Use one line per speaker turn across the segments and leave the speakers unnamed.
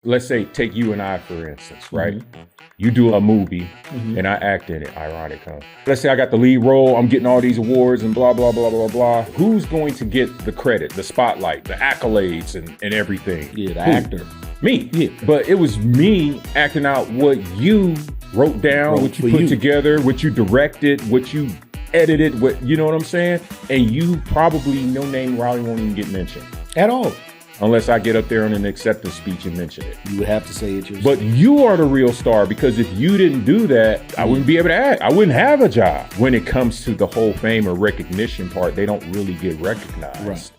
Let's say, take you and I, for instance, right? Mm-hmm. You do a movie and I act in it, ironic, huh? Let's say I got the lead role, I'm getting all these awards and blah, blah, blah, blah, blah. Who's going to get the credit, the spotlight, the accolades and everything?
Yeah, the actor.
Me. Yeah. But it was me acting out what you wrote down, what you put together, what you directed, what you edited, what, you know what I'm saying? And you probably, no name probably won't even get mentioned.
At all.
Unless I get up there on an acceptance speech and mention it.
You would have to say it yourself.
But you are the real star, because if you didn't do that, I wouldn't be able to act. I wouldn't have a job. When it comes to the whole fame or recognition part, they don't really get recognized. Right.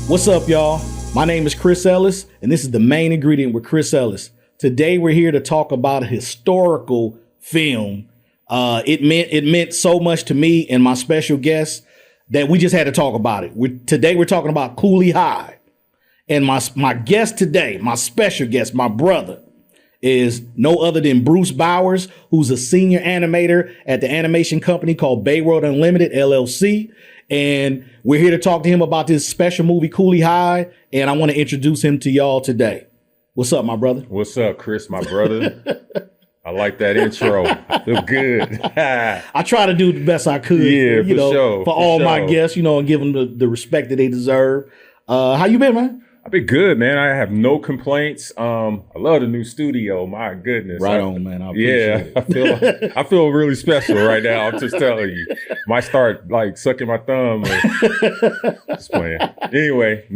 What's up, y'all? My name is Chris Ellis, and this is The Main Ingredient with Chris Ellis. Today, we're here to talk about a historical film. It meant so much to me and my special guest that we just had to talk about it. Today, we're talking about Cooley High. And my guest today, my special guest, my brother, is no other than Bruce Bowers, who's a senior animator at the animation company called Bay World Unlimited, LLC. And we're here to talk to him about this special movie, Cooley High. And I want to introduce him to y'all today. What's up, my brother?
What's up, Chris, my brother? I like that intro. I feel good.
I try to do the best I could.
Yeah,
for all my guests, and give them the respect that they deserve. How you been, man?
I've been good, man. I have no complaints. I love the new studio. My goodness.
Right on, man. I appreciate
it. I feel really special right now. I'm just telling you. Might start like sucking my thumb. Just playing. Anyway,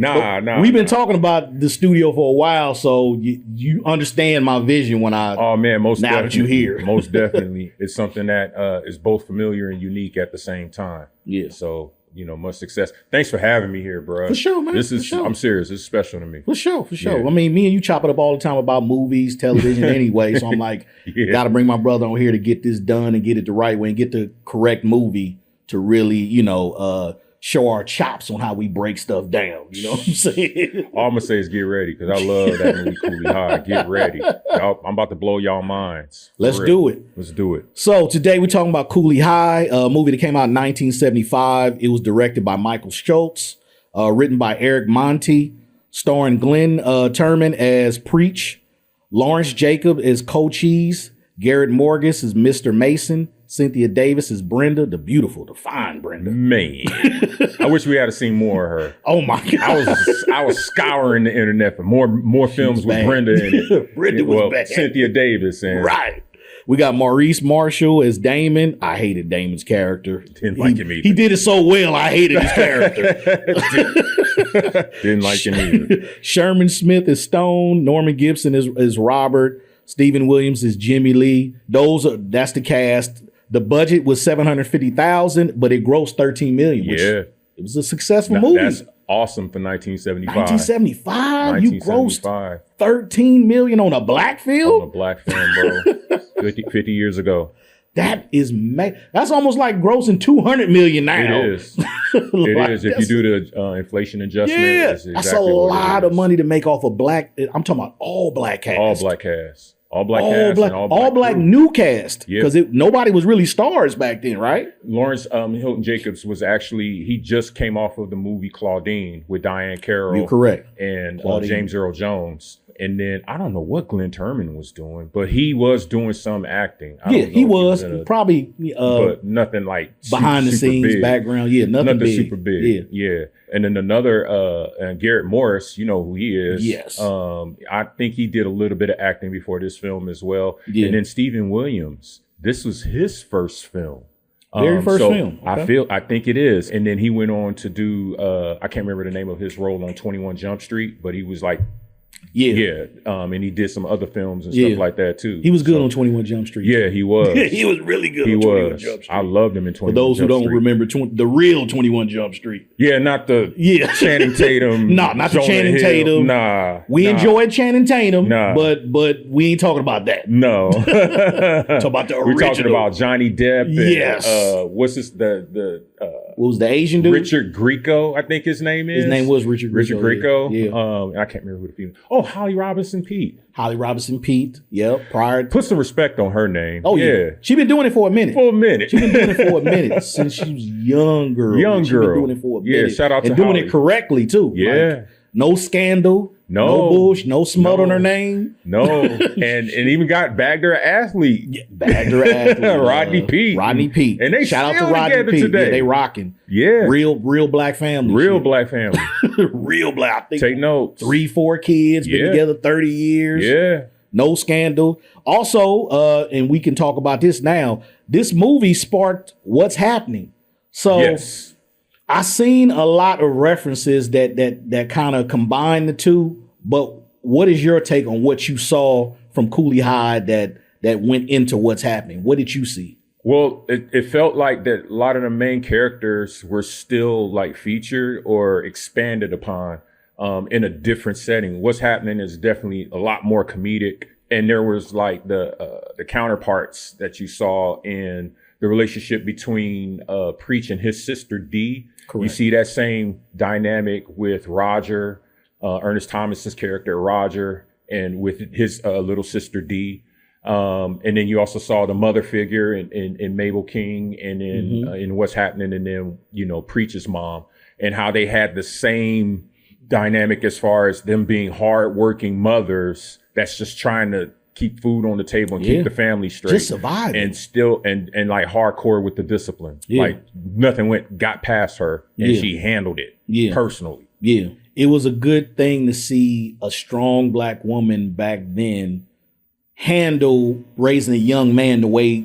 We've been talking about the studio for a while, so you understand my vision when I.
Oh man, most
now
definitely.
That you're here.
Most definitely, it's something that is both familiar and unique at the same time.
Yeah.
So. Much success. Thanks for having me here, bro.
For sure, man.
I'm serious. This is special to me.
For sure.
Yeah.
I mean, me and you chop it up all the time about movies, television anyway. So I'm like, got to bring my brother on here to get this done and get it the right way and get the correct movie to really, show our chops on how we break stuff down. You know what I'm saying?
All I'm going to say is get ready, because I love that movie, Cooley High. Get ready. I'm about to blow y'all minds.
Let's do it.
Let's do it.
So today we're talking about Cooley High, a movie that came out in 1975. It was directed by Michael Schultz, written by Eric Monti, starring Glenn Turman as Preach, Lawrence Jacob as Cochise, Garrett Morgus as Mr. Mason, Cynthia Davis is Brenda, the fine Brenda.
Man, I wish we had seen more of her.
Oh my God.
I was scouring the internet for more films with Brenda in it.
Brenda was bad.
Cynthia Davis.
Right. We got Maurice Marshall as Damon. I hated Damon's character.
Didn't like him either.
He did it so well, I hated his character.
Didn't like him either.
Sherman Smith is Stone. Norman Gibson is Robert. Stephen Williams is Jimmy Lee. That's the cast. The budget was $750,000, but it grossed $13 million. Which it was a successful movie.
That's awesome for 1975.
1975, you grossed $13 million on a black film.
On a black film, bro. 50 years ago.
That is that's almost like grossing $200 million now.
It is. It is. If you do the inflation adjustment, exactly
that's a lot of money to make off a black. I'm talking about all black cast.
All black cast. All black
new cast, because nobody was really stars back then, right?
Lawrence Hilton Jacobs was actually, he just came off of the movie Claudine with Diane Carroll.
You're correct.
And James Earl Jones. And then I don't know what Glenn Turman was doing, but he was doing some acting.
He was probably
but nothing like
behind the scenes
big.
Background. Yeah, nothing big.
Super big. Yeah. And then another Garrett Morris, you know who he is.
Yes.
I think he did a little bit of acting before this film as well. Yeah. And then Stephen Williams, this was his first film.
Very first film.
Okay. I think it is. And then he went on to do I can't remember the name of his role on 21 Jump Street, but he was like and he did some other films and stuff like that too.
He was good on 21 Jump Street.
Yeah, he was.
He was really good on 21 Jump Street.
I loved him in 21 Jump Street.
For those who don't remember the real 21 Jump Street.
Yeah, not the Channing Tatum.
Not the Channing Tatum.
Nah.
We enjoyed Channing Tatum.
Nah.
But we ain't talking about that.
No.
Talk about the original.
We're talking about Johnny Depp. And,
yes.
What's this? The
what was the Asian dude?
Richard Grieco, I think his name is.
His name was Richard Grieco.
Richard Grieco.
Yeah.
And I can't remember who the female. Oh, Holly Robinson Pete.
Holly Robinson Pete. Yep.
Put some respect on her name.
Oh yeah. She been doing it for a minute. She been doing it for a minute since she was young girl. She been doing it for a minute.
Yeah. Shout out to
and doing
Holly.
it correctly too.
Yeah.
Like, no scandal. No bush. No smut on her name.
No. and even got bagged her athlete.
Yeah, bagged her athlete.
Rodney Pete. And they
shout out
still
to Rodney Pete.
today.
Yeah, they rocking.
Yeah.
Real black family.
Real black family.
Real black. I think
Take notes.
3-4 kids. Been together 30 years.
Yeah.
No scandal. Also, and we can talk about this now, this movie sparked What's Happening. So
yes.
I seen a lot of references that kind of combine the two, but what is your take on what you saw from Cooley High that went into What's Happening? What did you see?
Well, it felt like that a lot of the main characters were still like featured or expanded upon in a different setting. What's Happening is definitely a lot more comedic, and there was like the counterparts that you saw in the relationship between Preach and his sister Dee. Correct. You see that same dynamic with Roger, Ernest Thomas's character Roger, and with his little sister Dee. And then you also saw the mother figure in Mabel King, and in What's Happening, and then, you know, Preach's mom, and how they had the same dynamic as far as them being hardworking mothers that's just trying to keep food on the table and keep the family straight.
Just survive.
And still, and like hardcore with the discipline. Yeah. Like nothing got past her, and she handled it personally.
Yeah. It was a good thing to see a strong black woman back then handle raising a young man the way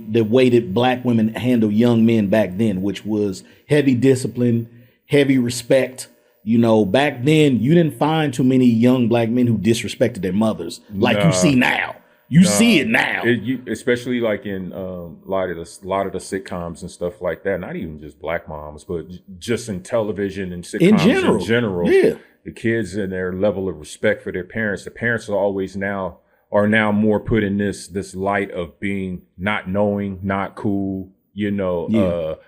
that black women handle young men back then, which was heavy discipline, heavy respect. You know, back then you didn't find too many young black men who disrespected their mothers like you see now. You see it now,
especially like in a lot of the sitcoms and stuff like that. Not even just black moms, but just in television and sitcoms in general. Yeah, the kids and their level of respect for their parents. The parents are now more put in this light of being not knowing, not cool. You know,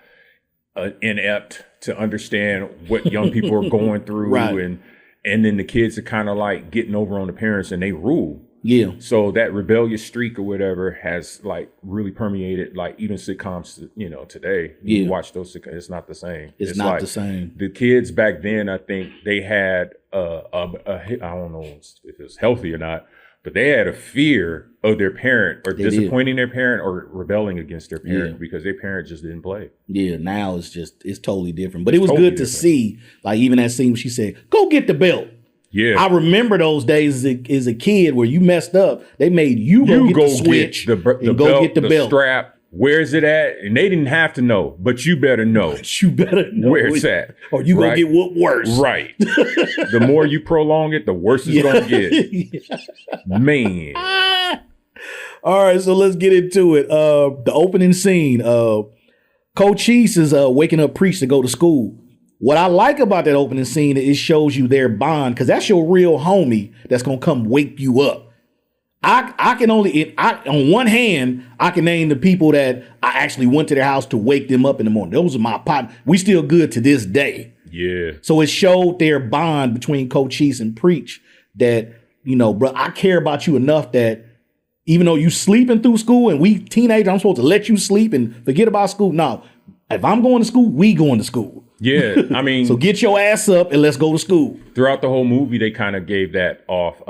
inept to understand what young people are going through,
right.
and then the kids are kind of like getting over on the parents, and they rule.
Yeah.
So that rebellious streak or whatever has like really permeated like even sitcoms, you know, today. You watch those sitcoms, it's not the same.
It's not like the same.
The kids back then, I think they had I don't know if it's healthy or not, but they had a fear of their parent or disappointing their parent or rebelling against their parent because their parent just didn't play. Yeah, now it's totally different. But it was totally good to see, like even that scene where she said, "Go get the belt." Yeah, I remember those days as a kid where you messed up. They made you go get the switch and go belt,
get the belt.
Strap. Where's it at? And they didn't have to know, but you better know.
You better know
where it's at,
or you gonna get whooped worse.
Right. The more you prolong it, the worse it's gonna get. Man.
All right, so let's get into it. The opening scene. Cochise is waking up Preach to go to school. What I like about that opening scene is it shows you their bond, because that's your real homie that's gonna come wake you up. I can only on one hand I can name the people that I actually went to their house to wake them up in the morning. Those are my partners. We still good to this day.
Yeah.
So it showed their bond between Cochise and Preach that, you know, bro, I care about you enough that even though you sleeping through school and we teenagers, I'm supposed to let you sleep and forget about school. No, if I'm going to school, we going to school.
Yeah, I mean,
so get your ass up and let's go to school.
Throughout the whole movie, they kind of gave that off.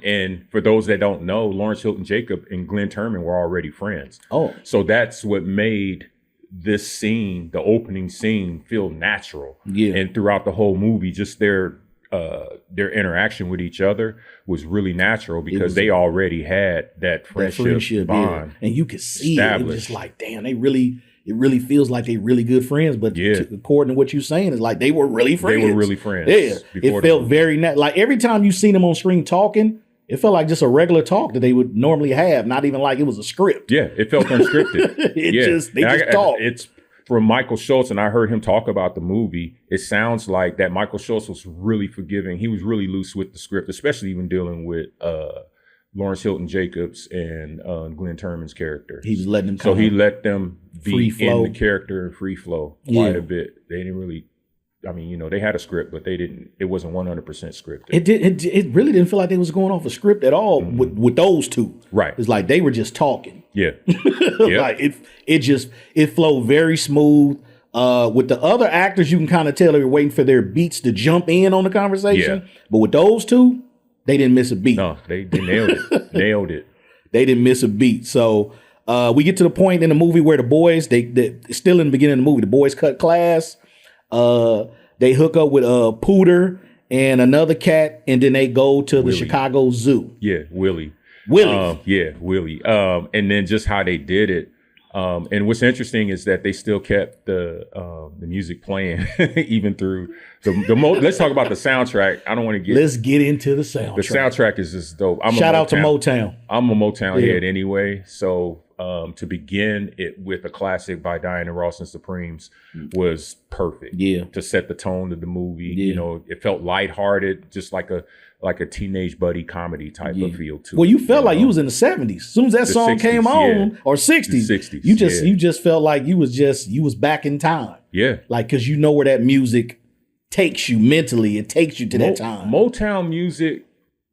And for those that don't know, Lawrence Hilton Jacob and Glenn Turman were already friends.
Oh,
so that's what made this scene, the opening scene, feel natural.
Yeah,
and throughout the whole movie, just their interaction with each other was really natural because they already had that friendship bond,
and you could see it. It was just like, damn, it really feels like they really good friends, but according to what you're saying, is like they were really friends.
They were really friends.
Yeah, it felt very like every time you seen them on screen talking, it felt like just a regular talk that they would normally have, not even like it was a script.
Yeah, it felt unscripted. They just talked. It's from Michael Schultz, and I heard him talk about the movie. It sounds like that Michael Schultz was really forgiving. He was really loose with the script, especially even dealing with Lawrence Hilton Jacobs and Glenn Turman's character.
He was letting them
so he let them be
flow.
in the character and free flow quite a bit. They didn't really. I mean, you know, they had a script, but they didn't. It wasn't 100% scripted.
It really didn't feel like they was going off a script at all with those two.
Right.
It's like they were just talking.
Yeah.
Like it flowed very smooth. With the other actors, you can kind of tell they were waiting for their beats to jump in on the conversation. Yeah. But with those two, they didn't miss a beat.
No, they nailed it. Nailed it.
They didn't miss a beat. So we get to the point in the movie where the boys, they still in the beginning of the movie, the boys cut class. They hook up with Pooter and another cat, and then they go to the Chicago Zoo.
Yeah, Willie.
Willie.
And then just how they did it. And what's interesting is that they still kept the music playing even through let's talk about the soundtrack. I don't want to get.
Let's get into the soundtrack.
The soundtrack is just dope.
Shout out to Motown.
I'm a Motown head anyway, so to begin it with a classic by Diana Ross and Supremes was perfect. Yeah, to set the tone of the movie. Yeah. You know, it felt lighthearted, just like a teenage buddy comedy type of feel too.
Well, you felt like you was in the 70s. As soon as that song 60s, came on, or 60s, you just felt like you was back in time. Yeah, like because you know where that music takes you mentally. It takes you to that time.
Motown music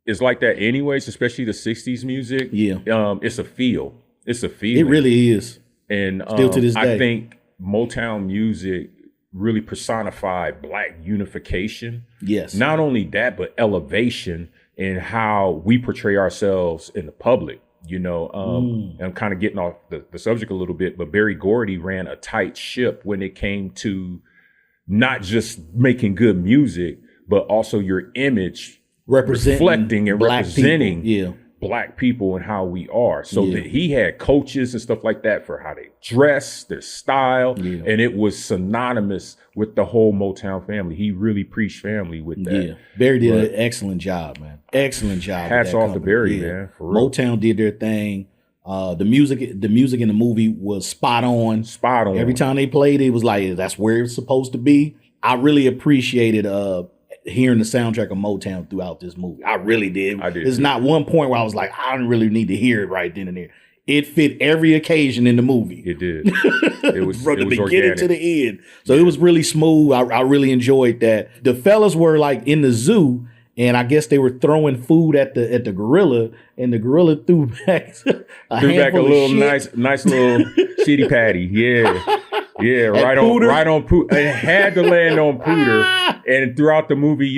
is like that anyways, especially the 60s music. Yeah, it's a feel. It's a feeling.
It really is.
And still to this day, I think Motown music really personified Black unification. Yes. Not only that, but elevation in how we portray ourselves in the public. You know, and I'm kind of getting off the subject a little bit, but Berry Gordy ran a tight ship when it came to not just making good music, but also your image reflecting and representing Black people and how we are. So that he had coaches and stuff like that for how they dress, their style, and it was synonymous with the whole Motown family. He really preached family with that. Yeah,
Barry did an excellent job, man. Excellent job.
Hats off to Barry, man. For real.
Motown did their thing. The music in the movie was spot on. Spot on. Every time they played, it was like that's where it's supposed to be. I really appreciated hearing the soundtrack of Motown throughout this movie. I really did. I did. There's not one point where I was like, I don't really need to hear it right then and there. It fit every occasion in the movie.
It did. It was from the
beginning to the end. So it was really smooth. I really enjoyed that. The fellas were like in the zoo, and I guess they were throwing food at the gorilla, and the gorilla threw back a
little nice little shitty patty. Yeah. Yeah, right on Pooter. It had to land on Pooter. And throughout the movie,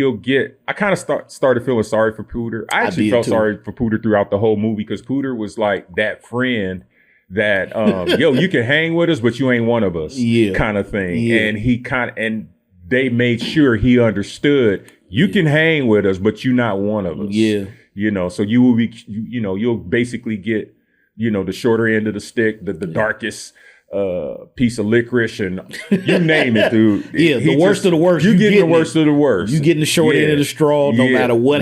I kind of started feeling sorry for Pooter. I actually felt sorry for Pooter throughout the whole movie because Pooter was like that friend that, you can hang with us, but you ain't one of us kind of thing. Yeah. And and they made sure he understood you can hang with us, but you're not one of us. Yeah. You know, so you will be, you'll basically get, the shorter end of the stick, the darkest piece of licorice and you name it, dude.
The worst of the worst.
You getting the worst of the worst.
You getting the short end of the straw no matter what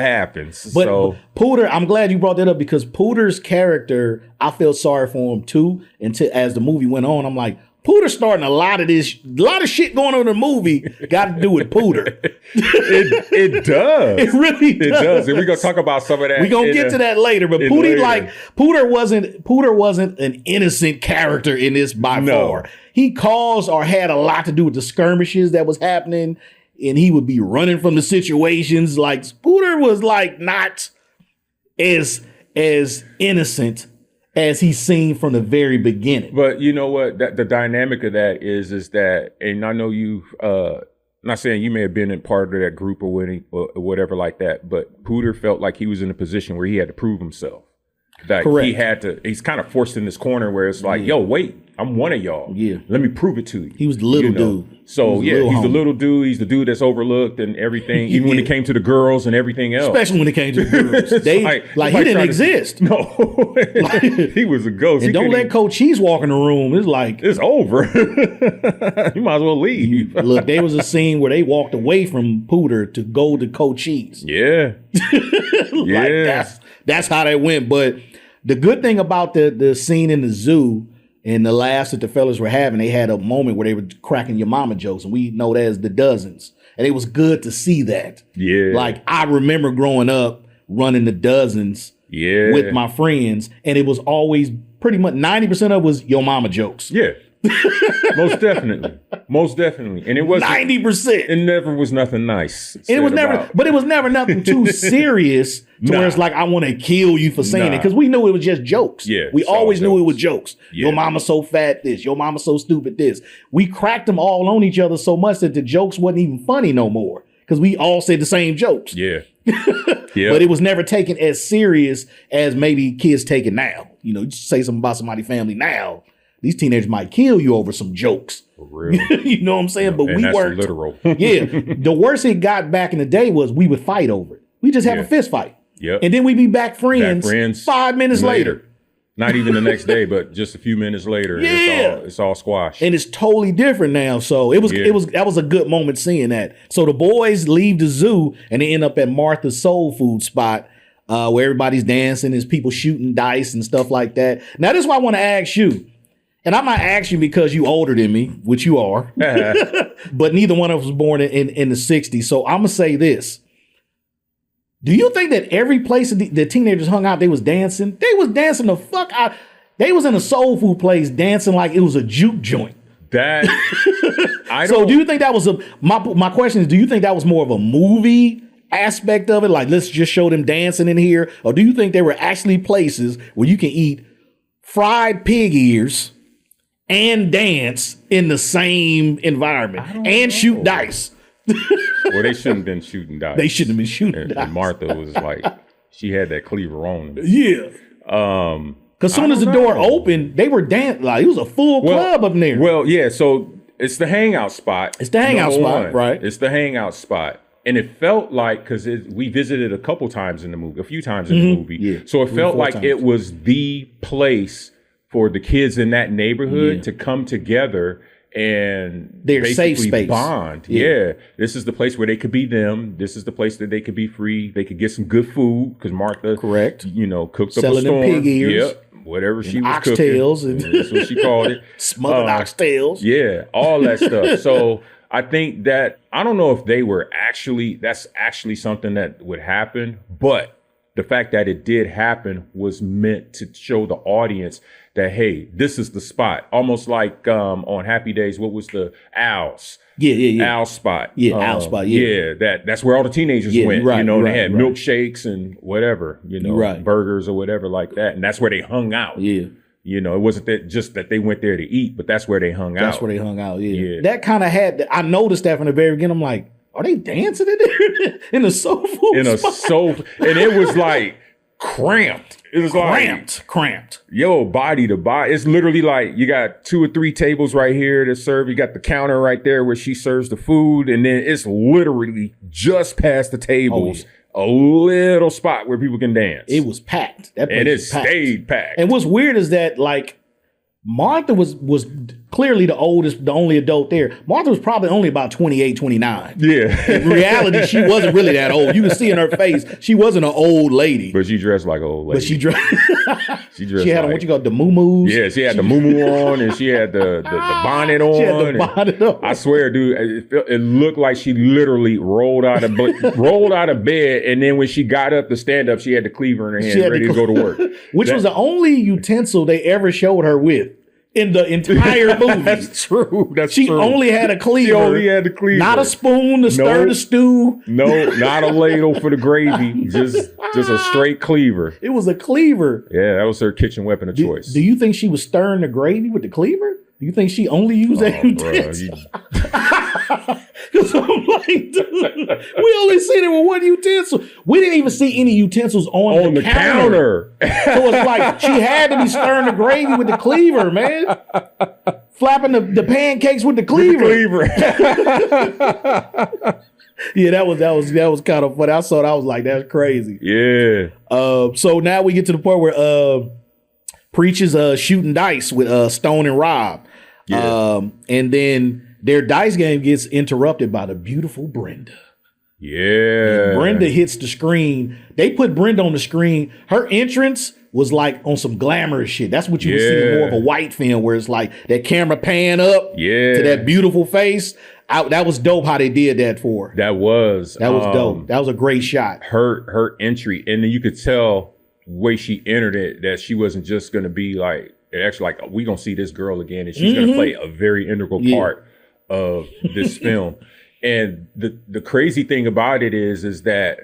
happens.
But Pooter, I'm glad you brought that up because Pooter's character, I felt sorry for him too. And as the movie went on, I'm like, Pooter's starting a lot of shit going on in the movie got to do with Pooter.
It does.
It really does.
It does. And we're gonna talk about some of that.
We're gonna get to that later. But Pooter wasn't an innocent character in this by far. He caused or had a lot to do with the skirmishes that was happening, and he would be running from the situations. Like Pooter was like not as innocent as he's seen from the very beginning.
But you know what? The dynamic of that is that, and I know you've, not saying you may have been in part of that group or whatever like that, but Pooter felt like he was in a position where he had to prove himself. That he's kind of forced in this corner where it's like, yo, wait, I'm one of y'all. Yeah. Let me prove it to you.
He was the little dude.
So he's the little dude. He's the dude that's overlooked and everything, even when it came to the girls and everything else.
Especially when it came to the girls. He didn't exist.
No. He was a ghost.
And don't let Coach Cheese walk in the room. It's like,
it's over. You might as well leave.
Look, there was a scene where they walked away from Pooter to go to Coach Cheese.
Yeah.
That's how that went. But the good thing about the scene in the zoo and the laughs that the fellas were having, they had a moment where they were cracking your mama jokes, and we know that as the Dozens. And it was good to see that. Yeah. Like, I remember growing up running the Dozens with my friends, and it was always pretty much 90% of it was your mama jokes.
Yeah. Most definitely. Most definitely. And it was
90%.
It never was nothing nice.
And it was never, but it was never nothing too serious to where it's like, I want to kill you for saying it. Because we knew it was just jokes.
Yeah.
We always knew it was jokes.
Yeah.
Your mama so fat this, your mama so stupid this. We cracked them all on each other so much that the jokes wasn't even funny no more. Because we all said the same jokes.
Yeah.
But it was never taken as serious as maybe kids take it now. You know, you say something about somebody's family now, these teenagers might kill you over some jokes.
For real.
You know what I'm saying? But we weren't.
Literal.
Yeah. The worst it got back in the day was we would fight over it. We just have a fist fight.
Yep.
And then we'd be back friends 5 minutes later.
Not even the next day, but just a few minutes later.
Yeah.
It's all squashed.
And it's totally different now. So that was a good moment seeing that. So the boys leave the zoo and they end up at Martha's soul food spot, where everybody's dancing, there's people shooting dice and stuff like that. Now, this is why I want to ask you. And I'm not asking because you older than me, which you are, but neither one of us was born in the 60s. So I'm going to say this. Do you think that every place the teenagers hung out, they was dancing? They was dancing the fuck out. They was in a soul food place dancing like it was a juke joint.
That,
So do you think that was my question is, do you think that was more of a movie aspect of it? Like, let's just show them dancing in here. Or do you think there were actually places where you can eat fried pig ears and dance in the same environment and shoot dice?
Well, they shouldn't have been shooting dice.
They shouldn't have been shooting dice.
And Martha was like, she had that cleaver on.
Yeah. Because soon as the door opened, they were dancing. Like, it was a full club up in there.
Well, yeah. So it's the hangout spot.
It's the hangout spot, right?
It's the hangout spot. And it felt like, because we visited a couple times in the movie, a few times in the movie.
Yeah.
So it felt like it was the place for the kids in that neighborhood to come together and
their safe space
bond. Yeah. This is the place where they could be them. This is the place that they could be free. They could get some good food because Martha,
correct,
cooked
selling
up a storm.
them pig ears.
Yep. Whatever she was
oxtails
cooking. That's what she called it.
Smothered oxtails.
Yeah, all that stuff. So I think that, I don't know if they were that's actually something that would happen, but the fact that it did happen was meant to show the audience that, hey, this is the spot. Almost like on Happy Days, what was the Owls?
Yeah.
Owl spot.
Yeah, Owl spot. Yeah.
That's where all the teenagers went.
Right,
they had milkshakes and whatever, burgers or whatever like that. And that's where they hung out.
Yeah.
It wasn't that they went there to eat, but that's where they hung out.
That's where they hung out, yeah. That kind of I noticed that from the very beginning. I'm like, are they dancing in there? In a soul food spot?
And it was like cramped. It was
cramped.
Yo, body to body. It's literally like you got 2 or 3 tables right here to serve. You got the counter right there where she serves the food. And then it's literally just past the tables, a little spot where people can dance.
It was packed. That place
and it
was packed.
Stayed packed.
And what's weird is that, like, Martha was clearly the only adult there. Martha was probably only about 28, 29.
Yeah.
In reality, she wasn't really that old. You could see in her face, she wasn't an old lady.
But she dressed like an old lady.
But she dressed.
She
had what you call the moo-moos.
Yeah, she had the moo-moo on, and she had the bonnet on.
She had the bonnet on.
I swear, dude, it looked like she literally rolled out of bed, and then when she got up to stand up, she had the cleaver in her hand, ready to go to work.
Which was the only utensil they ever showed her with in the entire movie.
That's true.
She only had a cleaver.
She only had the cleaver.
Not a spoon to stir the stew.
No, not a ladle for the gravy. Just a straight cleaver.
It was a cleaver.
Yeah, that was her kitchen weapon of choice.
Do you think she was stirring the gravy with the cleaver? Do you think she only used that utensil? Because I'm like, dude, we only seen it with one utensil. We didn't even see any utensils on the counter. So it's like she had to be stirring the gravy with the cleaver, man. Flapping the pancakes with the cleaver. Yeah, that was kind of funny. I saw that, I was like, that's crazy.
Yeah.
So now we get to the point where Preach is shooting dice with Stone and Rob. Yeah. And then their dice game gets interrupted by the beautiful Brenda.
Yeah.
And Brenda hits the screen. They put Brenda on the screen. Her entrance was like on some glamorous shit. That's what you would see in more of a white film, where it's like that camera pan up to that beautiful face. That was dope how they did that for her.
That was
dope. That was a great shot.
Her entry. And then you could tell way she entered it, that she wasn't just going to be like, actually like, we going to see this girl again, and she's going to play a very integral part of this film. And the crazy thing about it is that,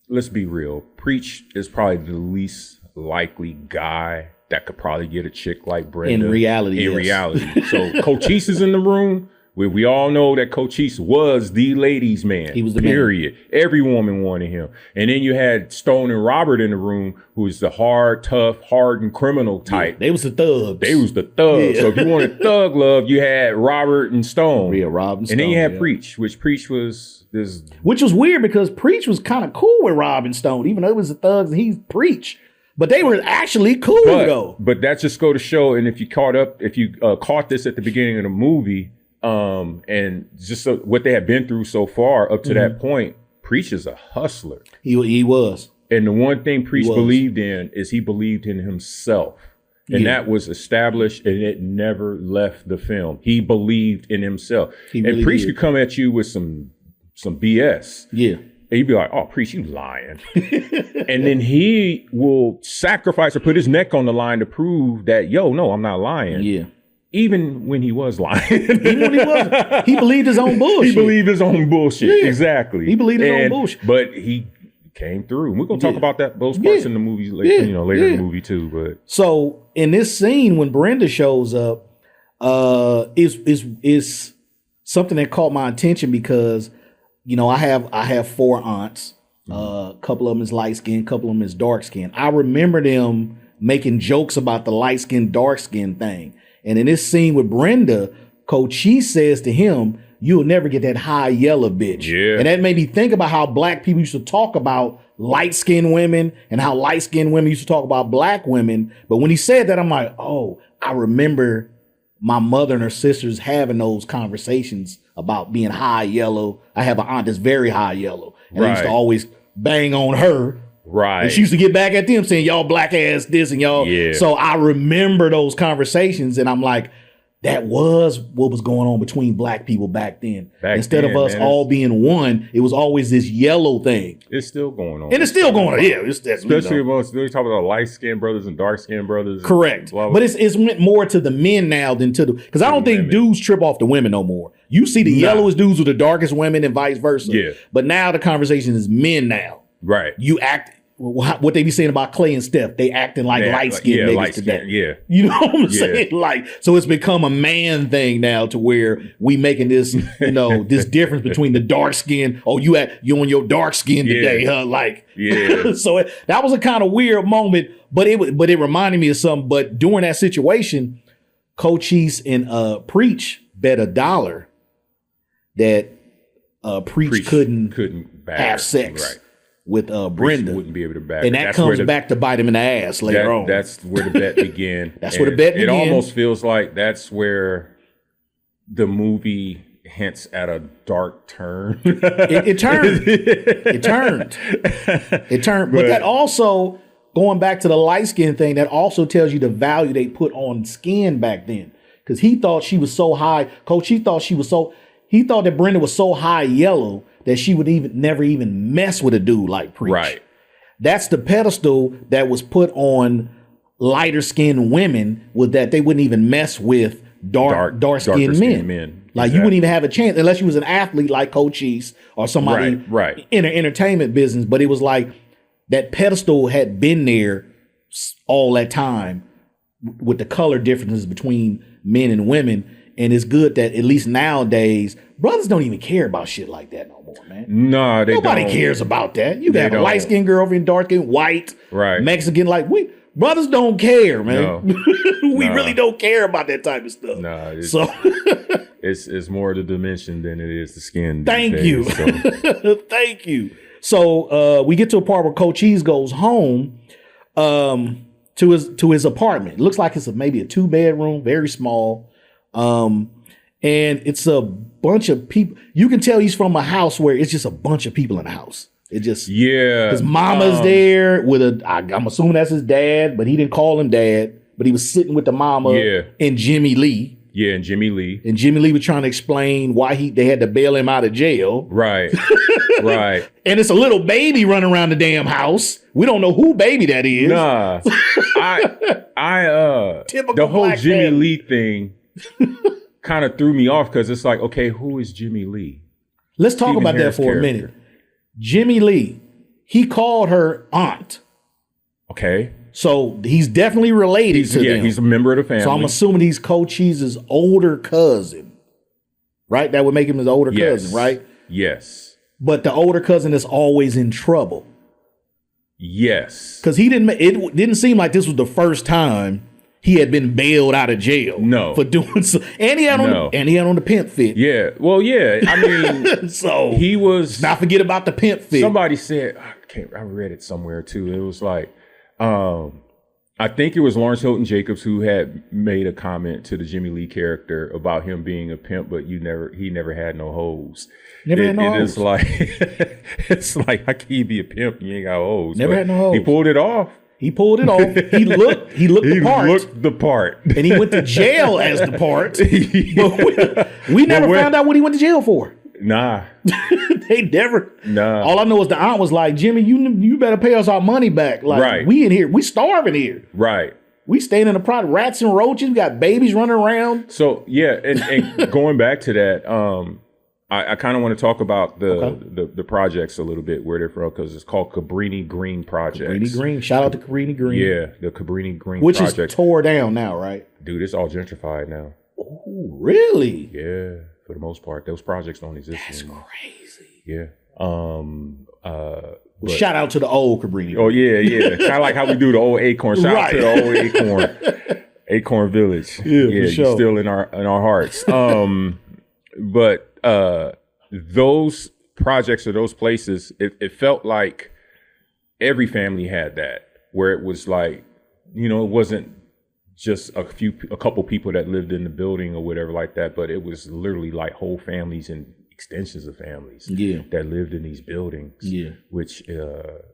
let's be real, Preach is probably the least likely guy that could probably get a chick like Brenda.
In reality.
So Cochise is in the room. We all know that Cochise was the ladies' man.
He was the
period. Man. Every woman wanted him. And then you had Stone and Robert in the room, who was the hard, tough, hardened criminal type.
Yeah, they was the thugs.
Yeah. So if you wanted thug love, you had Robert and Stone.
Yeah, Rob and Stone.
And then you had Preach, which Preach was this.
Which was weird because Preach was kind of cool with Rob and Stone, even though it was the thugs and he's Preach. But they were actually cool though.
But that just go to show, and if you caught this at the beginning of the movie, and just what they had been through so far up to that point, Preach is a hustler.
He was.
And the one thing Preach believed in is he believed in himself. And that was established, and it never left the film. He believed in himself. And Preach could come at you with some BS.
Yeah.
And you'd be like, oh, Preach, you lying. And then he will sacrifice or put his neck on the line to prove that, no, I'm not lying.
Yeah.
Even when he was lying.
Even when he wasn't. He believed his own bullshit.
He believed his own bullshit. Yeah. Exactly.
He believed his own bullshit.
But he came through. And we're going to talk about those parts in the movie later in the movie too. But
so in this scene, when Brenda shows up, is something that caught my attention because, I have 4 aunts. A couple of them is light skinned, a couple of them is dark skinned. I remember them making jokes about the light skin, dark skin thing. And in this scene with Brenda, Cochise says to him, "You'll never get that high yellow bitch."
Yeah.
And that made me think about how black people used to talk about light-skinned women and how light-skinned women used to talk about black women. But when he said that, I'm like, oh, I remember my mother and her sisters having those conversations about being high yellow. I have an aunt that's very high yellow. And I used to always bang on her.
Right.
And she used to get back at them saying, y'all black ass this and y'all. Yeah. So I remember those conversations and I'm like, that was what was going on between black people back then. Instead of us all being one, it was always this yellow thing.
It's still going on.
And it's still going on. Yeah.
Especially when we talk about light-skinned brothers and dark-skinned brothers.
Correct.
Blah, blah.
But it's meant more to the men now than to the, because I don't think dudes trip off the women no more. You see the yellowest dudes with the darkest women and vice versa. Yeah. But now the conversation is men now.
Right.
You act, what they be saying about Clay and Steph, they acting like light-skinned niggas today.
Yeah.
You know what I'm saying? Like, so it's become a man thing now to where we making this, this difference between the dark skin. Oh, you on your dark skin today, huh? Like, so that was a kind of weird moment, but it reminded me of something. But during that situation, Cochise and Preach bet $1 that Preach couldn't have sex with Brenda.
Wouldn't be able to back
and that comes back to bite him in the ass later on.
That's where the bet began.
That's where the bet began.
It almost feels like that's where the movie hints at a dark turn.
It turned. It turned. It turned. But that also, going back to the light skin thing, that also tells you the value they put on skin back then. Because he thought she was so high. Coach, he thought that Brenda was so high yellow that she would never even mess with a dude like Preach.
Right. That's
the pedestal that was put on lighter skinned women, with that they wouldn't even mess with dark skinned men. Like you wouldn't even have a chance unless you was an athlete like Cochise or somebody in the entertainment business. But it was like that pedestal had been there all that time with the color differences between men and women. And it's good that at least nowadays, brothers don't even care about shit like that no more, man.
No,
Nobody cares about that. You got a light-skinned girlfriend, dark-skinned, white, Mexican, brothers don't care, man. No. We really don't care about that type of stuff.
No, it's more the dimension than it is the skin.
Thank you. Thank you. So we get to a part where Cochise goes home to his apartment. It looks like it's maybe a 2-bedroom, very small. And it's a bunch of people. You can tell he's from a house where it's just a bunch of people in the house. It just, his mama's there with I'm assuming that's his dad, but he didn't call him dad, but he was sitting with the mama and Jimmy Lee.
Yeah, and Jimmy Lee.
And Jimmy Lee was trying to explain why they had to bail him out of jail.
Right. Right.
And it's a little baby running around the damn house. We don't know who baby that is.
Nah.
Typical
the whole
black
Jimmy
family.
Lee thing kind of threw me off because it's like, okay, who is Jimmy Lee?
Let's talk
Stephen
about
Harris
that for a
character.
minute. Jimmy Lee, he called her aunt.
Okay.
So he's definitely related to them.
He's a member of the family.
So I'm assuming he's Cochise's older cousin, right? That would make him his older cousin, right?
Yes.
But the older cousin is always in trouble.
Yes.
Because it didn't seem like this was the first time he had been bailed out of jail.
No.
For doing so. And he had on the pimp fit.
Yeah. Well, yeah. I mean,
So
he was.
not forget about the pimp fit.
Somebody said, I read it somewhere too. It was like, I think it was Lawrence Hilton Jacobs who had made a comment to the Jimmy Lee character about him being a pimp, but he never had no hoes.
Never had no hoes.
It's like, how can you be a pimp and you ain't got hoes?
Never had no hoes.
He pulled it off.
He pulled it off. He looked the part.
He looked the part.
And he went to jail as the part. But we never found out what he went to jail for.
Nah.
They never.
Nah.
All I know is the aunt was like, Jimmy, you better pay us our money back. Like,
Right.
we in here. We starving here.
Right.
We staying in the product. Rats and roaches. We got babies running around.
So yeah, and going back to that, I kind of want to talk about the projects a little bit, where they're from, because it's called Cabrini Green Projects.
Cabrini Green. Shout out to Cabrini Green.
Yeah, the Cabrini Green
Which
Project.
is tore down now, right?
Dude, it's all gentrified now.
Oh, really?
Yeah, for the most part. Those projects don't exist
That's
anymore.
crazy.
Yeah.
Well, shout out to the old Cabrini.
Oh, yeah. Kind of like how we do the old Acorn. Shout out to the old Acorn. Acorn Village.
Yeah, for
you're
sure.
still in our hearts. But those projects or those places, it felt like every family had that, where it was like, it wasn't just a couple people that lived in the building or whatever like that, but it was literally like whole families and extensions of families that lived in these buildings. Yeah. Which, it's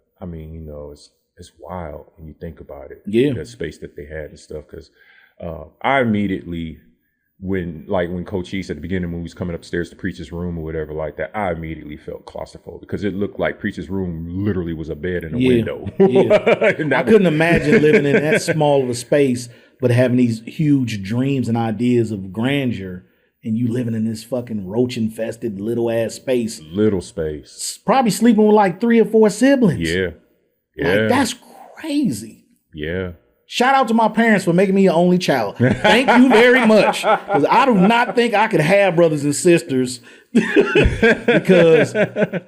wild when you think about it.
Yeah.
The space that they had and stuff. Because I immediately, when Cochise at the beginning of the movie was coming upstairs to Preacher's room or whatever like that, I immediately felt claustrophobic because it looked like Preacher's room literally was a bed and a window.
Yeah. I couldn't imagine living in that small of a space, but having these huge dreams and ideas of grandeur, and you living in this fucking roach-infested little-ass space.
Little space.
Probably sleeping with like 3 or 4 siblings.
Yeah.
Like, that's crazy.
Yeah.
Shout out to my parents for making me an only child. Thank you very much. Because I do not think I could have brothers and sisters because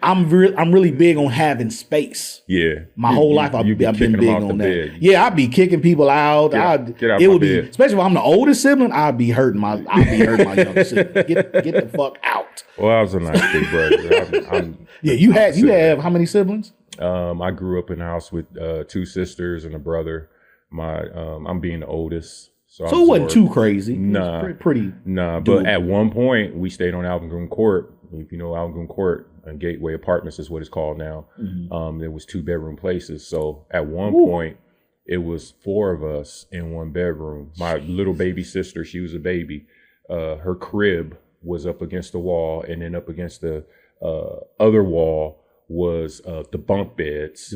I'm really big on having space.
Yeah.
My whole life I've been big on that.
Bed.
Yeah, I'd be kicking people out.
Get out of my bed.
Especially if I'm the oldest sibling, I'd be hurting my younger sibling. Get the fuck out.
Well, I was a nice big brother.
You have how many siblings?
I grew up in a house with 2 sisters and a brother. I'm being the oldest. So
it wasn't too crazy.
Nah.
It was pretty
but at one point we stayed on Algonquin Court. If you know Algonquin Court, and Gateway Apartments is what it's called now. Mm-hmm. There was 2-bedroom places. So at one point it was 4 of us in 1 bedroom. My little baby sister, she was a baby. Her crib was up against the wall, and then up against the other wall was the bunk beds.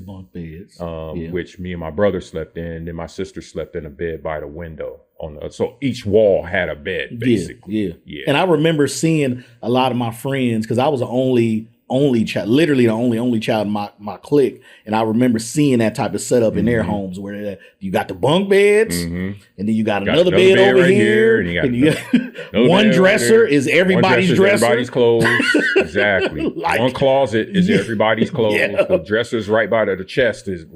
Which me and my brother slept in. Then my sister slept in a bed by the window. So each wall had a bed, basically.
Yeah. And I remember seeing a lot of my friends, because I was the only child, literally the only child in my clique. And I remember seeing that type of setup in their homes, where you got the bunk beds, and then you got another bed over
right
here,
and you got
one dresser is everybody's dresser.
Everybody's clothes. Exactly. One closet is everybody's clothes. Yeah. The dresser's right by the chest it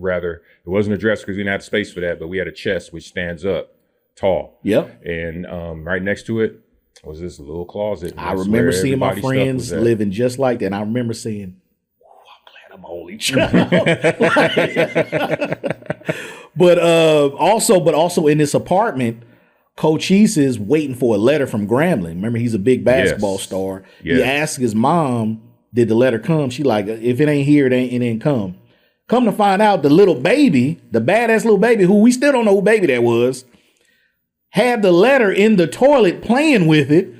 wasn't a dresser because we didn't have space for that, but we had a chest which stands up tall. Yep. And right next to it was this little closet.
I remember seeing my friends living just like that. And I remember saying, I'm glad I'm only child. But also in this apartment, Cochise is waiting for a letter from Grambling. Remember, he's a big basketball star. Yes. He asked his mom, did the letter come? She like, if it ain't here, it ain't come. Come to find out, the little baby, the badass little baby, who we still don't know who baby that was, had the letter in the toilet playing with it.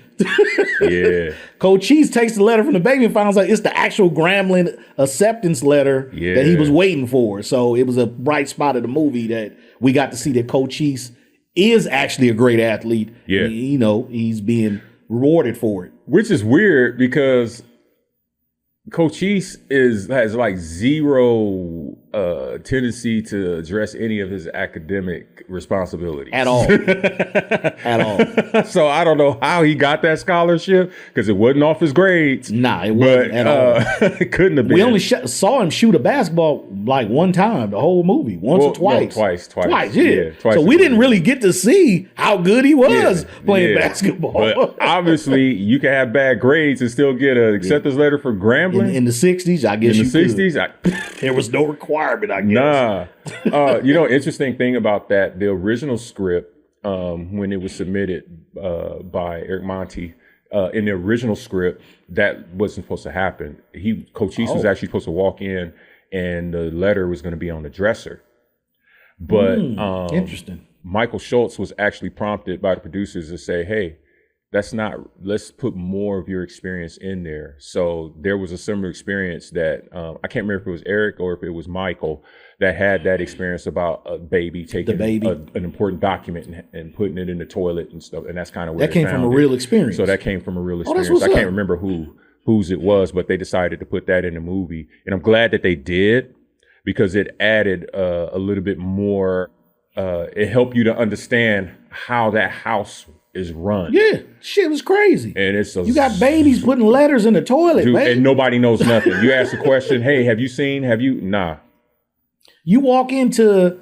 Yeah.
Cochise takes the letter from the baby and finds out it's the actual Gremlin acceptance letter that he was waiting for. So it was a bright spot of the movie that we got to see that Cochise is actually a great athlete.
Yeah.
And, you know, he's being rewarded for it.
Which is weird because Cochise has like zero tendency to address any of his academic responsibilities
At all. At all.
So I don't know how he got that scholarship because it wasn't off his grades.
Nah, it wasn't at all.
It couldn't have been.
We only saw him shoot a basketball like one time, the whole movie, once or twice.
No, twice.
Yeah.
Twice
so we didn't really get to see how good he was playing basketball.
But obviously, you can have bad grades and still get an acceptance letter for Grambling.
In the 60s, I guess
in the 60s,
there was no requirement, I guess.
Nah. You know, interesting thing about that, the original script, when it was submitted by Eric Monti, in the original script, that wasn't supposed to happen. Cochise was actually supposed to walk in and the letter was going to be on the dresser. But
interesting.
Michael Schultz was actually prompted by the producers to say, hey, let's put more of your experience in there. So there was a similar experience that I can't remember if it was Eric or if it was Michael that had that experience about a baby taking an important document and putting it in the toilet and stuff. And that's kind of where
that came from a real experience.
So that came from a real experience. I can't remember whose it was, but they decided to put that in the movie. And I'm glad that they did because it added a little bit more. It helped you to understand how that house is run.
Yeah, shit was crazy.
And
you got babies putting letters in the toilet,
dude,
man.
and nobody knows nothing. You ask the question, hey, have you? Nah.
You walk into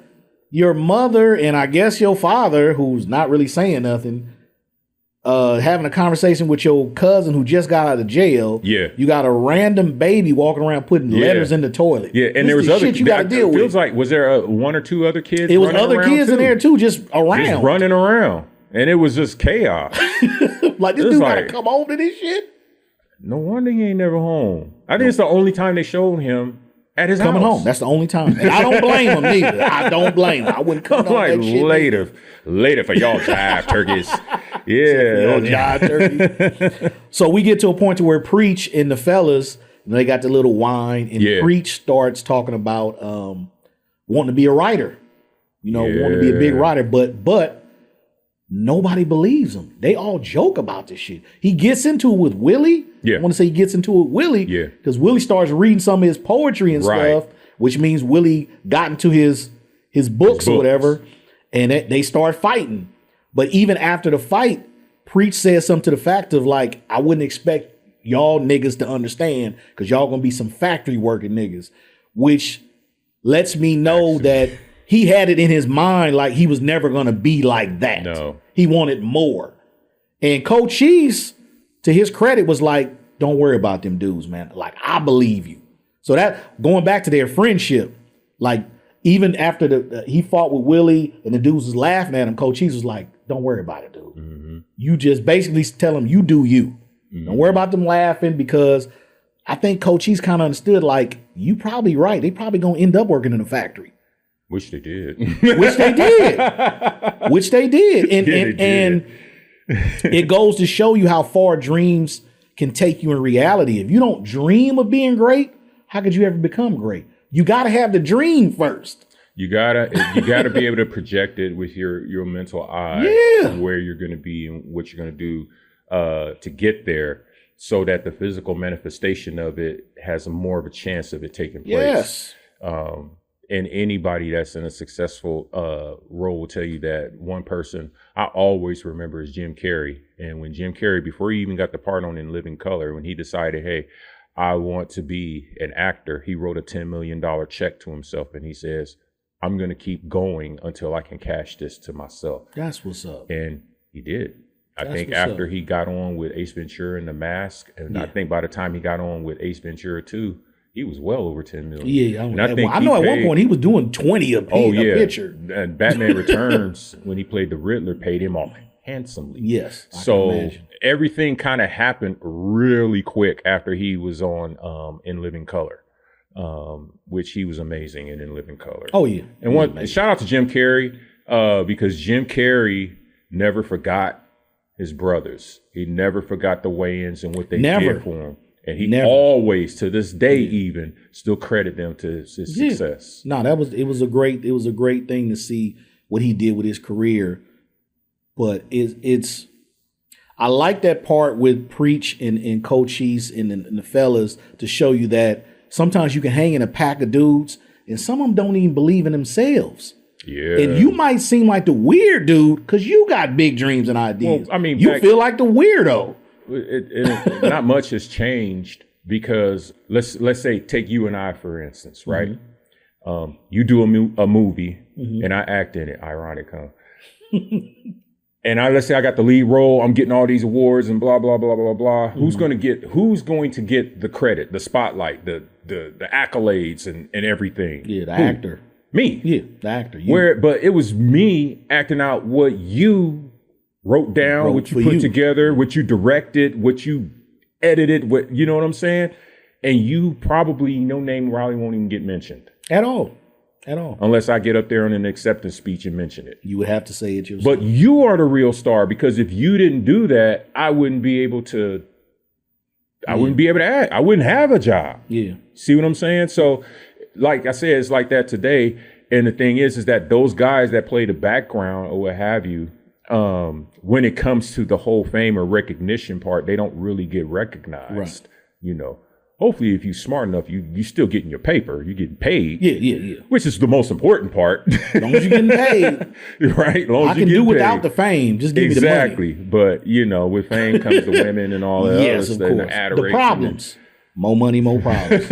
your mother and I guess your father, who's not really saying nothing, having a conversation with your cousin who just got out of jail.
Yeah.
You got a random baby walking around putting letters in the toilet.
Yeah, and there was other
shit you got to deal with.
Feels like, was there one or two other kids?
It was other kids in there too, just around.
Just running around. And it was just chaos.
Like, this dude gotta come home to this shit?
No wonder he ain't never home. I think it's the only time they showed him at his
coming
house.
Home. That's the only time. And I don't blame him neither. I don't blame him. I wouldn't come on
like
that shit.
Later for y'all jive turkeys. Yeah.
Y'all jive turkeys. So we get to a point to where Preach and the fellas, they got the little wine, and Preach starts talking about wanting to be a writer. You know, wanting to be a big writer, but nobody believes him. They all joke about this shit. He gets into it with Willie.
Yeah.
I want to say he gets into it with Willie.
Yeah.
Because Willie starts reading some of his poetry and stuff, which means Willie got into his books or whatever, and they start fighting. But even after the fight, Preach says something to the fact of like, I wouldn't expect y'all niggas to understand because y'all gonna be some factory working niggas, which lets me know that he had it in his mind like he was never going to be like that.
No.
He wanted more. And Cochise, to his credit, was like, don't worry about them dudes, man. Like, I believe you. So that, going back to their friendship, like, even after he fought with Willie and the dudes was laughing at him, Cochise was like, don't worry about it, dude. Mm-hmm. You just basically tell them you do you. Mm-hmm. Don't worry about them laughing because I think Cochise kind of understood, like, you probably right. They probably going to end up working in a factory.
Which they did.
Which they did. And it goes to show you how far dreams can take you in reality. If you don't dream of being great, how could you ever become great? You got to have the dream first.
You gotta be able to project it with your mental eye where you're going to be and what you're going to do to get there, so that the physical manifestation of it has more of a chance of it taking place. Yes. And anybody that's in a successful role will tell you that one person I always remember is Jim Carrey. And when Jim Carrey, before he even got the part on In Living Color, when he decided, hey, I want to be an actor, he wrote a $10 million check to himself. And he says, I'm going to keep going until I can cash this to myself.
That's what's up.
And he did. I think after he got on with Ace Ventura and The Mask, and I think by the time he got on with Ace Ventura 2, he was well over 10 million.
Yeah, and I know at one point he was doing 20 a picture.
And Batman Returns, when he played the Riddler, paid him off handsomely.
Yes.
So everything kind of happened really quick after he was on In Living Color, which he was amazing in Living Color.
Oh yeah.
And shout out to Jim Carrey, because Jim Carrey never forgot his brothers. He never forgot the weigh-ins and what they
Never.
did for him. And he always, to this day, even still credit them to his success.
No, it was a great thing to see what he did with his career. But I like that part with Preach and Cochise and the fellas to show you that sometimes you can hang in a pack of dudes and some of them don't even believe in themselves.
Yeah.
And you might seem like the weird dude because you got big dreams and ideas.
Well, I mean,
you feel like the weirdo.
Not much has changed because let's say take you and I, for instance, right? Mm-hmm. You do a movie and I act in it. Ironic, huh? And let's say I got the lead role. I'm getting all these awards and blah blah blah blah blah. Mm-hmm. Who's going to get the credit, the spotlight, the accolades and everything?
Yeah, the actor.
Me.
Yeah, the actor. You.
But it was me acting out what you wrote down, what you put together, what you directed, what you edited, what you know what I'm saying? And you probably, no name probably won't even get mentioned.
At all.
Unless I get up there on an acceptance speech and mention it.
You would have to say it yourself.
But you are the real star because if you didn't do that, I wouldn't be able to act. I wouldn't have a job.
Yeah.
See what I'm saying? So like I said, it's like that today. And the thing is that those guys that play the background or what have you, when it comes to the whole fame or recognition part, they don't really get recognized.
Right.
You know, hopefully if you're smart enough, you still getting your paper, you're getting paid.
Yeah.
Which is the most important part.
As long as you're getting paid.
Right. As long as
I can do without the fame. Just give me the money.
Exactly. But, you know, with fame comes the women and all that other stuff. And the adoration.
The problems. More money, more problems.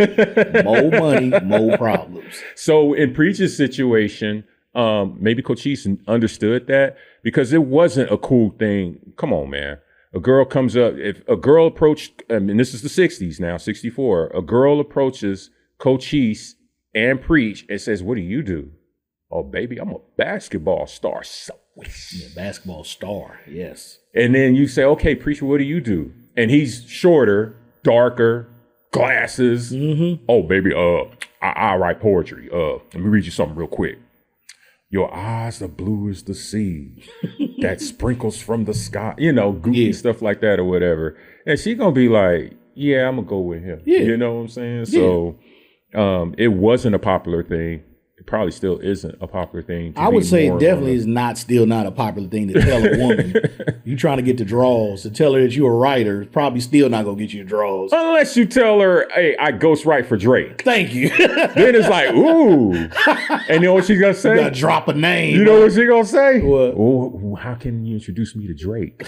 More money, more problems.
So in Preach's situation, maybe Cochise understood that because it wasn't a cool thing. Come on, man. A girl comes up. If a girl approached, and this is the 60s now, 64, a girl approaches Cochise and Preach and says, "What do you do?" "Oh, baby, I'm a basketball star."
Yeah, basketball star, yes.
And then you say, "Okay, Preach, what do you do?" And he's shorter, darker, glasses. Mm-hmm. "Oh, baby, I write poetry. Let me read you something real quick. Your eyes are blue as the sea that sprinkles from the sky." You know, goofy stuff like that or whatever. And she gonna be like, "Yeah, I'm gonna go with him."
Yeah.
You know what I'm saying? Yeah. So it wasn't a popular thing. It probably still isn't a popular thing.
I would say it definitely is still not a popular thing to tell a woman. You trying to get the draws, to tell her that you're a writer, probably still not gonna get you the draws.
Unless you tell her, "Hey, I ghostwrite for Drake."
Thank you.
Then it's like, ooh. And you know what she's gonna say?
You gotta drop a name.
You know what she's gonna say?
What?
"Oh, how can you introduce me to Drake?"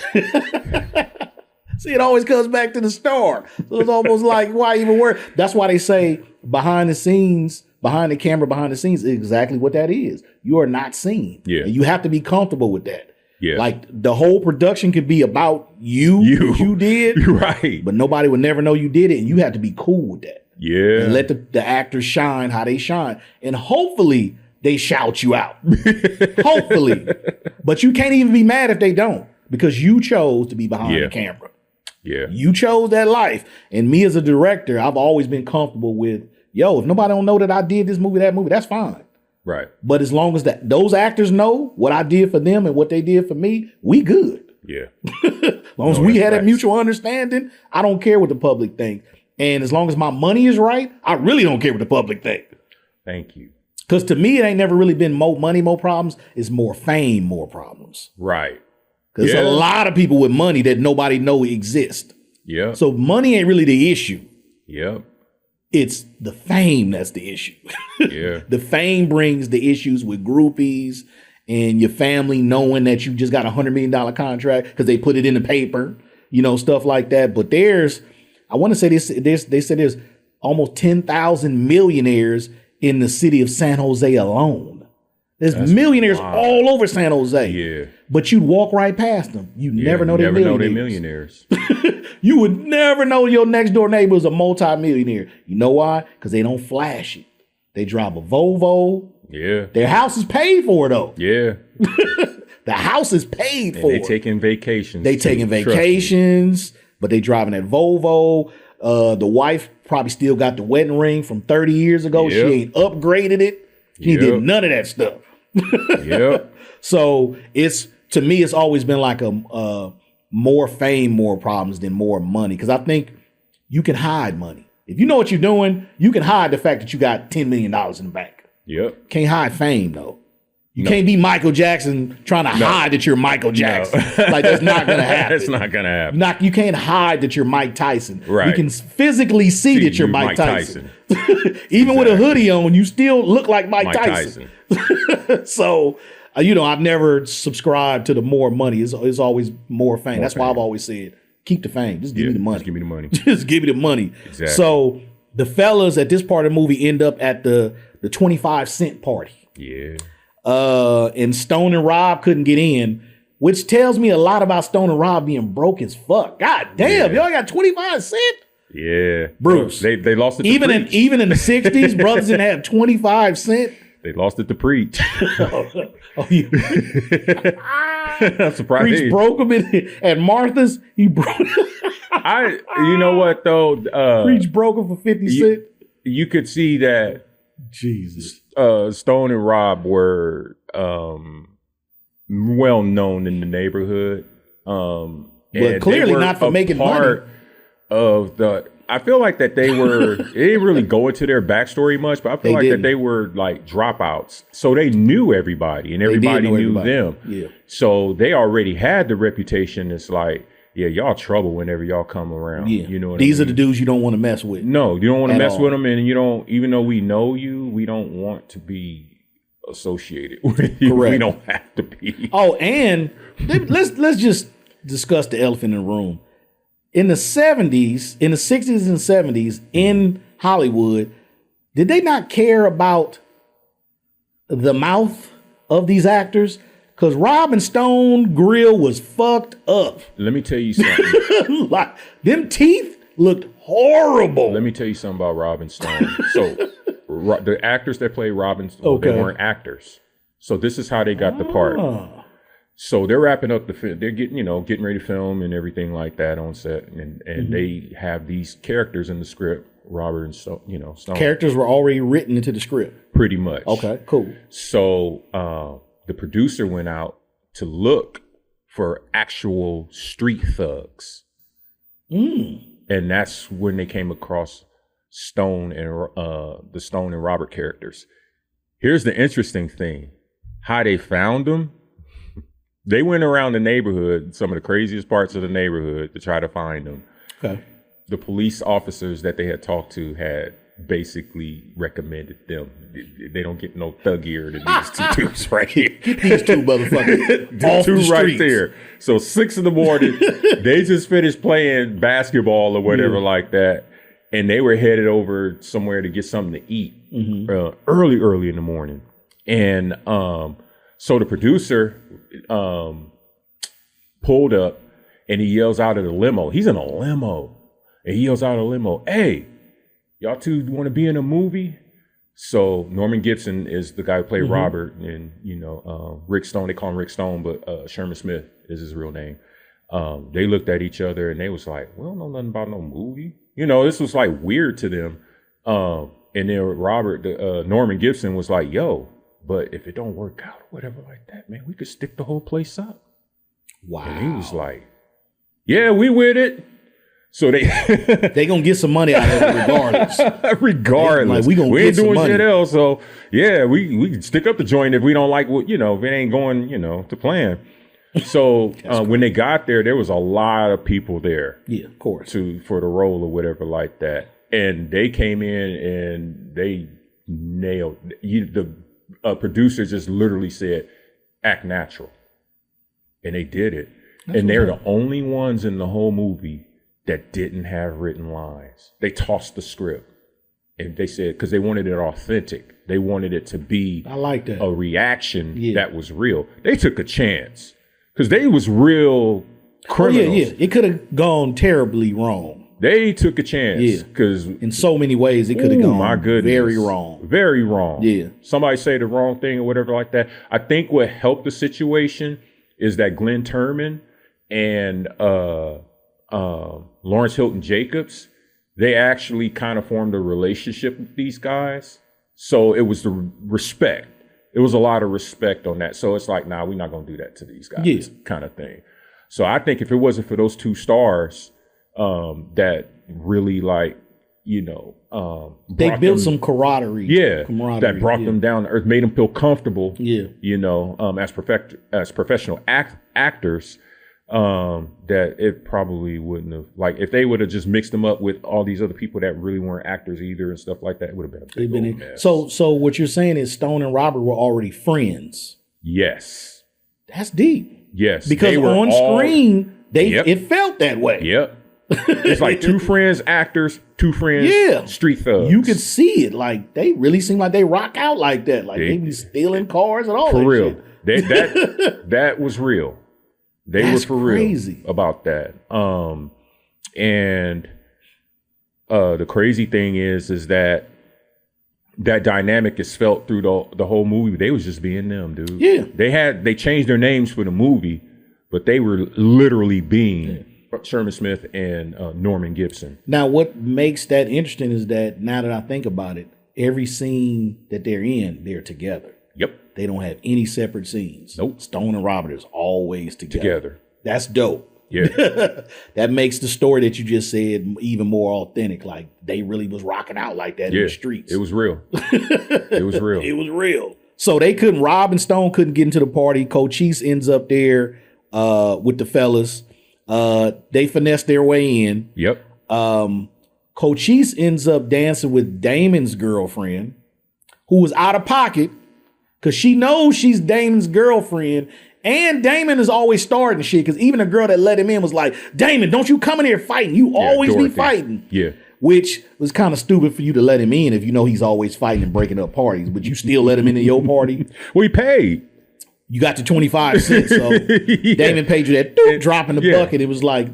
See, it always comes back to the star. So it's almost like, why even work? That's why they say behind the scenes, behind the camera, behind the scenes, is exactly what that is. You are not seen.
Yeah.
And you have to be comfortable with that.
Yeah.
Like the whole production could be about you did.
Right.
But nobody would never know you did it. And you have to be cool with that.
Yeah.
And let the actors shine how they shine. And hopefully they shout you out. Hopefully. But you can't even be mad if they don't, because you chose to be behind the camera.
Yeah.
You chose that life. And me as a director, I've always been comfortable with, if nobody don't know that I did this movie, that movie, that's fine.
Right.
But as long as those actors know what I did for them and what they did for me, we good.
Yeah.
As long as we had a mutual understanding, I don't care what the public think. And as long as my money is right, I really don't care what the public think.
Thank you.
Because to me, it ain't never really been more money, more problems. It's more fame, more problems.
Right.
Because there's a lot of people with money that nobody know exist.
Yeah.
So money ain't really the issue.
Yep.
It's the fame that's the issue.
Yeah.
The fame brings the issues with groupies and your family knowing that you just got $100 million contract because they put it in the paper, stuff like that. But I want to say they said there's almost 10,000 millionaires in the city of San Jose alone. That's millionaires all over San Jose.
Yeah.
But you'd walk right past them. You never know they're
millionaires.
You would never know your next door neighbor is a multi-millionaire. You know why? Because they don't flash it. They drive a Volvo.
Yeah.
Their house is paid for, though.
Yeah.
The house is paid for.
They taking vacations.
They taking vacations, but they driving that Volvo. The wife probably still got the wedding ring from 30 years ago. Yep. She ain't upgraded it. She did none of that stuff.
Yep.
So it's to me, it's always been like a more fame, more problems than more money. Because I think you can hide money. If you know what you're doing, you can hide the fact that you got $10 million in the bank.
Yep.
Can't hide fame though. You can't be Michael Jackson trying to hide that you're Michael Jackson. Like that's not gonna happen.
It's not gonna happen.
You can't hide that you're Mike Tyson.
Right.
You can physically see that you're Mike Tyson. Even with a hoodie on, you still look like Mike Tyson. So, I've never subscribed to the more money. It's always more fame. That's why I've always said, keep the fame. Just give me the money.
Just give me the money.
Just give me the money.
Exactly.
So the fellas at this part of the movie end up at the 25-cent party.
Yeah.
And Stone and Rob couldn't get in, which tells me a lot about Stone and Rob being broke as fuck. God damn, y'all got 25 cents?
Yeah.
Bruce.
They lost it to
even
Preach.
even in the 60s, brothers didn't have 25 cents.
They lost it to Preach.
Yeah.
I'm surprised.
Preach broke him at Martha's. He broke.
You know what though?
Preach broke him for 50 cents.
You could see that
Jesus.
Stone and Rob were well known in the neighborhood,
but clearly not for making money.
I feel like that they didn't really go into their backstory much, but I feel that they were like dropouts, so they knew everybody and everybody knew them.
Yeah.
So they already had the reputation. It's like, yeah, y'all trouble whenever y'all come around. Yeah. You know what
These
I
are the dudes you don't want to mess with.
No, you don't want to mess with them, and you don't. Even though we know you, we don't want to be associated with you.
Correct.
We don't have to be.
Oh, and let's just discuss the elephant in the room. In the 70s, in the 60s and 70s in Hollywood, did they not care about the mouth of these actors? Because Rob and Stone grill was fucked up.
Let me tell you something.
Like, them teeth looked horrible.
Let me tell you something about Rob and Stone. So the actors that play Rob and Stone, they weren't actors. So this is how they got the part. So they're wrapping up the film. They're getting ready to film and everything like that on set, and they have these characters in the script. Robert and Stone.
Characters were already written into the script.
Pretty much.
Okay, cool.
So the producer went out to look for actual street thugs, and that's when they came across Stone and the Stone and Robert characters. Here's the interesting thing: how they found them. They went around the neighborhood, some of the craziest parts of the neighborhood, to try to find them. Okay. The police officers that they had talked to had basically recommended them. They don't get no thuggier than these two dudes right here.
Get these two motherfuckers off
two
the streets.
Right there. So 6 in the morning, they just finished playing basketball or whatever like that, and they were headed over somewhere to get something to eat early in the morning. And so the producer pulled up and he yells out of the limo. He's in a limo. And he yells out of the limo, "Hey, y'all two want to be in a movie?" So Norman Gibson is the guy who played Robert, and Rick Stone, they call him Rick Stone, but Sherman Smith is his real name. They looked at each other and they was like, "We don't know nothing about no movie." This was like weird to them. And then Robert, Norman Gibson was like, "Yo, but if it don't work out or whatever like that, man, we could stick the whole place up."
Wow.
And he was like, "Yeah, we with it." So they
gonna get some money out of it regardless.
Regardless,
like, we
ain't doing
shit
else. So yeah, we can stick up the joint if we don't like what if it ain't going to plan. So when they got there was a lot of people there.
Yeah, of course.
For the role or whatever like that, and they came in and they nailed the producer just literally said, "Act natural," and they did it. And they're the only ones in the whole movie that didn't have written lines. They tossed the script, and they said, because they wanted it authentic. They wanted it to be
I like that.
A reaction that was real. They took a chance because they was real criminals.
Yeah. It could have gone terribly wrong.
They took a chance because
in so many ways it could have gone
my goodness,
very wrong.
Very wrong.
Yeah.
Somebody say the wrong thing or whatever like that. I think what helped the situation is that Glenn Turman and Lawrence Hilton Jacobs, they actually kind of formed a relationship with these guys. So it was the respect. it was a lot of respect on that. So it's like, nah, we're not gonna do that to these guys, kind of thing. So I think if it wasn't for those two stars, that really like, you know,
they built some camaraderie.
That brought them down to earth, made them feel comfortable. You know, as professional actors. That it probably wouldn't have, like, if they would have just mixed them up with all these other people that really weren't actors either and stuff like that, it would have been a big old mess.
So what you're saying is Stone and Robert were already friends.
Yes.
That's deep.
Yes.
Because on screen, it felt that way.
Yep. It's like two friends, actors, two friends, street thugs.
You could see it. Like, they really seem like they rock out like that. Like, they be stealing cars and all that
real.
shit.
That was real. That's were for crazy. Real about that. And the crazy thing is that dynamic is felt through the whole movie. They was just being them, dude.
Yeah.
They changed their names for the movie, but they were literally being Sherman Smith and Norman Gibson.
Now, what makes that interesting is that now that I think about it, every scene that they're in, they're together.
Yep.
They don't have any separate scenes.
Nope.
Stone and Robert is always together. That's dope.
Yeah.
That makes the story that you just said even more authentic. Like, they really was rocking out like that in the streets.
It was real. It was real.
It was real. So Rob and Stone couldn't get into the party. Cochise ends up there with the fellas. They finesse their way in.
Yep.
Cochise ends up dancing with Damon's girlfriend, who was out of pocket. Because she knows she's Damon's girlfriend. And Damon is always starting shit. Because even the girl that let him in was like, Damon, don't you come in here fighting. You always
Dorothy.
be fighting.
Yeah.
Which was kind of stupid for you to let him in if you know he's always fighting and breaking up parties. But you still let him into your party.
We paid.
You got your 25 cents. So Damon paid you that drop in the bucket. It was like,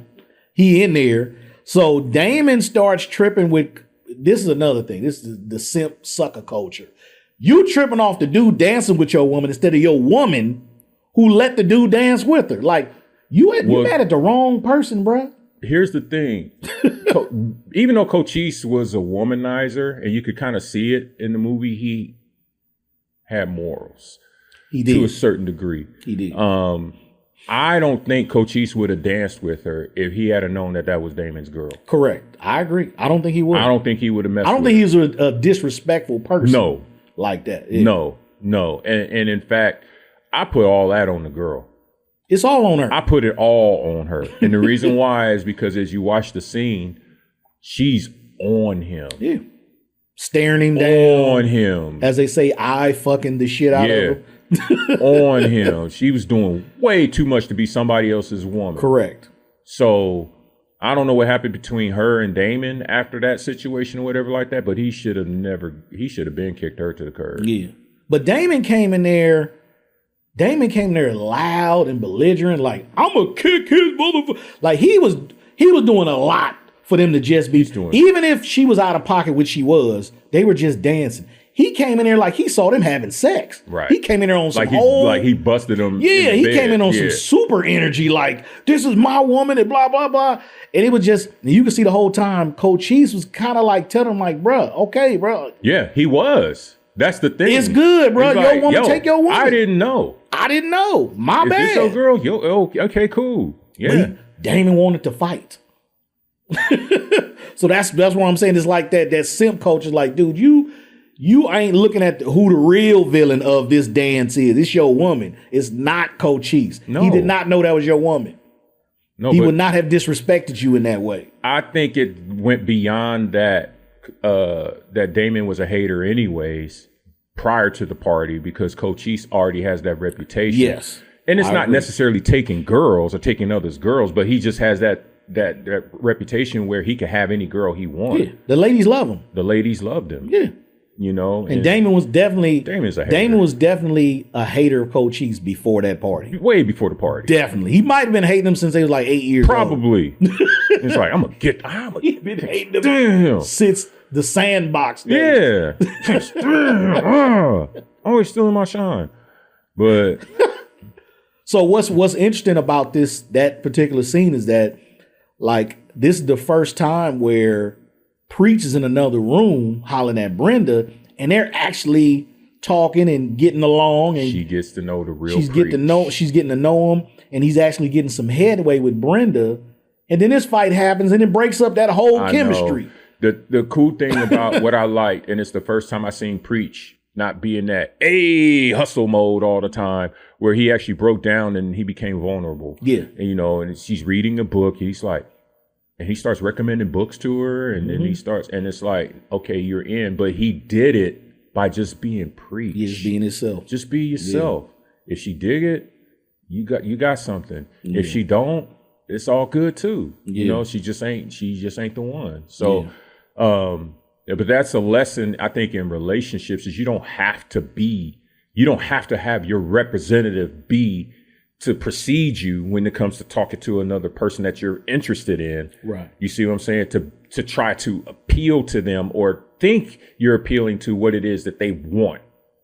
he in there. So Damon starts tripping with, this is another thing. This is the simp sucker culture. You tripping off the dude dancing with your woman instead of your woman who let the dude dance with her. Like, you mad at the wrong person, bruh.
Here's the thing. Even though Cochise was a womanizer, and you could kind of see it in the movie, he had morals.
He did.
To a certain degree.
He did.
I don't think Cochise would have danced with her if he had known that was Damon's girl.
Correct. I agree. I don't think he would.
I don't think he would have messed with her.
I don't think he was a disrespectful person.
No.
Like that.
No. And in fact, I put all that on the girl.
It's all on her.
I put it all on her. And the reason why is because as you watch the scene, she's on him.
Yeah. Staring him down.
On him.
As they say, I fucking the shit out of him.
On him. She was doing way too much to be somebody else's woman.
Correct.
So I don't know what happened between her and Damon after that situation or whatever like that, but he should have been kicked her to the curb.
Yeah. But Damon came in there loud and belligerent, like, I'm gonna kick his motherfucker. Like, he was doing a lot for them to just be doing. Even if she was out of pocket, which she was, they were just dancing. He came in there like he saw them having sex.
Right.
He came in there on some
like he busted them.
Yeah, he came in on some super energy, like, this is my woman and blah, blah, blah. And it was just, you could see the whole time, Cochise was kind of like telling him, like, bruh, okay, bruh.
Yeah, he was. That's the thing.
It's good, bro. Your
like,
woman, take your woman.
I didn't know.
My bad.
Is this your girl? Okay, cool. Yeah.
Damon wanted to fight. So that's what I'm saying. It's like that simp culture. Like, dude, you ain't looking at who the real villain of this dance is. It's your woman. It's not Cochise. No. He did not know that was your woman. No, he would not have disrespected you in that way.
I think it went beyond that. That Damon was a hater anyways prior to the party because Cochise already has that reputation.
Yes.
And it's not necessarily taking girls or taking others' girls, but he just has that reputation where he can have any girl he wants.
Yeah. The ladies love him.
The ladies loved him.
Yeah.
You know,
and Damon was definitely
Damon's a hater.
Damon was definitely a hater of Cochise before that party.
Way before the party.
Definitely. He might have been hating him since they was like 8 years
Probably.
old.
It's like,
He's been hating him
damn.
since the sandbox days.
Yeah. Always stealing my shine. But
so what's interesting about that particular scene is that, like, this is the first time where Preach is in another room hollering at Brenda, and they're actually talking and getting along, and
she gets to know the real.
She's getting to know him, and he's actually getting some headway with Brenda. And then this fight happens, and it breaks up that whole chemistry.
The cool thing about what I liked, and it's the first time I seen Preach not be in that hustle mode all the time, where he actually broke down and he became vulnerable.
Yeah,
and, and she's reading a book. He's like, and he starts recommending books to her, and then he starts, and it's like, okay, you're in, but he did it by just being Preach.
Just being himself. Just
be yourself. Yeah. If she dig it, you got something. Yeah. If she don't, it's all good too. Yeah. She just ain't the one. So, but that's a lesson I think in relationships is you don't have to have your representative be to precede you when it comes to talking to another person that you're interested in.
Right.
You see what I'm saying? To try to appeal to them or think you're appealing to what it is that they want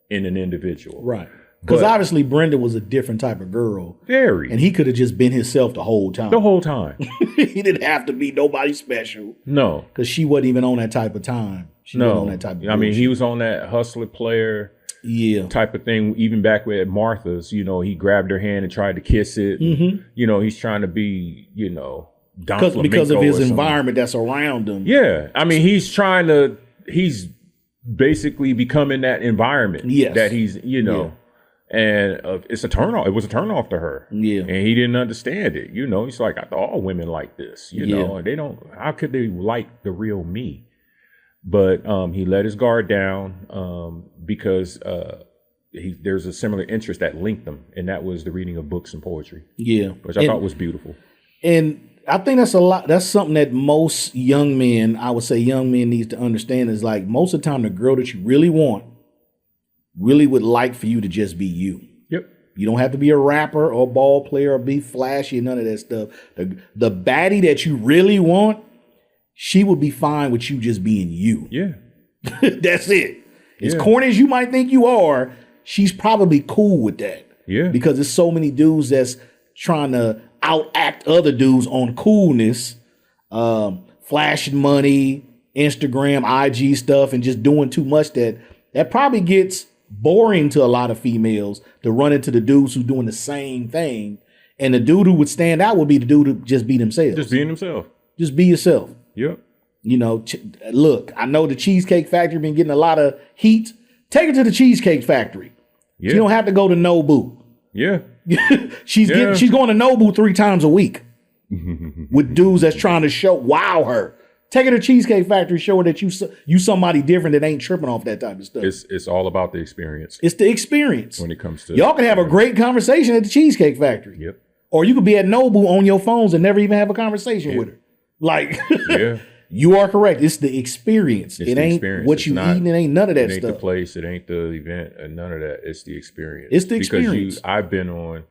in an individual.
Right. Because obviously Brenda was a different type of girl.
Very.
And he could have just been himself the whole time.
The whole time.
He didn't have to be nobody special.
No.
Because she wasn't even on that type of time. She wasn't on that type of bullshit.
I mean, he was on that hustler player type of thing. Even back with Martha's, he grabbed her hand and tried to kiss it. Mm-hmm. He's trying to be,
because of his environment that's around him.
Yeah. I mean, he's basically becoming that environment that he's, And it's a turnoff. It was a turnoff to her. Yeah. And he didn't understand it. He's like, I thought all women like this, and they don't, how could they like the real me? But he let his guard down because there's a similar interest that linked them. And that was the reading of books and poetry. Yeah. Which I thought was beautiful.
And I think that's something that most young men, I would say young men needs to understand is like most of the time the girl that you really want really would like for you to just be you.
Yep.
You don't have to be a rapper or a ball player or be flashy, none of that stuff. The baddie that you really want, she would be fine with you just being you.
Yeah.
That's it. As corny as you might think you are, she's probably cool with that.
Yeah.
Because there's so many dudes that's trying to outact other dudes on coolness, flashing money, Instagram, IG stuff, and just doing too much that probably gets boring to a lot of females to run into the dudes who doing the same thing. And the dude who would stand out would be the dude who just be themselves.
Just being himself.
Just be yourself.
Yep.
Look, I know the Cheesecake Factory been getting a lot of heat. Take her to the Cheesecake Factory. Yeah. She don't have to go to Nobu.
Yeah.
She's going to Nobu 3 times a week with dudes that's trying to wow her. Take her to Cheesecake Factory, show her that you somebody different that ain't tripping off that type of stuff.
It's all about the experience.
It's the experience.
When it comes to
y'all can have a great conversation at the Cheesecake Factory.
Yep.
Or you could be at Nobu on your phones and never even have a conversation with her. Like, you are correct. It's the experience. It ain't what you eating. It ain't none of that stuff.
It ain't the place. It ain't the event. And none of that. It's the experience.
It's the experience.
Because I've been on,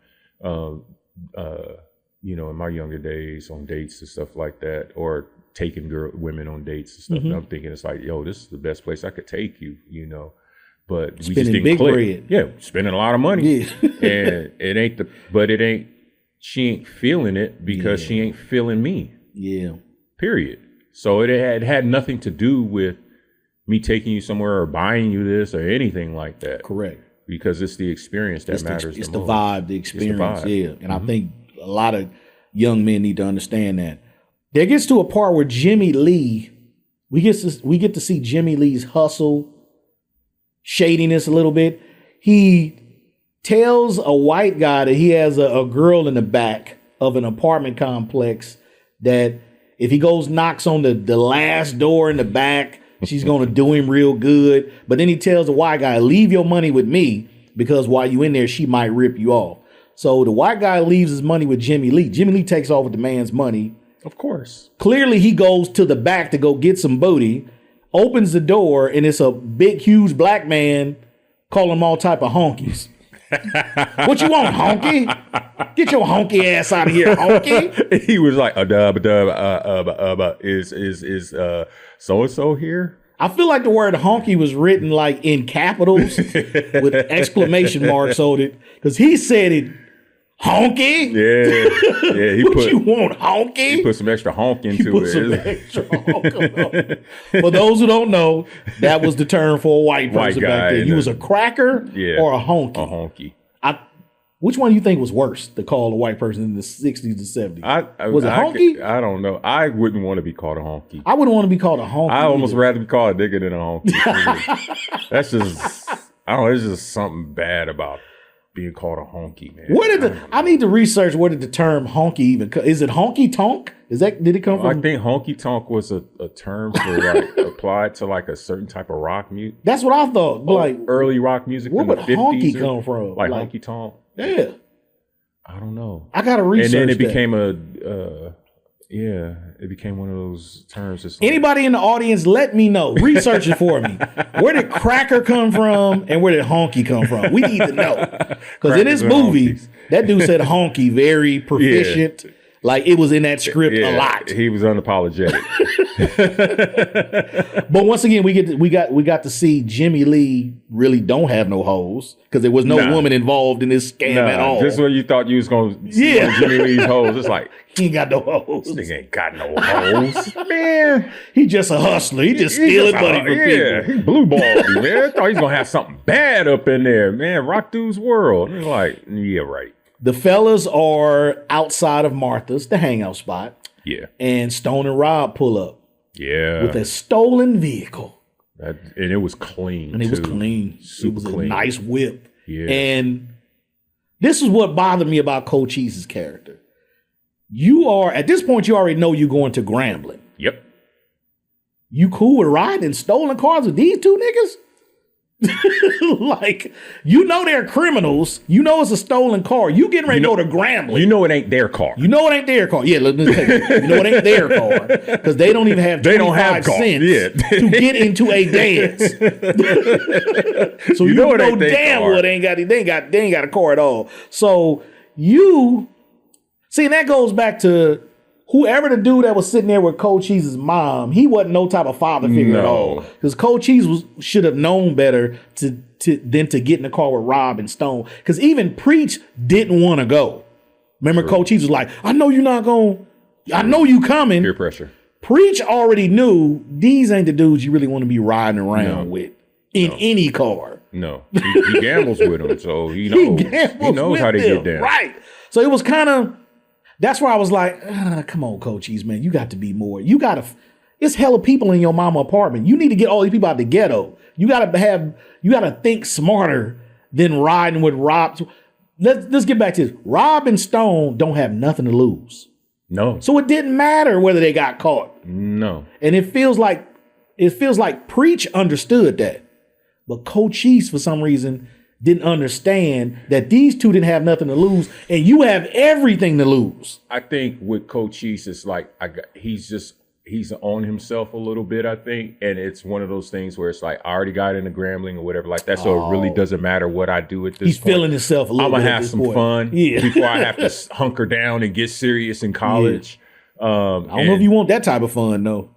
in my younger days on dates and stuff like that, or taking women on dates and stuff. Mm-hmm. And I'm thinking it's like, yo, this is the best place I could take you, But we just didn't click. Bread. Yeah, spending a lot of money. Yeah. And she ain't feeling it because she ain't feeling me.
Yeah.
Period. So it had nothing to do with me taking you somewhere or buying you this or anything like that.
Correct.
Because it's the experience that matters.
It's the vibe, the experience. Yeah. And I think a lot of young men need to understand that. There gets to a part where Jimmy Lee, we get to see Jimmy Lee's hustle, shadiness a little bit. He tells a white guy that he has a girl in the back of an apartment complex that if he knocks on the last door in the back, she's going to do him real good. But then he tells the white guy, leave your money with me because while you in there, she might rip you off. So the white guy leaves his money with Jimmy Lee. Jimmy Lee takes off with the man's money.
Of course.
Clearly, he goes to the back to go get some booty, opens the door, and it's a big, huge black man calling him all type of honkies. What you want, honky? Get your honky ass out of here, honky.
He was like, is so-and-so here?
I feel like the word honky was written like in capitals with exclamation marks on it, because he said it honky.
Yeah. He
What you want, honky?
He put some extra honk into
it. For those who don't know, that was the term for a white person back then. You was a cracker or a honky.
A honky.
Which one do you think was worse to call a white person in the 60s and 70s? Was it honky?
I don't know. I wouldn't want to be called a honky.
I wouldn't want to be called a honky.
I almost rather be called a nigga than a honky. That's just, I don't know, it's just something bad about being called a honky, man.
I need to research where did the term honky even come. Is it honky tonk? Did it come from?
I think honky tonk was a term for like applied to like a certain type of rock music.
That's what I thought. Like
early rock music.
Where
in
would
the 50s
honky come from?
Like honky tonk.
Yeah.
I don't know.
I gotta research.
And then it became it became one of those terms. Like,
anybody in the audience, let me know. Research it for me. Where did cracker come from and where did honky come from? We need to know. Because in this movie, that dude said honky very proficient. Yeah. Like it was in that script a lot.
He was unapologetic.
But once again, we got to see Jimmy Lee really don't have no hoes because there was no woman involved in this scam at all.
Just when you thought you was gonna see Jimmy Lee's hoes, it's like
he ain't got no hoes.
This nigga ain't got no hoes, man.
He just a hustler. He just stealing money from people.
Yeah, he blue balled me, man. I thought he was gonna have something bad up in there, man. Rock dude's world. It's like, yeah, right.
The fellas are outside of Martha's, the hangout spot.
Yeah.
And Stone and Rob pull up.
Yeah.
With a stolen vehicle.
And it was clean.
And it was clean. It was
clean.
A nice whip.
Yeah.
And this is what bothered me about Cochise's character. At this point, you already know you're going to Grambling.
Yep.
You cool with riding in stolen cars with these two niggas? Like, you know they're criminals. You know it's a stolen car. You getting ready to go to Grambling.
You know it ain't their car.
You know it ain't their car. Yeah, let me tell you. You know it ain't their car. Because they don't even have 25 cents to get into a dance. So you know damn well they ain't got a car at all. So you see, and that goes back to whoever the dude that was sitting there with Cochise's mom, he wasn't no type of father figure at all. Because Cochise should have known better than to get in the car with Rob and Stone. Because even Preach didn't want to go. Remember, Cochise was like, I know you're not going, I know you coming.
Peer pressure.
Preach already knew these ain't the dudes you really want to be riding around with in any car.
No. He gambles with them, so he knows. He knows how they get down.
Right. So it was kind of, that's where I was like, come on, Cochise, man. You got to be more. It's hella people in your mama apartment. You need to get all these people out the ghetto. You got to think smarter than riding with Rob. Let's get back to this. Rob and Stone don't have nothing to lose.
No.
So it didn't matter whether they got caught.
No.
And it feels like Preach understood that. But Cochise, for some reason, didn't understand that these two didn't have nothing to lose, and you have everything to lose.
I think with Cochise, it's like he's on himself a little bit, I think, and it's one of those things where it's like I already got into Grambling or whatever like that, so it really doesn't matter what I do at this point.
He's feeling himself a little bit.
I'm gonna have some fun before I have to hunker down and get serious in college.
I don't know if you want that type of fun, though.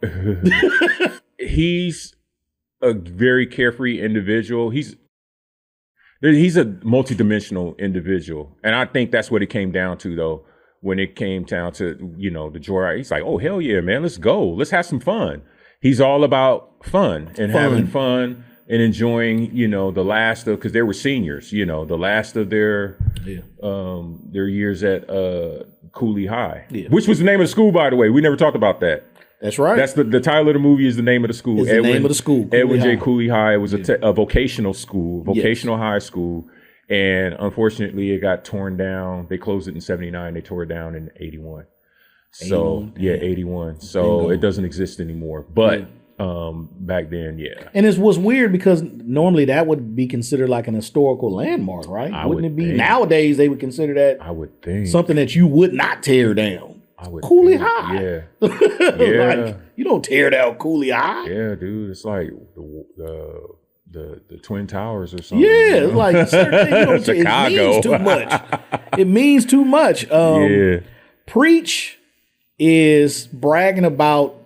He's a very carefree individual. He's a multidimensional individual. And I think that's what it came down to, though, when it came down to, the joyride. He's like, oh, hell yeah, man, let's go. Let's have some fun. He's all about fun and having fun and enjoying, the last of, because they were seniors, the last of their years at Cooley High, which was the name of the school, by the way. We never talked about that.
That's right.
That's the title of the movie is the name of the school.
It's the name of the school.
Edwin J. Cooley High. It was a vocational school, vocational high school. And unfortunately, it got torn down. They closed it in 79. They tore it down in 81. So, 81. So it doesn't exist anymore. But back then,
And it was weird because normally that would be considered like an historical landmark, right? Wouldn't it be? Think. Nowadays, they would consider that
I would think
something that you would not tear down. Cooley High.
Yeah.
Like, you don't tear down Cooley High.
Yeah, dude. It's like the Twin Towers or something.
Yeah, it's like certain things,
Chicago.
It means too much. It means too much. Preach is bragging about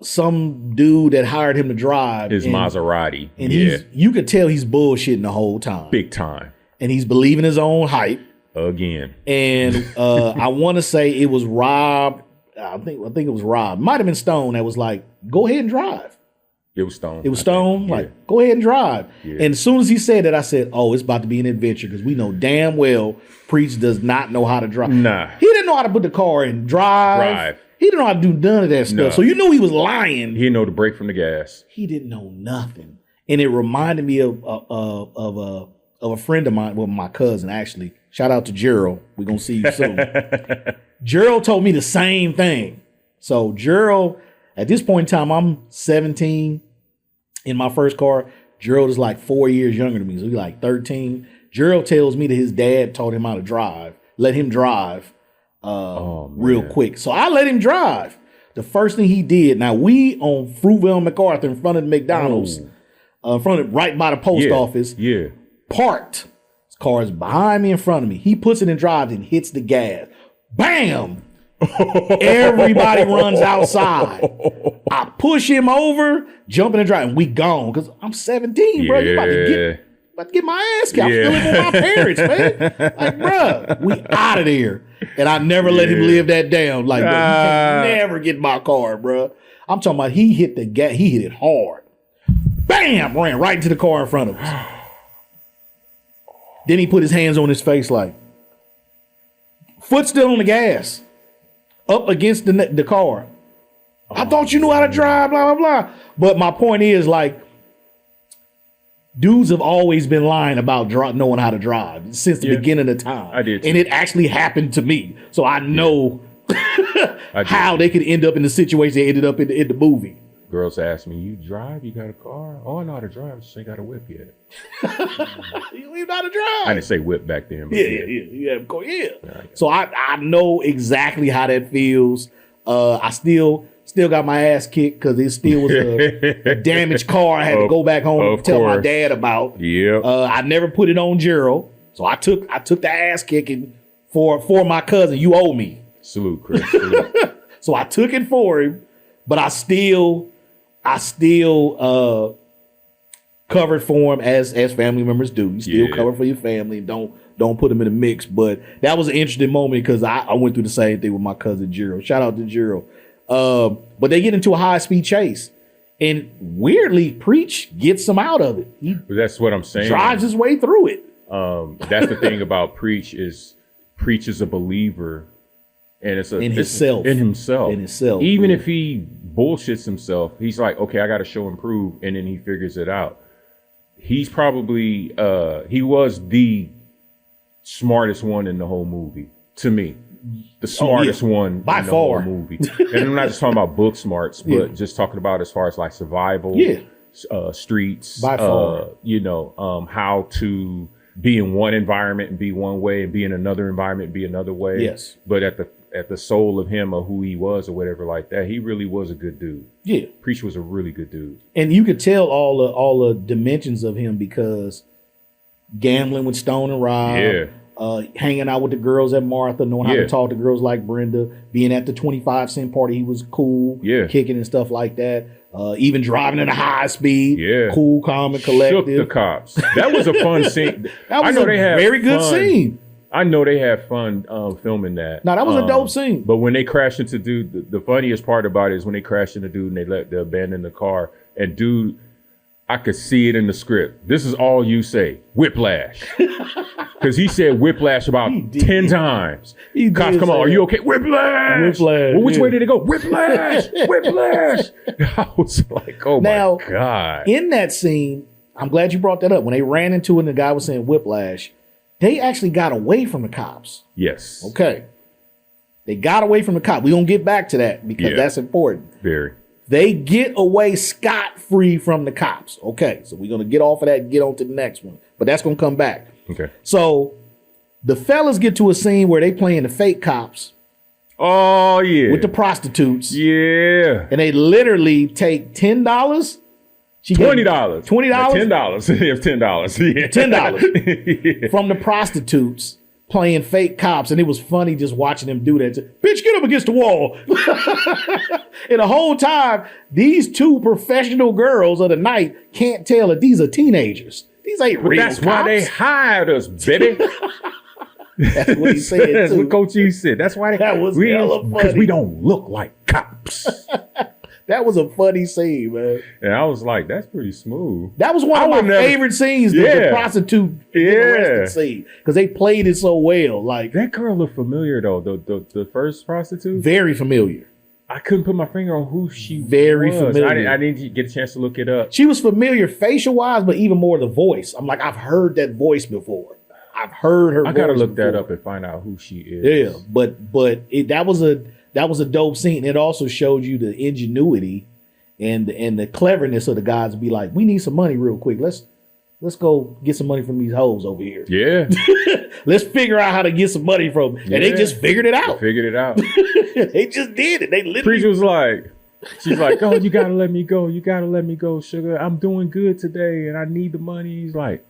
some dude that hired him to drive
his Maserati.
And you could tell he's bullshitting the whole time.
Big time.
And he's believing his own hype.
Again.
And I want to say it was Rob. I think it was Rob. Might have been Stone that was like, "Go ahead and drive."
It was Stone.
It was Stone.
Yeah.
Like, go ahead and drive.
Yeah.
And as soon as he said that, I said, "Oh, it's about to be an adventure," because we know damn well Preach does not know how to drive.
Nah.
He didn't know how to put the car in drive. He didn't know how to do none of that stuff.
No.
So you knew he was lying.
He didn't know the brake from the gas.
He didn't know nothing. And it reminded me of a friend of mine, well, my cousin actually. Shout out to Gerald. We're gonna see you soon. Gerald told me the same thing. So Gerald, at this point in time, I'm 17 in my first car. Gerald is like 4 years younger than me, so he's like 13. Gerald tells me that his dad taught him how to drive, let him drive real quick. So I let him drive. The first thing he did, now we on Fruitvale and MacArthur in front of the McDonald's, right by the post office, parked. His car is behind me, in front of me. He puts it in drive and hits the gas. Bam! Everybody runs outside. I push him over, jump in the drive, and we gone. Because I'm 17, bro. You about to get my ass kicked. I'm still living with my parents, man. Like, bro, we out of there. And I never let him live that down. Like, bro, you can never get my car, bro. I'm talking about he hit the gas. He hit it hard. Bam! Ran right into the car in front of us. Then he put his hands on his face like, foot still on the gas. Up against the car. I thought you knew how to drive, blah, blah, blah. But my point is, like, dudes have always been lying about knowing how to drive since the beginning of time.
I did too.
And it actually happened to me. So I know how they could end up in the situation they ended up in the movie.
Girls ask me, "You drive? You got a car?" "Oh, I know how to drive. Just ain't got a whip yet."
You know how to drive.
I didn't say whip back then. But
Yeah. So I know exactly how that feels. I still got my ass kicked because it still was a damaged car. I had to go back home and tell my dad about.
Yeah.
I never put it on Gerald, so I took the ass kicking for my cousin. You owe me.
Salute, Chris. Salute.
So I took it for him, but I still covered for him as family members do. You still cover for your family. Don't put them in the mix. But that was an interesting moment because I went through the same thing with my cousin Gerald. Shout out to Gerald. But they get into a high-speed chase. And weirdly, Preach gets them out of it.
That's what I'm saying.
Drives his way through it.
That's the thing about Preach is a believer. And it's in himself. Even if he bullshits himself, he's like, okay, I got to show and prove, and then he figures it out. He's probably he was the smartest one in the whole movie to me. The smartest one
by
in the
far.
whole movie. And I'm not just talking about book smarts, but just talking about as far as like survival, streets,
by far.
How to be in one environment and be one way, and be in another environment and be another way.
Yes.
But at the soul of him or who he was or whatever like that, he really was a good dude.
Yeah.
Preach was a really good dude.
And you could tell all the dimensions of him because gambling with Stone and Rob, hanging out with the girls at Martha, knowing how to talk to girls like Brenda, being at the 25-cent party, he was cool, kicking and stuff like that. Even driving at a high speed, cool, calm, and collected.
Shook the cops. That was a fun scene.
That was very good scene.
I know they had fun filming that.
No, that was a dope scene.
But when they crashed into dude, the funniest part about it is when they crashed into dude and they abandon the car. And dude, I could see it in the script. This is all you say, whiplash. Because he said whiplash about 10 times. Cops, come on, are you okay? Whiplash! Well, which way did it go? Whiplash! Whiplash! I was like, oh my God.
In that scene, I'm glad you brought that up. When they ran into it and the guy was saying whiplash, they actually got away from the cops.
Yes.
Okay. They got away from the cops. We're going to get back to that because that's important.
Very.
They get away scot-free from the cops. Okay. So we're going to get off of that and get on to the next one. But that's going to come back.
Okay.
So the fellas get to a scene where they playing the fake cops.
Oh, yeah.
With the prostitutes.
Yeah.
And they literally take $10.
$20.
$20?
$10. $10. Yeah.
$10 from the prostitutes playing fake cops. And it was funny just watching them do that. Bitch, get up against the wall. And the whole time, these two professional girls of the night can't tell that these are teenagers. These ain't real
That's
cops.
why they hired us, baby.
That's what he said.
That's
too.
what Coach E said. That's why
That was hella funny.
because we don't look like cops.
That was a funny scene, man.
And I was like, that's pretty smooth.
That was one of my favorite scenes, the prostitute getting arrested scene, because they played it so well. Like,
that girl looked familiar though. The first prostitute,
very familiar.
I couldn't put my finger on who she
very
was.
familiar.
I didn't get a chance to look it up.
She was familiar facial wise, but even more the voice. I'm like, I've heard that voice before. I've heard her.
I gotta look that up and find out who she is.
Yeah, but that was a dope scene. It also showed you the ingenuity and the cleverness of the guys to be like, we need some money real quick. Let's go get some money from these hoes over here.
Yeah.
Let's figure out how to get some money from them. And they just figured it out. They just did it. They literally.
Preacher was like, she's like, oh, you gotta let me go. You gotta let me go, sugar. I'm doing good today and I need the money. He's like,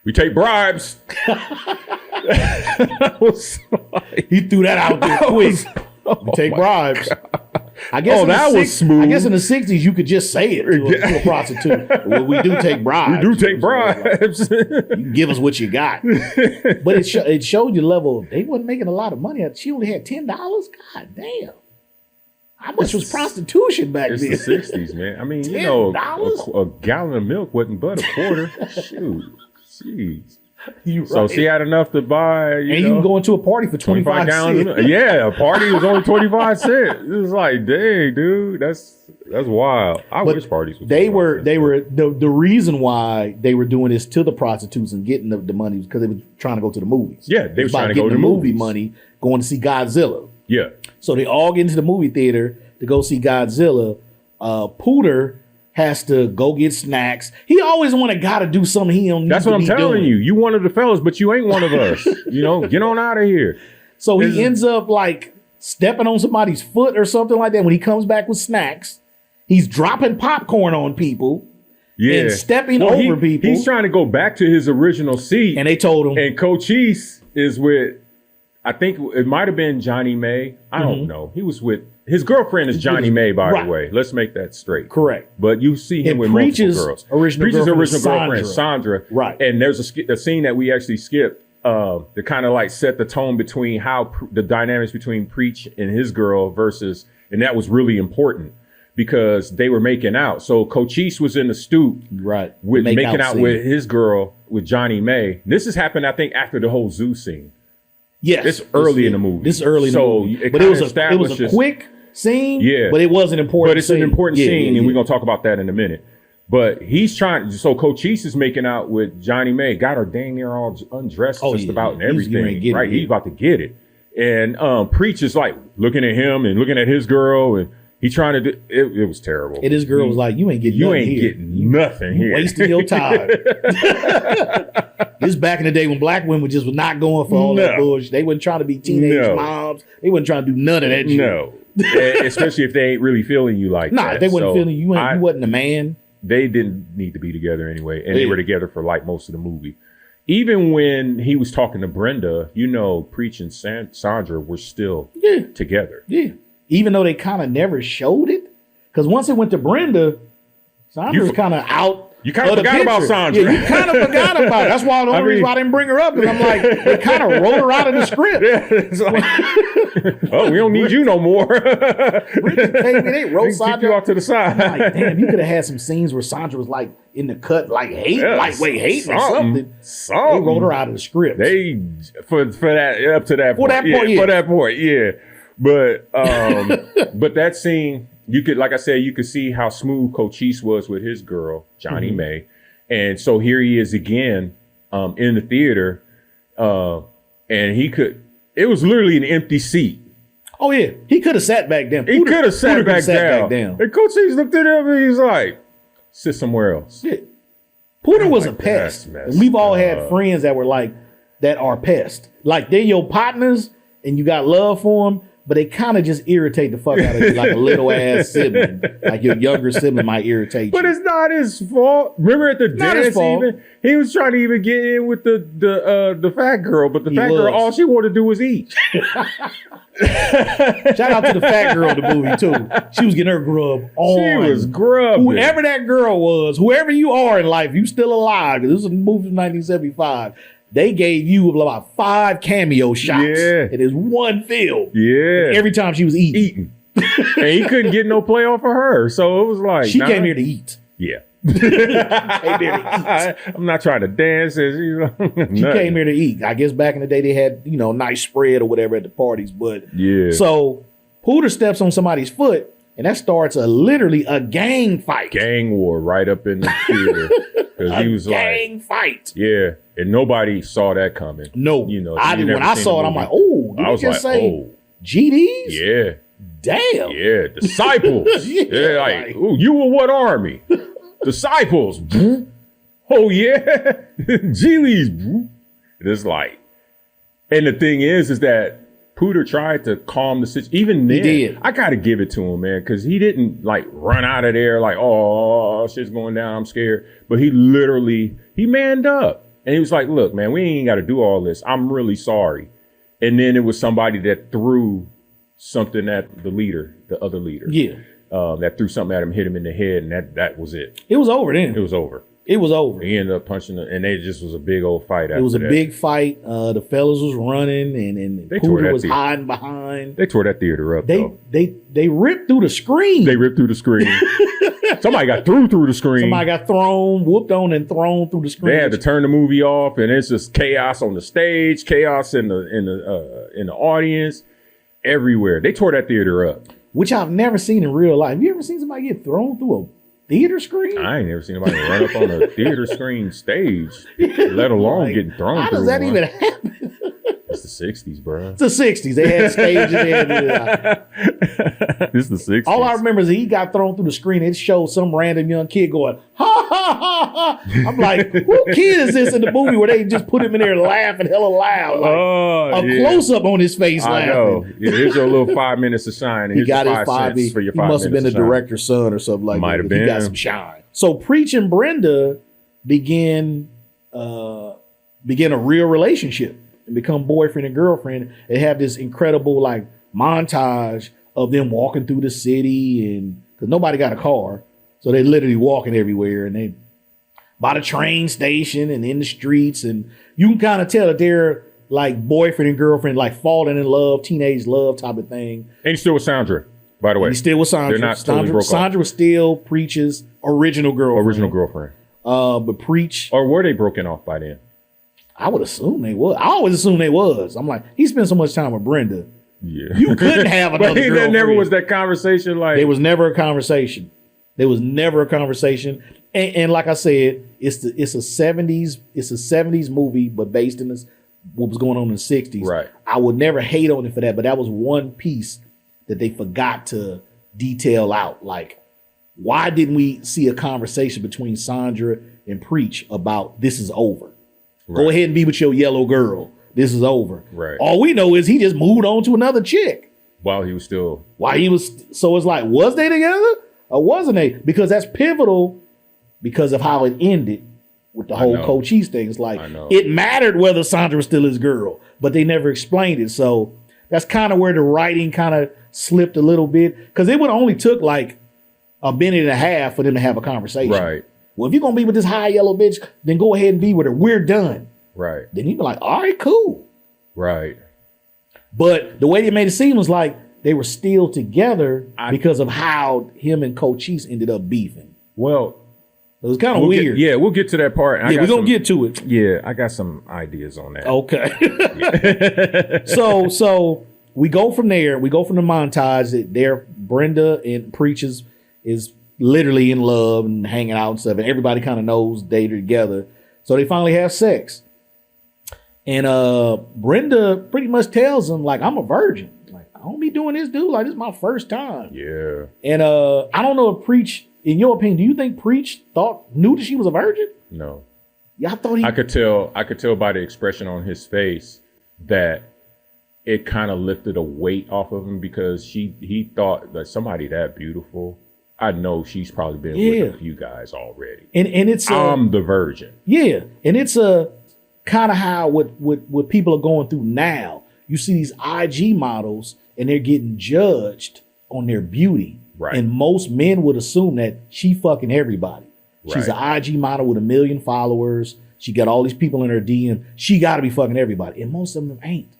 we take bribes. I was like,
he threw that out there quick. We take bribes. I guess
that was smooth.
I guess in the 60s you could just say it to a prostitute. Well, we do take bribes.
We do take bribes.
You can give us what you got. But it showed you the level. They wasn't making a lot of money. She only had $10. God damn. How much was prostitution back then?
It's the 60s, man. I mean, you know, a gallon of milk wasn't but a quarter. Shoot. Jeez. So she had enough to buy,
you can go into a party for 25
cents. Yeah, a party was only 25 cents. It was like, dang, dude, that's wild. I wish parties were.
They were the reason why they were doing this to the prostitutes and getting the money was because they were trying to go to the movies.
Yeah, they were trying to go to
the movie
movies.
money, going to see Godzilla.
Yeah.
So they all get into the movie theater to go see Godzilla. Pooter has to go get snacks. He always gotta do something he don't need to be doing.
That's what I'm telling you. You one of the fellas, but you ain't one of us. You know, get on out of here.
So he ends up like stepping on somebody's foot or something like that. When he comes back with snacks, he's dropping popcorn on people. Yeah. And stepping over people.
He's trying to go back to his original seat.
And they told him.
And Coach East is with, I think it might have been Johnny May. I don't know. He was with, his girlfriend is Johnny May, by the way. Let's make that straight.
Correct.
But you see him with multiple girls. Preach's original girlfriend, Sandra.
Right.
And there's a scene that we actually skipped to kind of like set the tone between how the dynamics between Preach and his girl versus, and that was really important because they were making out. So Cochise was in the stoop,
right,
with making out with his girl, with Johnny May. This has happened, I think, after the whole zoo scene.
Yes,
it's early in the movie.
This is early in the movie, but it was a quick scene. Yeah, but it was an important.
But it's an important scene, and we're gonna talk about that in a minute. But he's trying. So Cochise is making out with Johnny May. Got her dang near all undressed, just about and everything. Right, he's about to get it. And Preach is like looking at him and looking at his girl, and he trying to do. It was terrible.
And his girl was like, "You ain't getting
nothing here.
Wasting your time." This back in the day when black women just were not going for all that bullshit. They wasn't trying to be teenage moms. They wasn't trying to do none of that shit.
No. Especially if they ain't really feeling you like that.
Nah, they wasn't feeling you. You wasn't a man.
They didn't need to be together anyway. And they were together for like most of the movie. Even when he was talking to Brenda, you know, Preach and Sandra were still together.
Yeah. Even though they kind of never showed it. Because once it went to Brenda, Sandra was kind of out.
You kind of forgot about Sandra.
Yeah, you kind of forgot about it. That's why the only reason why I didn't bring her up. Because I'm like, they kind of wrote her out of the script.
Yeah, it's like, oh, we don't need you no more.
They wrote Sandra.
Keep you off to the side.
I'm like, damn, you could have had some scenes where Sandra was like in the cut, like lightweight hating or something. They wrote her out of the script.
They for that up to that point. For that point, yeah. But but that scene. You could, like I said, you could see how smooth Cochise was with his girl, Johnny May. And so here he is again in the theater. And it was literally an empty seat.
Oh, yeah. He could have sat back down.
He could have sat back down. And Cochise looked at him and he's like, sit somewhere else.
Yeah. Pooter was a pest. And we've all had friends that were like, that are pests. Like they're your partners and you got love for them. But they kind of just irritate the fuck out of you like a little ass sibling. Like your younger sibling might irritate you.
But it's not his fault. Remember at the dance even? He was trying to even get in with the fat girl, but the fat girl, all she wanted to do was eat.
Shout out to the fat girl in the movie too. She was getting her grub on.
She was grubbing.
Whoever that girl was, whoever you are in life, you still alive. This is a movie from 1975. they gave you about 5 cameo shots in this one film.
Yeah.
Every time she was eating.
And he couldn't get no play off of her. So it was like,
she came here to eat.
Yeah.
Came here to eat.
I'm not trying to dance.
She came here to eat. I guess back in the day they had, nice spread or whatever at the parties. But
yeah.
So Pooter steps on somebody's foot, and that starts literally a gang fight.
Gang war right up in the theater. Because he was
gang fight.
Yeah. And nobody saw that coming.
No.
I
didn't. When I saw it, I'm like, oh, did I was just say GDs?
Yeah.
Damn.
Yeah. Disciples. yeah. Like, ooh, you were what army? Disciples. Oh, yeah. Glees. It's like, and the thing is that Pooter tried to calm the situation. Even then,
he did.
I got to give it to him, man, because he didn't like run out of there like, oh, shit's going down, I'm scared. But he manned up. And he was like, look, man, we ain't got to do all this. I'm really sorry. And then it was somebody that threw something at the other leader.
Yeah.
That threw something at him, hit him in the head, and that was it.
It was over then.
It was over.
It was over.
He ended up punching and it just was a big old fight after that.
It was a big fight. The fellas was running and Pooter was hiding behind.
They tore that theater up, though.
They ripped through the screen.
They ripped through the screen. Somebody got through the screen.
Somebody got whooped on and thrown through the screen.
They had to turn the movie off, and it's just chaos on the stage, chaos in the audience, everywhere. They tore that theater up.
Which I've never seen in real life. Have you ever seen somebody get thrown through a theater screen?
I ain't never seen anybody run up on a theater screen stage, let alone getting thrown through.
How does that even happen?
It's the 60s, bro.
It's the 60s. They had stages.
It's the 60s.
All I remember is he got thrown through the screen. It showed some random young kid going, ha, ha, ha, ha. I'm like, who kid is this in the movie where they just put him in there laughing hella loud? Like, close-up on his face laughing. I know.
Yeah, here's your little 5 minutes of shine.
He got his 5 cents for your 5 minutes. He must have been the director's son or something like that.
Might have been.
He got some shine. So Preach and Brenda begin a real relationship and become boyfriend and girlfriend. They have this incredible montage of them walking through the city, and because nobody got a car, so they literally walking everywhere, and they by the train station and in the streets, and you can kind of tell that they're like boyfriend and girlfriend, like falling in love, teenage love type of thing.
And he's still with Sandra, by the way.
And he's still with Sandra.
They're not totally broke off.
Sandra was still Preach's original girlfriend. But Preach,
or were they broken off by then?
I would assume they was. I always assume they was. I'm like, he spent so much time with Brenda.
Yeah.
You couldn't have another girlfriend.
There never was that conversation.
There was never a conversation. And like I said, it's a 70s movie, but based in what was going on in the 60s.
Right.
I would never hate on it for that, but that was one piece that they forgot to detail out. Like, why didn't we see a conversation between Sandra and Preach about this is over? Right. Go ahead and be with your yellow girl. This is over.
Right.
All we know is he just moved on to another chick.
While he was still.
So it's like, was they together or wasn't they? Because that's pivotal because of how it ended with the whole Cochise thing. It's like, it mattered whether Sandra was still his girl, but they never explained it. So that's kind of where the writing kind of slipped a little bit, because it would only took like a minute and a half for them to have a conversation.
Right.
Well, if you're going to be with this high yellow bitch, then go ahead and be with her. We're done.
Right.
Then you'd be like, all right, cool.
Right.
But the way they made it seem was like they were still together because of how him and Cochise ended up beefing.
Well,
it was kind of weird.
We'll get to that part.
We're going to get to it.
Yeah, I got some ideas on that.
Okay. So we go from there. We go from the montage that Brenda and Preach is literally in love and hanging out and stuff, and everybody kind of knows they're together. So they finally have sex. And Brenda pretty much tells him, like, I'm a virgin. Like, I don't be doing this, dude. Like, this is my first time.
Yeah.
And I don't know if Preach, in your opinion, do you think Preach knew that she was a virgin?
No.
Yeah, I thought
I could tell by the expression on his face that it kind of lifted a weight off of him, because he thought that somebody that beautiful, I know she's probably been with a few guys already. And it's I'm the virgin.
Yeah. And it's kind of how what people are going through now. You see these IG models and they're getting judged on their beauty.
Right.
And most men would assume that she fucking everybody. She's an IG model with 1 million followers. She got all these people in her DM. She got to be fucking everybody. And most of them ain't.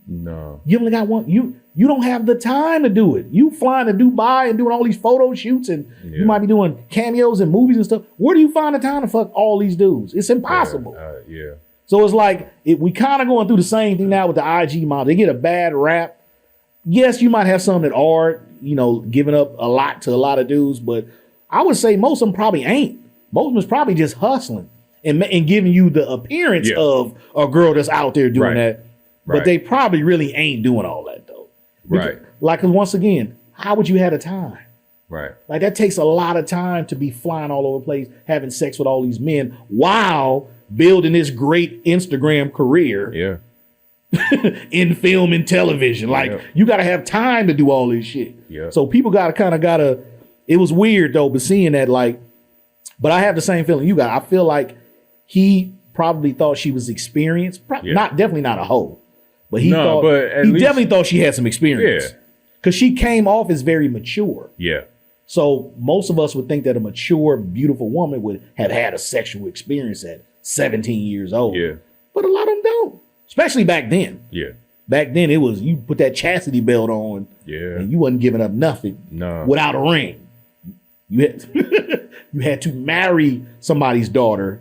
No.
You only got one. You don't have the time to do it. You flying to Dubai and doing all these photo shoots, and you might be doing cameos in movies and stuff. Where do you find the time to fuck all these dudes? It's impossible.
Yeah.
So it's like we kind of going through the same thing now with the IG model. They get a bad rap. Yes, you might have some that are, giving up a lot to a lot of dudes, but I would say most of them probably ain't. Most of them is probably just hustling and giving you the appearance of a girl that's out there doing that. But they probably really ain't doing all that though. Because, like, once again, how would you have the time?
Right.
Like, that takes a lot of time to be flying all over the place, having sex with all these men while building this great Instagram career.
Yeah.
In film and television. Like, you got to have time to do all this shit.
Yeah.
So people gotta, it was weird though, but seeing that, like, but I have the same feeling you got. I feel like he probably thought she was experienced. Definitely not a hoe. But he definitely thought she had some experience. Yeah. Because she came off as very mature.
Yeah.
So most of us would think that a mature, beautiful woman would have had a sexual experience at 17 years old.
Yeah.
But a lot of them don't. Especially back then.
Yeah.
Back then it was, you put that chastity belt on.
Yeah.
And you wasn't giving up nothing.
No.
Without a ring. You had to marry somebody's daughter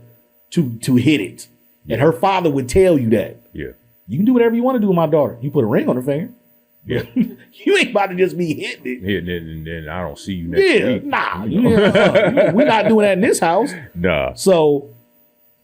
to hit it. Yeah. And her father would tell you that.
Yeah.
You can do whatever you want to do with my daughter. You put a ring on her finger.
Yeah.
You ain't about to just be hitting it.
Hitting it, and then I don't see you next week.
Nah. We're not doing that in this house.
Nah.
So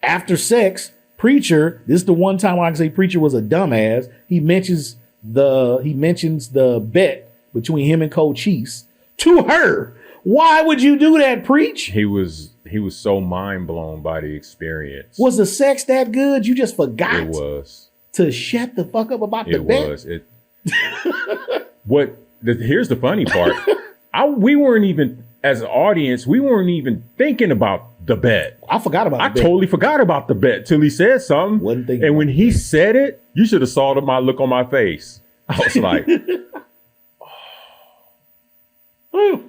after sex, Preacher, this is the one time when I can say Preacher was a dumbass. He mentions the bet between him and Cochise to her. Why would you do that, Preach?
He was so mind blown by the experience.
Was the sex that good? You just forgot.
It was.
To shut the fuck up about the bet.
It was. Here's the funny part. We weren't even, as an audience, we weren't even thinking about the bet.
I forgot about the bet.
I totally forgot about the bet till he said something. And when he said it, you should have saw my look on my face. I was like,
oh.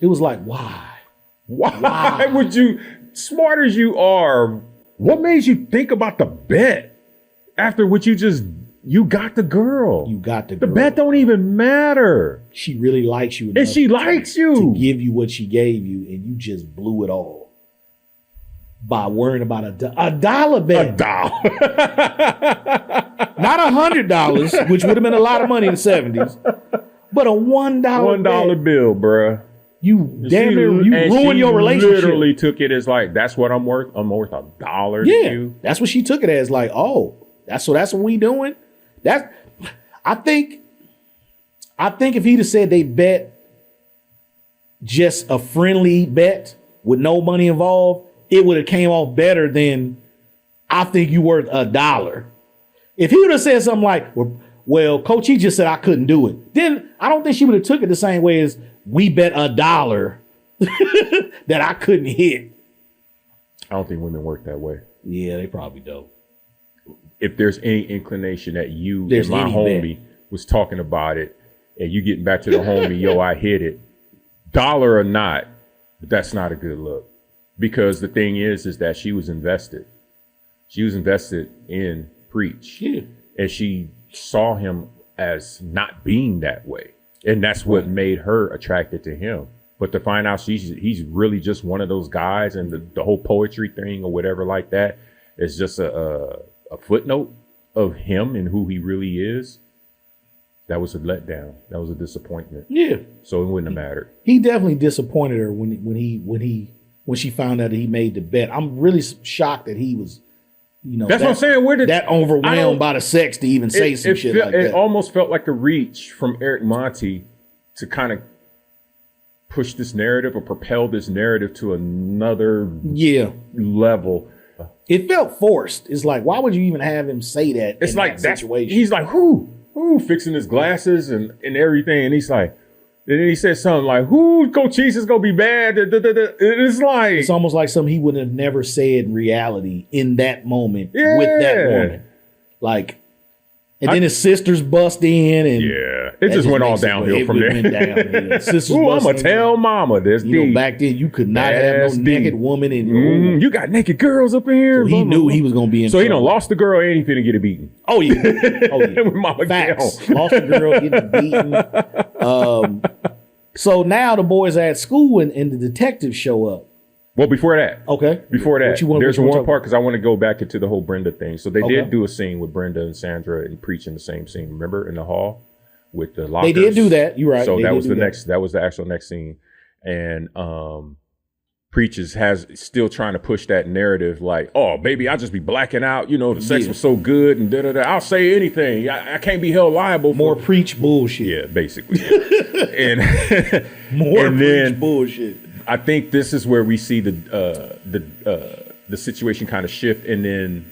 It was like, why?
Why would you, smart as you are, what made you think about the bet after what you got the girl?
You got the girl.
The bet don't even matter.
She really likes you.
And she likes you.
To give you what she gave you, and you just blew it all by worrying about a dollar bet.
A dollar.
Not $100, which would have been a lot of money in the 70s, but a $1
$1 bill, bruh.
You damn near ruined your relationship.
Literally took it as like, that's what I'm worth. I'm worth $1 to you.
That's what she took it as. Like, oh, that's what we doing. I think if he'd have said they bet just a friendly bet with no money involved, it would have came off better than I think you worth $1. If he would have said something like, well, Coach, he just said I couldn't do it, then I don't think she would have took it the same way as we bet $1 that I couldn't hit.
I don't think women work that way.
Yeah, they probably don't.
If there's any inclination that you and my homie was talking about it, and you getting back to the homie, yo, I hit it, dollar or not, that's not a good look. Because the thing is that she was invested. She was invested in Preach.
Yeah.
And she saw him as not being that way. And that's what made her attracted to him. But to find out he's really just one of those guys, and the whole poetry thing or whatever like that is just a footnote of him and who he really is. That was a letdown. That was a disappointment.
Yeah. So
it wouldn't have mattered.
He definitely disappointed her when she found out that he made the bet. I'm really shocked that he was,
that's what I'm saying.
That overwhelmed by the sex to even say some shit like that.
It almost felt like a reach from Eric Monti to kind of push this narrative or propel this narrative to another level.
It felt forced. It's like, why would you even have him say that?
It's like
that situation.
He's like, who fixing his glasses and everything. And he's like, and then he said something like, who Cochise is going to be bad. It's like,
it's almost like something he would have never said in reality in that moment with that woman. Like, And then his sisters bust in, and
yeah, it just went all downhill from there. Ooh, I'm gonna tell mama this.
Back then you could not have no naked woman in your
You got naked girls up in here.
So he knew he was gonna be in trouble.
He done lost the girl and he finna get it beaten.
Oh yeah,
With mama
facts. Lost the girl, getting beaten. So now the boys are at school and the detectives show up.
Well, before that,
Before that,
there's one part because I want to go back into the whole Brenda thing. So they did do a scene with Brenda and Sandra and preaching the same scene. Remember in the hall with the lockers?
They did do that. You're right.
So that was the next. That was the actual next scene. And Preach has still trying to push that narrative, like, oh baby, I'll just be blacking out. You know, the sex was so good and da da da. I'll say anything. I can't be held liable.
More Preach bullshit.
Yeah, basically. And
more Preach bullshit.
I think this is where we see the situation kind of shift, and then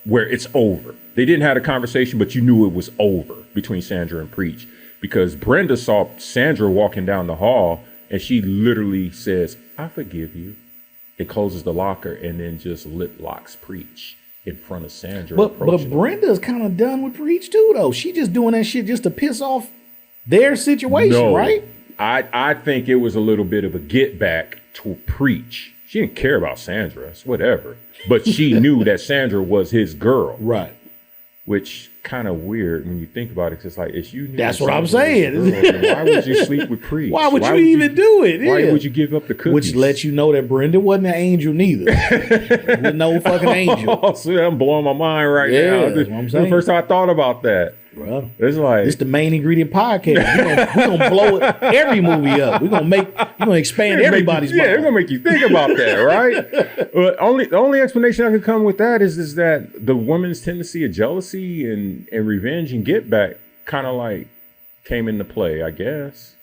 where it's over. They didn't have a conversation, but you knew it was over between Sandra and Preach, because Brenda saw Sandra walking down the hall, and she literally says, "I forgive you." It closes the locker, and then just lip locks Preach in front of Sandra.
But Brenda's kind of done with Preach too, though. She just doing that shit just to piss off their situation, right?
I think it was a little bit of a get back to Preach. She didn't care about Sandra, it's whatever. But she knew that Sandra was his girl.
Right.
Which kind of weird when you think about it. It's like, if you knew
that's what I'm saying.
Girl, why would you sleep with Preach?
Why would you even do it?
Why would you give up the cookies?
Which lets you know that Brenda wasn't an angel neither. Wasn't no fucking angel.
Oh, see, I'm blowing my mind right now.
That's what I'm saying.
The first time I thought about that.
Bro,
it's like
it's the main ingredient podcast. We're gonna blow every movie up. We're gonna expand everybody's mind.
Yeah, we're gonna make you think about that, right? But the only explanation I can come with that is that the woman's tendency of jealousy and revenge and get back kind of like came into play, I guess.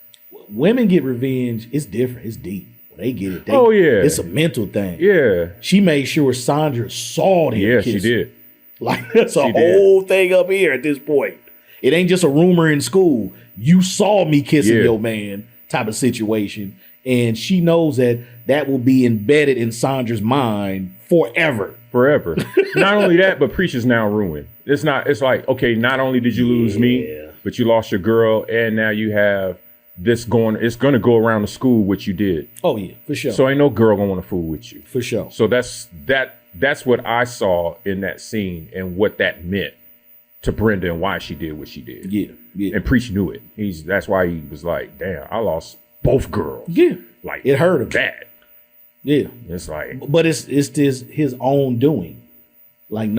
Women get revenge. It's different. It's deep. They get it. It's a mental thing.
Yeah.
She made sure Sandra saw them.
Yeah, she did.
Like, that's a whole thing up here at this point. It ain't just a rumor in school. You saw me kissing your man type of situation. And she knows that will be embedded in Sandra's mind forever.
Forever. Not only that, but Preach is now ruined. It's like, okay, not only did you lose me, but you lost your girl, and now you have this it's going to go around the school what you did.
Oh, yeah, for sure.
So ain't no girl going to want to fool with you.
For sure.
So that's what I saw in that scene and what that meant to Brenda and why she did what she did.
Yeah.
And Preach knew it. That's why he was like, damn, I lost both girls.
Yeah.
Like,
it hurt him.
Bad.
Yeah.
It's like,
but it's his own doing. Like,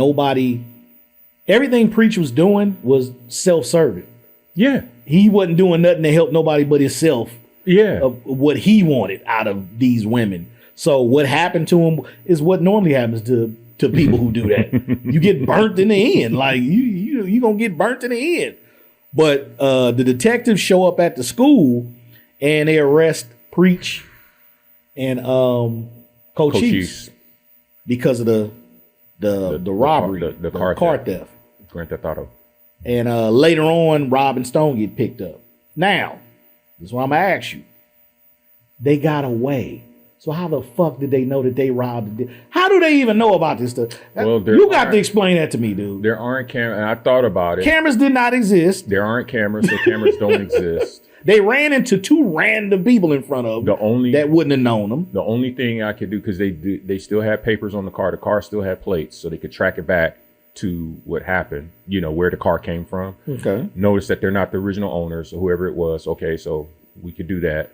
everything Preach was doing was self-serving.
Yeah.
He wasn't doing nothing to help nobody but himself.
Yeah.
Of what he wanted out of these women. So what happened to him is what normally happens to people who do that. You get burnt in the end. Like, you gonna get burnt in the end. But the detectives show up at the school and they arrest Preach and Cochise because of the robbery,
the car theft. Grand Theft Auto.
And later on, Rob and Stone get picked up. Now, this is what I'm gonna ask you. They got away. So how the fuck did they know that they robbed? How do they even know about this stuff? Well, you got to explain that to me, dude.
There aren't cameras, and I thought about it.
Cameras did not exist.
There aren't cameras, so cameras don't exist.
They ran into two random people in front of them that wouldn't have known them.
The only thing I could do, because they still had papers on the car still had plates, so they could track it back to what happened, where the car came from.
Okay.
Notice that they're not the original owners, or whoever it was. Okay, so we could do that.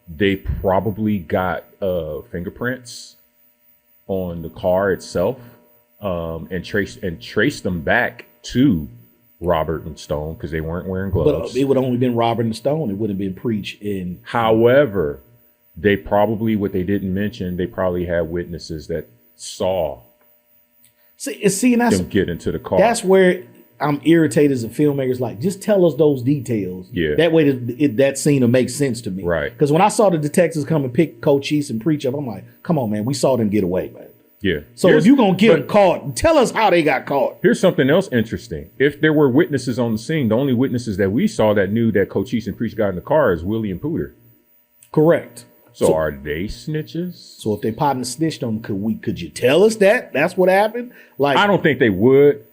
They probably got fingerprints on the car itself, and traced them back to Robert and Stone because they weren't wearing gloves.
But it would only been Robert and Stone. It wouldn't have been Preach in.
However, they probably, what they didn't mention, they probably had witnesses that saw
and that's
them get into the car.
That's where I'm irritated as a filmmaker. Like, just tell us those details.
Yeah.
That way that scene will make sense to me.
Right.
Because when I saw the detectives come and pick Cochise and Preach up, I'm like, come on, man. We saw them get away, man.
Yeah.
So if you're going to get them caught, tell us how they got caught.
Here's something else interesting. If there were witnesses on the scene, the only witnesses that we saw that knew that Cochise and Preach got in the car is Willie and Pooter.
Correct.
So are they snitches? So
if they partner snitched on them, could you tell us that? That's what happened? Like,
I don't think they would.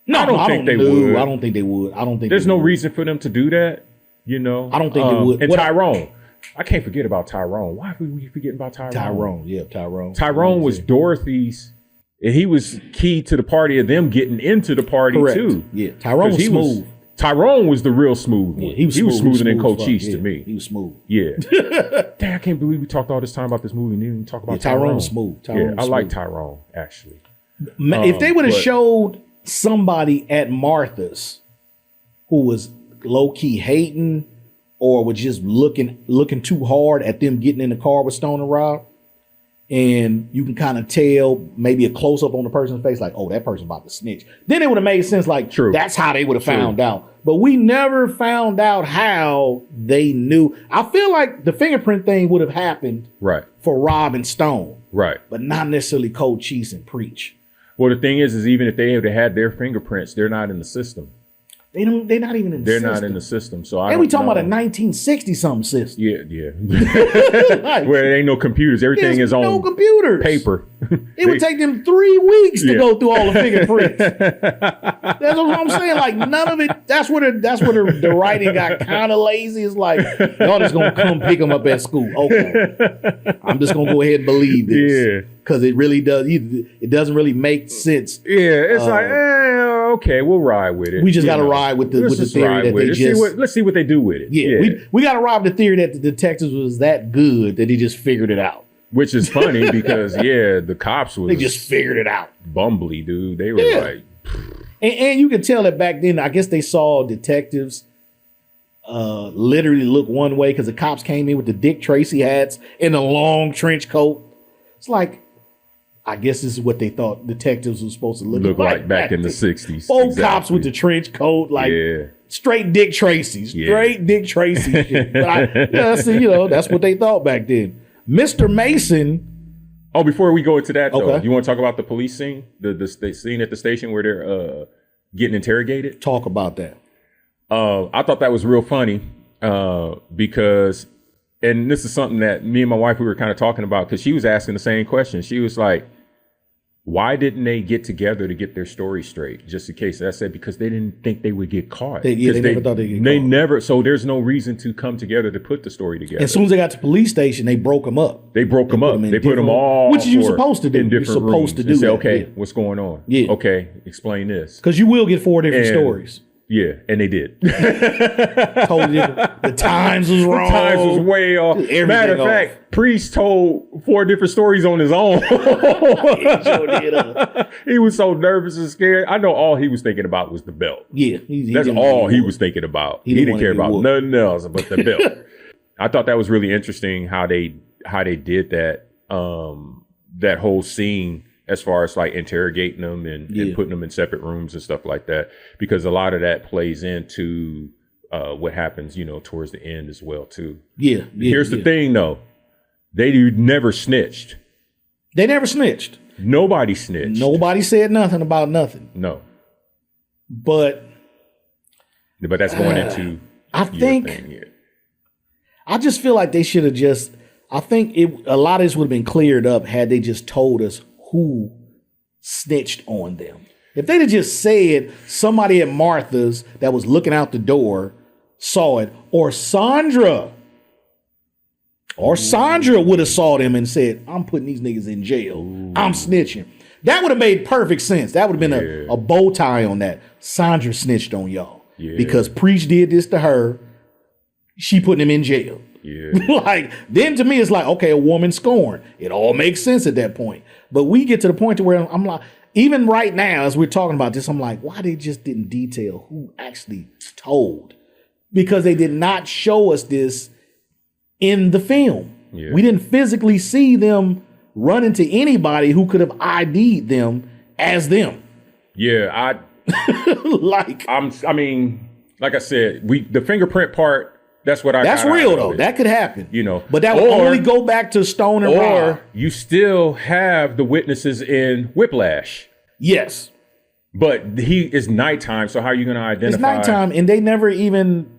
No,
I don't think they would.
I don't think they would. I don't think
there's no
would.
reason for them to do that. You know,
I don't think they would.
And Tyrone, I can't forget about Tyrone. Why are we forgetting about Tyrone? Tyrone was Dorothy's. And he was key to the party of them getting into the party too.
Yeah, Tyrone was smooth.
Tyrone was the real smooth one.
Yeah, he was
smoother than Cochise to me.
He was smooth.
Yeah. Damn, I can't believe we talked all this time about this movie and didn't even talk about Tyrone.
Tyrone was smooth.
I like Tyrone, actually.
If they would have showed somebody at Martha's who was low-key hating or was just looking too hard at them getting in the car with Stone and Rob, and you can kind of tell maybe a close-up on the person's face, like, oh, that person about to snitch. Then it would have made sense, like, True. That's how they would have found out. But we never found out how they knew. I feel like the fingerprint thing would have happened for Rob and Stone.
Right.
But not necessarily Cochise and Preach.
Well, the thing is even if they had their fingerprints, they're not in the system.
They're not even in the system.
They're not in the system. So
we talking about a 1960-something system.
Yeah. Where there ain't no computers. Everything is on
computers.
Paper.
It would take them 3 weeks to go through all the fingerprints. That's what I'm saying. Like, none of it. That's where the writing got kind of lazy. It's like, y'all just gonna come pick them up at school. Okay, I'm just gonna go ahead and believe this. Yeah. Because it really does. It doesn't really make sense.
Yeah, it's like, okay, we'll ride with it.
We just got to ride with the theory that they just.
Let's see what they do with it.
Yeah. We got to ride with the theory that the detectives was that good that he just figured it out.
Which is funny because the cops
they just figured it out.
Bumbly, dude. They were like,
and you can tell that back then. I guess they saw detectives literally look one way because the cops came in with the Dick Tracy hats and a long trench coat. It's like, I guess this is what they thought detectives were supposed to look
like back in the 60s.
Both cops with the trench coat, like straight Dick Tracy, Dick Tracy shit. But that's what they thought back then. Mr. Mason.
Oh, before we go into that, though, you want to talk about the police scene, the scene at the station where they're getting interrogated?
Talk about that.
I thought that was real funny because, and this is something that me and my wife, we were kind of talking about because she was asking the same question. She was like, why didn't they get together to get their story straight? Just in case. I said, because they didn't think they would get caught.
They never thought they'd get caught.
They never. So there's no reason to come together to put the story together.
As soon as they got to the police station, they broke them up.
They broke them up. They put them all.
Which you supposed to do.
In different
You're supposed
rooms
to do
say,
that.
okay, what's going on?
Yeah.
Okay, explain this.
Because you will get 4 different stories.
Yeah, and they did.
Totally different. The times was wrong.
The times was way off. Matter of fact, Priest told 4 different stories on his own. He was so nervous and scared. I know all he was thinking about was the belt.
Yeah.
That's all he was thinking about. He didn't care about nothing else but the belt. I thought that was really interesting how they did that, that whole scene. As far as like interrogating them and putting them in separate rooms and stuff like that, because a lot of that plays into what happens, towards the end as well too. Here's the thing though, they never snitched.
They never snitched.
Nobody snitched.
Nobody said nothing about nothing.
No.
But
that's going into.
I think. I just feel like they should have just. I think a lot of this would have been cleared up had they just told us who snitched on them. If they'd have just said somebody at Martha's that was looking out the door saw it, or Sandra would have saw them and said, I'm putting these niggas in jail. I'm snitching. That would have made perfect sense. That would have been a bow tie on that. Sandra snitched on y'all because Preach did this to her. She putting him in jail. Like, then to me, it's like, okay, a woman scorned. It all makes sense at that point. But we get to the point to where I'm like, even right now, as we're talking about this, I'm like, why they just didn't detail who actually told? Because they did not show us this in the film. We didn't physically see them run into anybody who could have ID'd them as them.
I mean, like I said, the fingerprint part. That's what
That's real though. That could happen. But that would only go back to Stone and Rob.
Or you still have the witnesses in Whiplash.
Yes.
But it's nighttime, so how are you going to identify?
It's nighttime, and they never even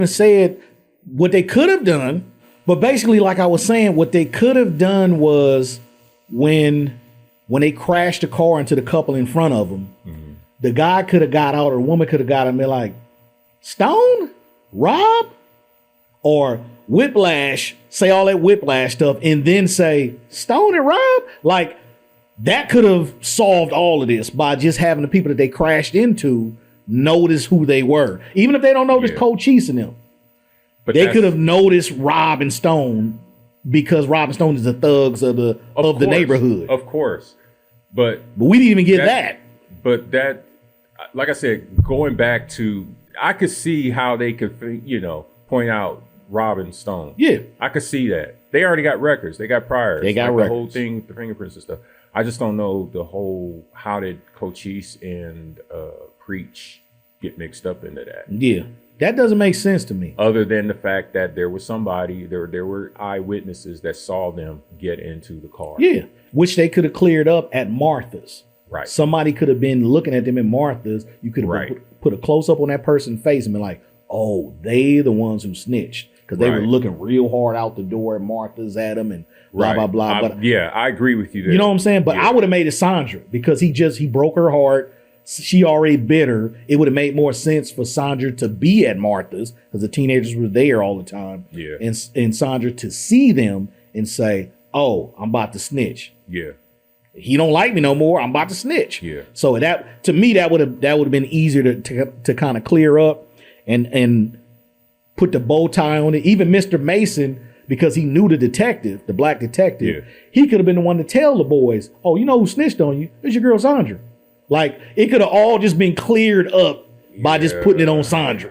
said what they could have done. But basically, like I was saying, what they could have done was when they crashed the car into the couple in front of them, the guy could have got out or the woman could have got him and been like, Stone? Rob? Or Whiplash, say all that Whiplash stuff and then say, Stone and Rob? Like, that could have solved all of this by just having the people that they crashed into notice who they were. Even if they don't notice Cochise in them. But they could have noticed Rob and Stone because Rob and Stone is the thugs of the neighborhood.
Of course. But
we didn't even get that.
But that, like I said, going back to, I could see how they could, point out Rob and Stone.
Yeah.
I could see that. They already got records. They got priors.
They got
like
records.
The whole thing with the fingerprints and stuff. I just don't know how did Cochise and Preach get mixed up into that?
Yeah. That doesn't make sense to me.
Other than the fact that there was somebody, there were eyewitnesses that saw them get into the car.
Yeah. Which they could have cleared up at Martha's.
Right.
Somebody could have been looking at them in Martha's. You could have put a close up on that person's face and been like, oh, they the ones who snitched. Because they were looking real hard out the door at Martha's at them and blah, blah, blah. But
yeah, I agree with you there.
You know what I'm saying? But I would have made it Sandra because he broke her heart. She already bit her. It would have made more sense for Sandra to be at Martha's because the teenagers were there all the time.
Yeah.
And Sandra to see them and say, oh, I'm about to snitch.
Yeah.
He don't like me no more. I'm about to snitch.
Yeah.
So that to me that would have been easier to kind of clear up and put the bow tie on it. Even Mr. Mason, because he knew the detective, the black detective, he could have been the one to tell the boys, oh, you know who snitched on you? It's your girl Sandra. Like, it could have all just been cleared up by just putting it on Sandra.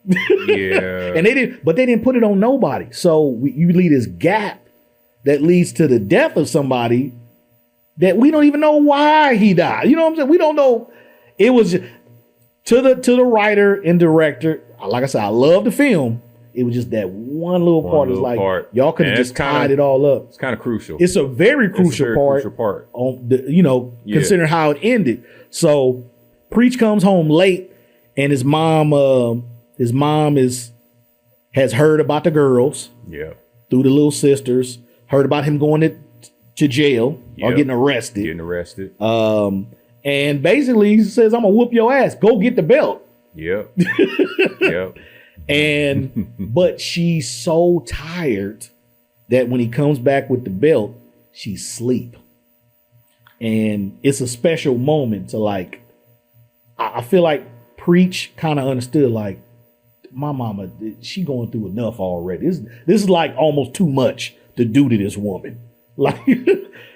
Yeah.
And they didn't put it on nobody. So you leave this gap that leads to the death of somebody that we don't even know why he died. You know what I'm saying? We don't know. It was just, to the writer and director. Like I said, I love the film. It was just that one little part. It's like y'all could have just tied it all up.
It's kind of crucial.
It's a very crucial part. On the, considering how it ended. So Preach comes home late, and his mom has heard about the girls.
Yeah.
Through the little sisters, heard about him going to jail or getting arrested. And basically he says, I'm gonna whoop your ass. Go get the belt.
Yep. Yep.
And but she's so tired that when he comes back with the belt, she's asleep. And it's a special moment to like, I feel like Preach kind of understood, like, my mama, she going through enough already. This is like almost too much to do to this woman. Like,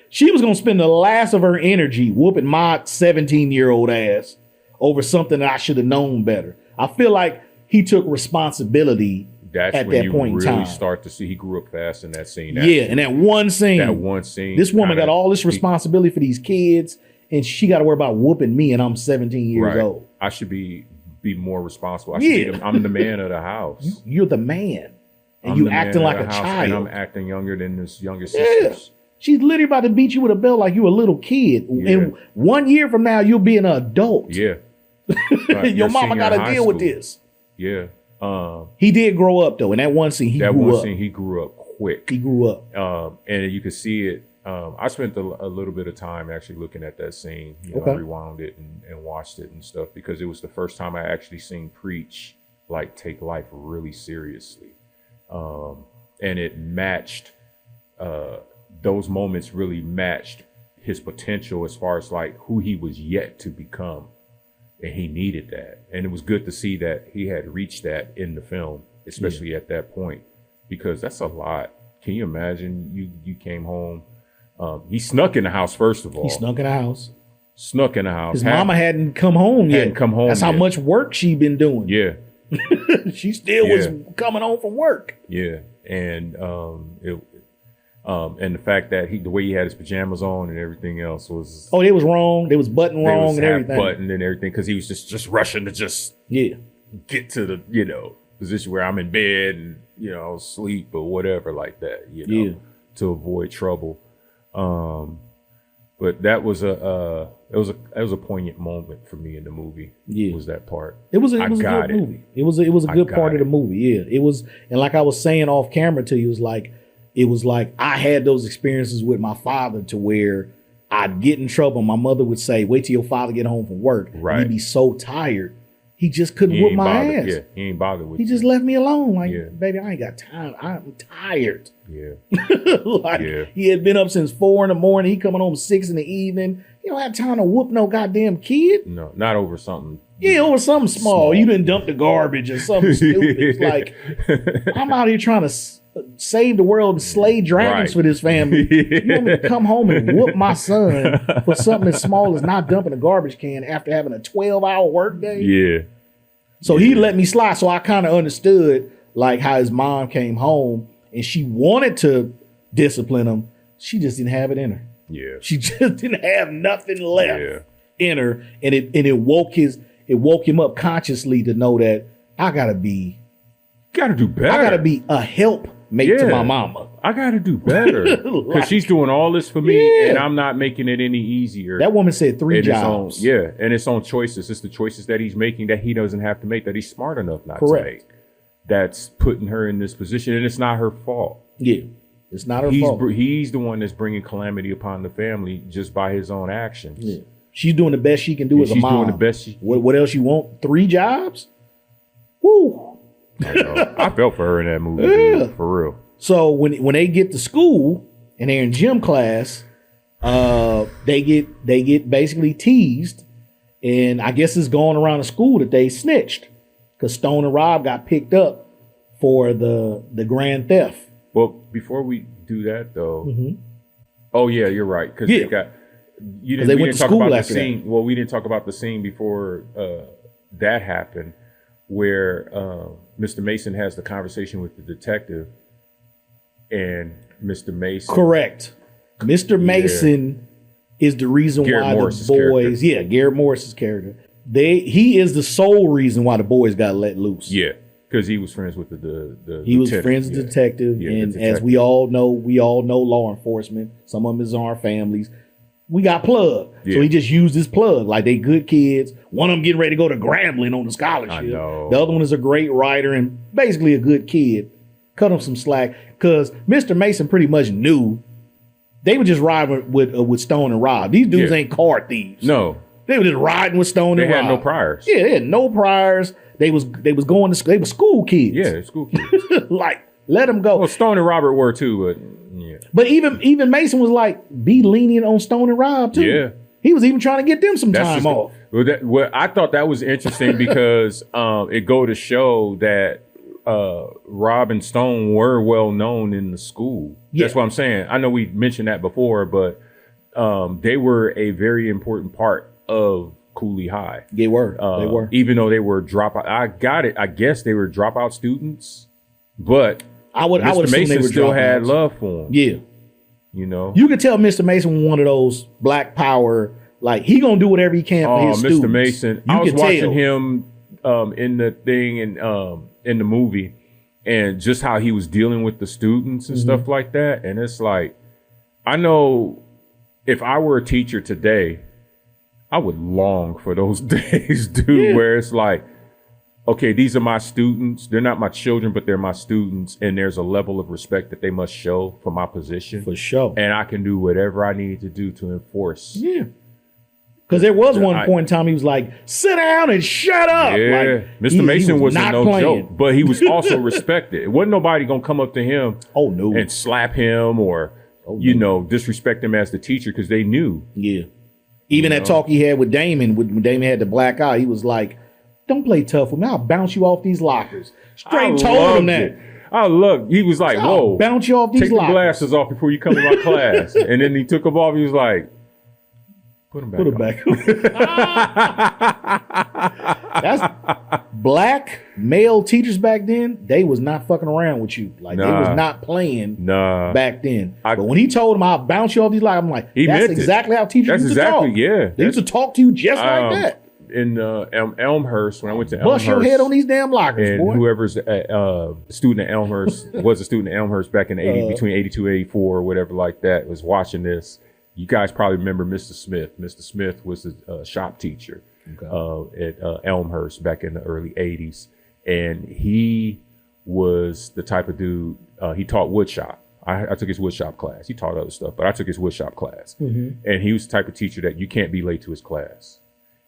she was going to spend the last of her energy whooping my 17-year-old ass over something that I should have known better. I feel like he took responsibility at that point in time.
Really start to see he grew up fast in that scene.
And that one scene. This woman got all this responsibility for these kids, and she got to worry about whooping me, and I'm 17 years old.
I should be more responsible. I'm the man of the house.
You're the man. And you acting like a child.
And I'm acting younger than this younger sisters.
She's literally about to beat you with a belt like you a little kid. Yeah. And 1 year from now, you'll be an adult.
Yeah.
Your mama got to deal with this.
Yeah.
He did grow up though. In that one scene, he
grew up quick.
He grew up.
And you could see it. I spent a little bit of time actually looking at that scene. I rewound it and watched it and stuff because it was the first time I actually seen Preach like take life really seriously. And it matched, those moments really matched his potential as far as like who he was yet to become. And he needed that. And it was good to see that he had reached that in the film, especially at that point, because that's a lot. Can you imagine you came home? He snuck in the house, first of all.
He snuck in the house.
His
mama hadn't come home yet.
Hadn't come home
That's how much work she'd been doing.
Yeah.
She still was coming home from work.
Yeah. And and the fact that the way he had his pajamas on and everything else was...
Oh, they was wrong. They was buttoned wrong and everything.
Buttoned and everything because he was just rushing to get to the, position where I'm in bed and, sleep or whatever like that, to avoid trouble. But that was it was a poignant moment for me in the movie. Yeah. Was that part.
It was a good movie. It was a good part of the movie. Yeah. It was, and like I was saying off camera to you, it was like I had those experiences with my father to where I'd get in trouble. My mother would say, wait till your father get home from work.
Right.
He'd be so tired. He just couldn't whoop my ass.
Yeah, he ain't bothered with
He
you.
just left me alone. Like,
Yeah.
baby, I ain't got time. I'm tired.
Yeah.
Like,
Yeah.
he had been up since 4 a.m. He coming home 6 p.m. You don't have time to whoop no goddamn kid.
No, not over something.
Yeah, over something small. You didn't dump the garbage or something stupid. It's like, I'm out here trying to save the world and slay dragons for this family. You want me to come home and whoop my son for something as small as not dumping a garbage can after having a 12-hour workday?
Yeah.
So he let me slide. So I kind of understood like how his mom came home and she wanted to discipline him. She just didn't have it in her.
Yeah.
She just didn't have nothing left
Yeah.
in her. And it woke him up consciously to know that I gotta be
do better.
I gotta be a helpmate to my mama.
I gotta do better. Because she's doing all this for me and I'm not making it any easier.
That woman said 3
and
jobs.
And it's on choices. It's the choices that he's making that he doesn't have to make, that he's smart enough not to make. That's putting her in this position, and it's not her fault.
Yeah, it's not her fault.
He's the one that's bringing calamity upon the family just by his own actions.
Yeah. She's doing the best she can do as a mom.
She's doing the best she can.
What else you want? 3 jobs? Woo!
I felt for her in that movie, dude, for real.
So when they get to school and they're in gym class, they get basically teased, and I guess it's going around the school that they snitched because Stone and Rob got picked up for the grand theft.
Well, before we do that though, oh yeah, you're right, because they got we didn't talk about the scene. Well, we didn't talk about the scene before that happened, where Mr. Mason has the conversation with the detective. And Mr. Mason.
Correct. Mr. Mason is the reason why the boys, Garrett Morris's character. He is the sole reason why the boys got let loose.
Yeah. Because he was friends with the
he was friends with the detective. And as we all know law enforcement. Some of them is our families. We got plugged. Yeah. So he just used his plug. Like, they good kids. One of them getting ready to go to Grambling on the scholarship. I know. The other one is a great writer and basically a good kid. Cut him some slack. Because Mr. Mason pretty much knew they were just riding with Stone and Rob. These dudes ain't car thieves.
No.
They were just riding with Stone and Rob.
They had no priors.
Yeah, they had no priors. They was going to school. They were school kids.
Yeah, school kids.
Like, let them go.
Well, Stone and Robert were too, but yeah.
But even Mason was like, be lenient on Stone and Rob too.
Yeah.
He was even trying to get them some time off.
Well, I thought that was interesting because it go to show that Rob and Stone were well known in the school. Yeah. That's what I'm saying. I know we mentioned that before, but they were a very important part of Cooley High.
They were.
Even though they were dropout. I got it. I guess they were dropout students, but Mr. Mason still had love for them.
Yeah.
You know,
you could tell Mr. Mason was one of those Black Power. Like, he gonna do whatever he can for his students.
Mr. Mason. I was watching him in the thing and in the movie, and just how he was dealing with the students and stuff like that. And it's like, I know if I were a teacher today, I would long for those days, dude, where it's like, okay, these are my students. They're not my children, but they're my students. And there's a level of respect that they must show for my position.
For sure.
And I can do whatever I need to do to enforce.
Yeah. Because there was one point in time he was like, sit down and shut up.
Yeah.
Like,
Mr. Mason was
not
no
playing.
joke, but he was also respected. It wasn't nobody going to come up to him and slap him or, disrespect him as the teacher because they knew.
Yeah. Even that talk he had with Damon, when Damon had the black eye, he was like, don't play tough with me. I'll bounce you off these lockers. Straight told him that.
He was like, whoa.
Bounce you off these lockers.
Take the glasses off before you come to my class. And then he took them off. He was like, put them back on.
That's black male teachers back then. They was not fucking around with you. Like, they was not playing back then. But when he told him, I'll bounce you off these lockers, I'm like, that's exactly how teachers used to talk. They used to talk to you just like that.
In Elmhurst, when I went to
Elmhurst. Bust your head on these damn lockers,
and
boy.
Whoever's a student at Elmhurst, was a student at Elmhurst back in between 82 and 84 or whatever like that, was watching this. You guys probably remember Mr. Smith. Mr. Smith was a shop teacher at Elmhurst back in the early 80s. And he was the type of dude, he taught wood shop. I took his woodshop class. He taught other stuff, but I took his woodshop class. And he was the type of teacher that you can't be late to his class.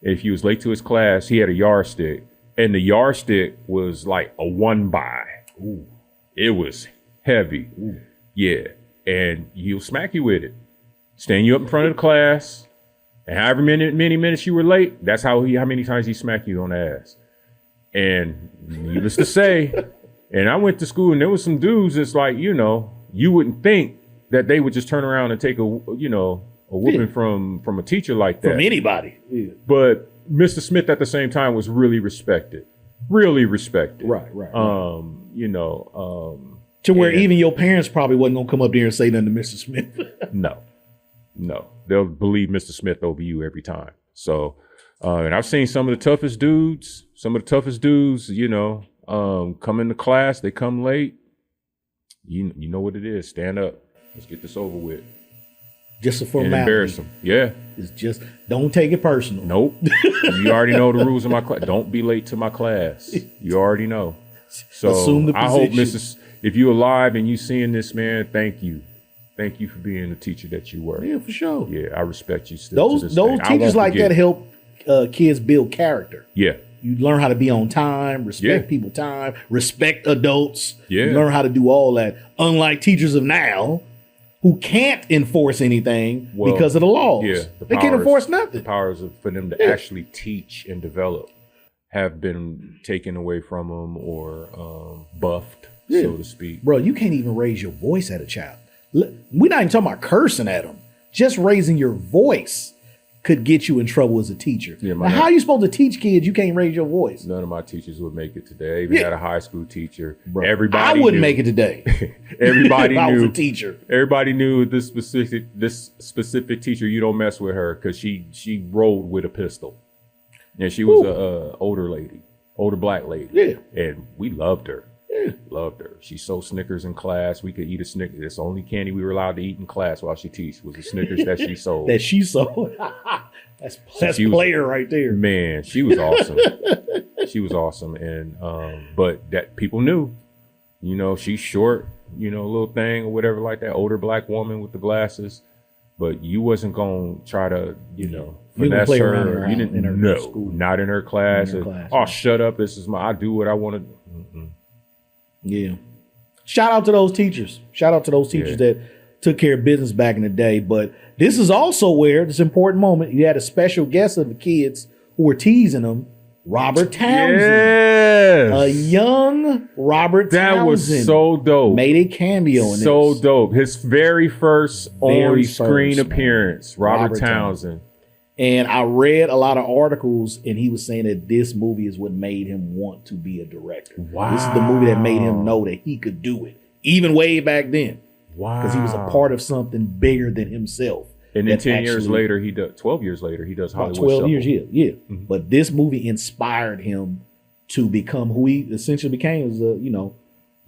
If he was late to his class, he had a yardstick, and the yardstick was like a 1x. Ooh. It was heavy. Ooh. Yeah. And he'll smack you with it. Stand you up in front of the class, and however many minutes you were late, that's how many times he smacked you on the ass. And needless to say, and I went to school, and there was some dudes that's like, you know, you wouldn't think that they would just turn around and take a whooping from a teacher like that.
From anybody. Yeah.
But Mr. Smith at the same time was really respected. Really respected.
Right.
You know,
to where even your parents probably wasn't gonna come up there and say nothing to Mr. Smith.
No. They'll believe Mr. Smith over you every time. So, and I've seen some of the toughest dudes, you know, come into class, they come late. You know what it is. Stand up. Let's get this over with.
Just a formality.
And embarrass them. Yeah.
It's just, don't take it personal.
Nope. You already know the rules of my class. Don't be late to my class. You already know. So
assume the position.
I hope if you're alive and you seeing this, man, thank you. Thank you for being the teacher that you were.
Yeah, for sure.
Yeah, I respect you still.
Those teachers like that help kids build character.
Yeah.
You learn how to be on time, respect people's time, respect adults.
Yeah.
You learn how to do all that. Unlike teachers of now, who can't enforce anything because of the laws. Yeah, they can't enforce nothing.
The powers for them to actually teach and develop have been taken away from them or buffed, so to speak.
Bro, you can't even raise your voice at a child. We're not even talking about cursing at them. Just raising your voice could get you in trouble as a teacher. Yeah, now, how are you supposed to teach kids you can't raise your voice?
None of my teachers would make it today. I even had a high school teacher.
Bro, I wouldn't make it today.
Everybody
if
knew.
I was a teacher.
Everybody knew this specific teacher. You don't mess with her because she rolled with a pistol, and she was a older black lady. Yeah, and we loved her. Yeah. Loved her. She sold Snickers in class. We could eat a Snickers. That's the only candy we were allowed to eat in class while she teach was the Snickers that she sold. That's player right there. Man, she was awesome. She was awesome. And but that people knew, you know, she's short, you know, little thing or whatever like that, older black woman with the glasses. But you wasn't gonna try to, you know, finesse her. You didn't know. Not in her class. Oh, shut up. I do what I want to do.
Yeah. Shout out to those teachers. That took care of business back in the day. But this is also where this important moment, you had a special guest of the kids who were teasing them, Robert Townsend.
Yes.
A young Robert Townsend.
That was so dope.
Made a cameo in this.
So dope. His very first on-screen appearance, Robert Townsend.
And I read a lot of articles, and he was saying that this movie is what made him want to be a director. Wow. This is the movie that made him know that he could do it, even way back then. Wow. Because he was a part of something bigger than himself.
And then 12 years later, he does Hollywood
12 years, yeah. Mm-hmm. But this movie inspired him to become who he essentially became as a, you know,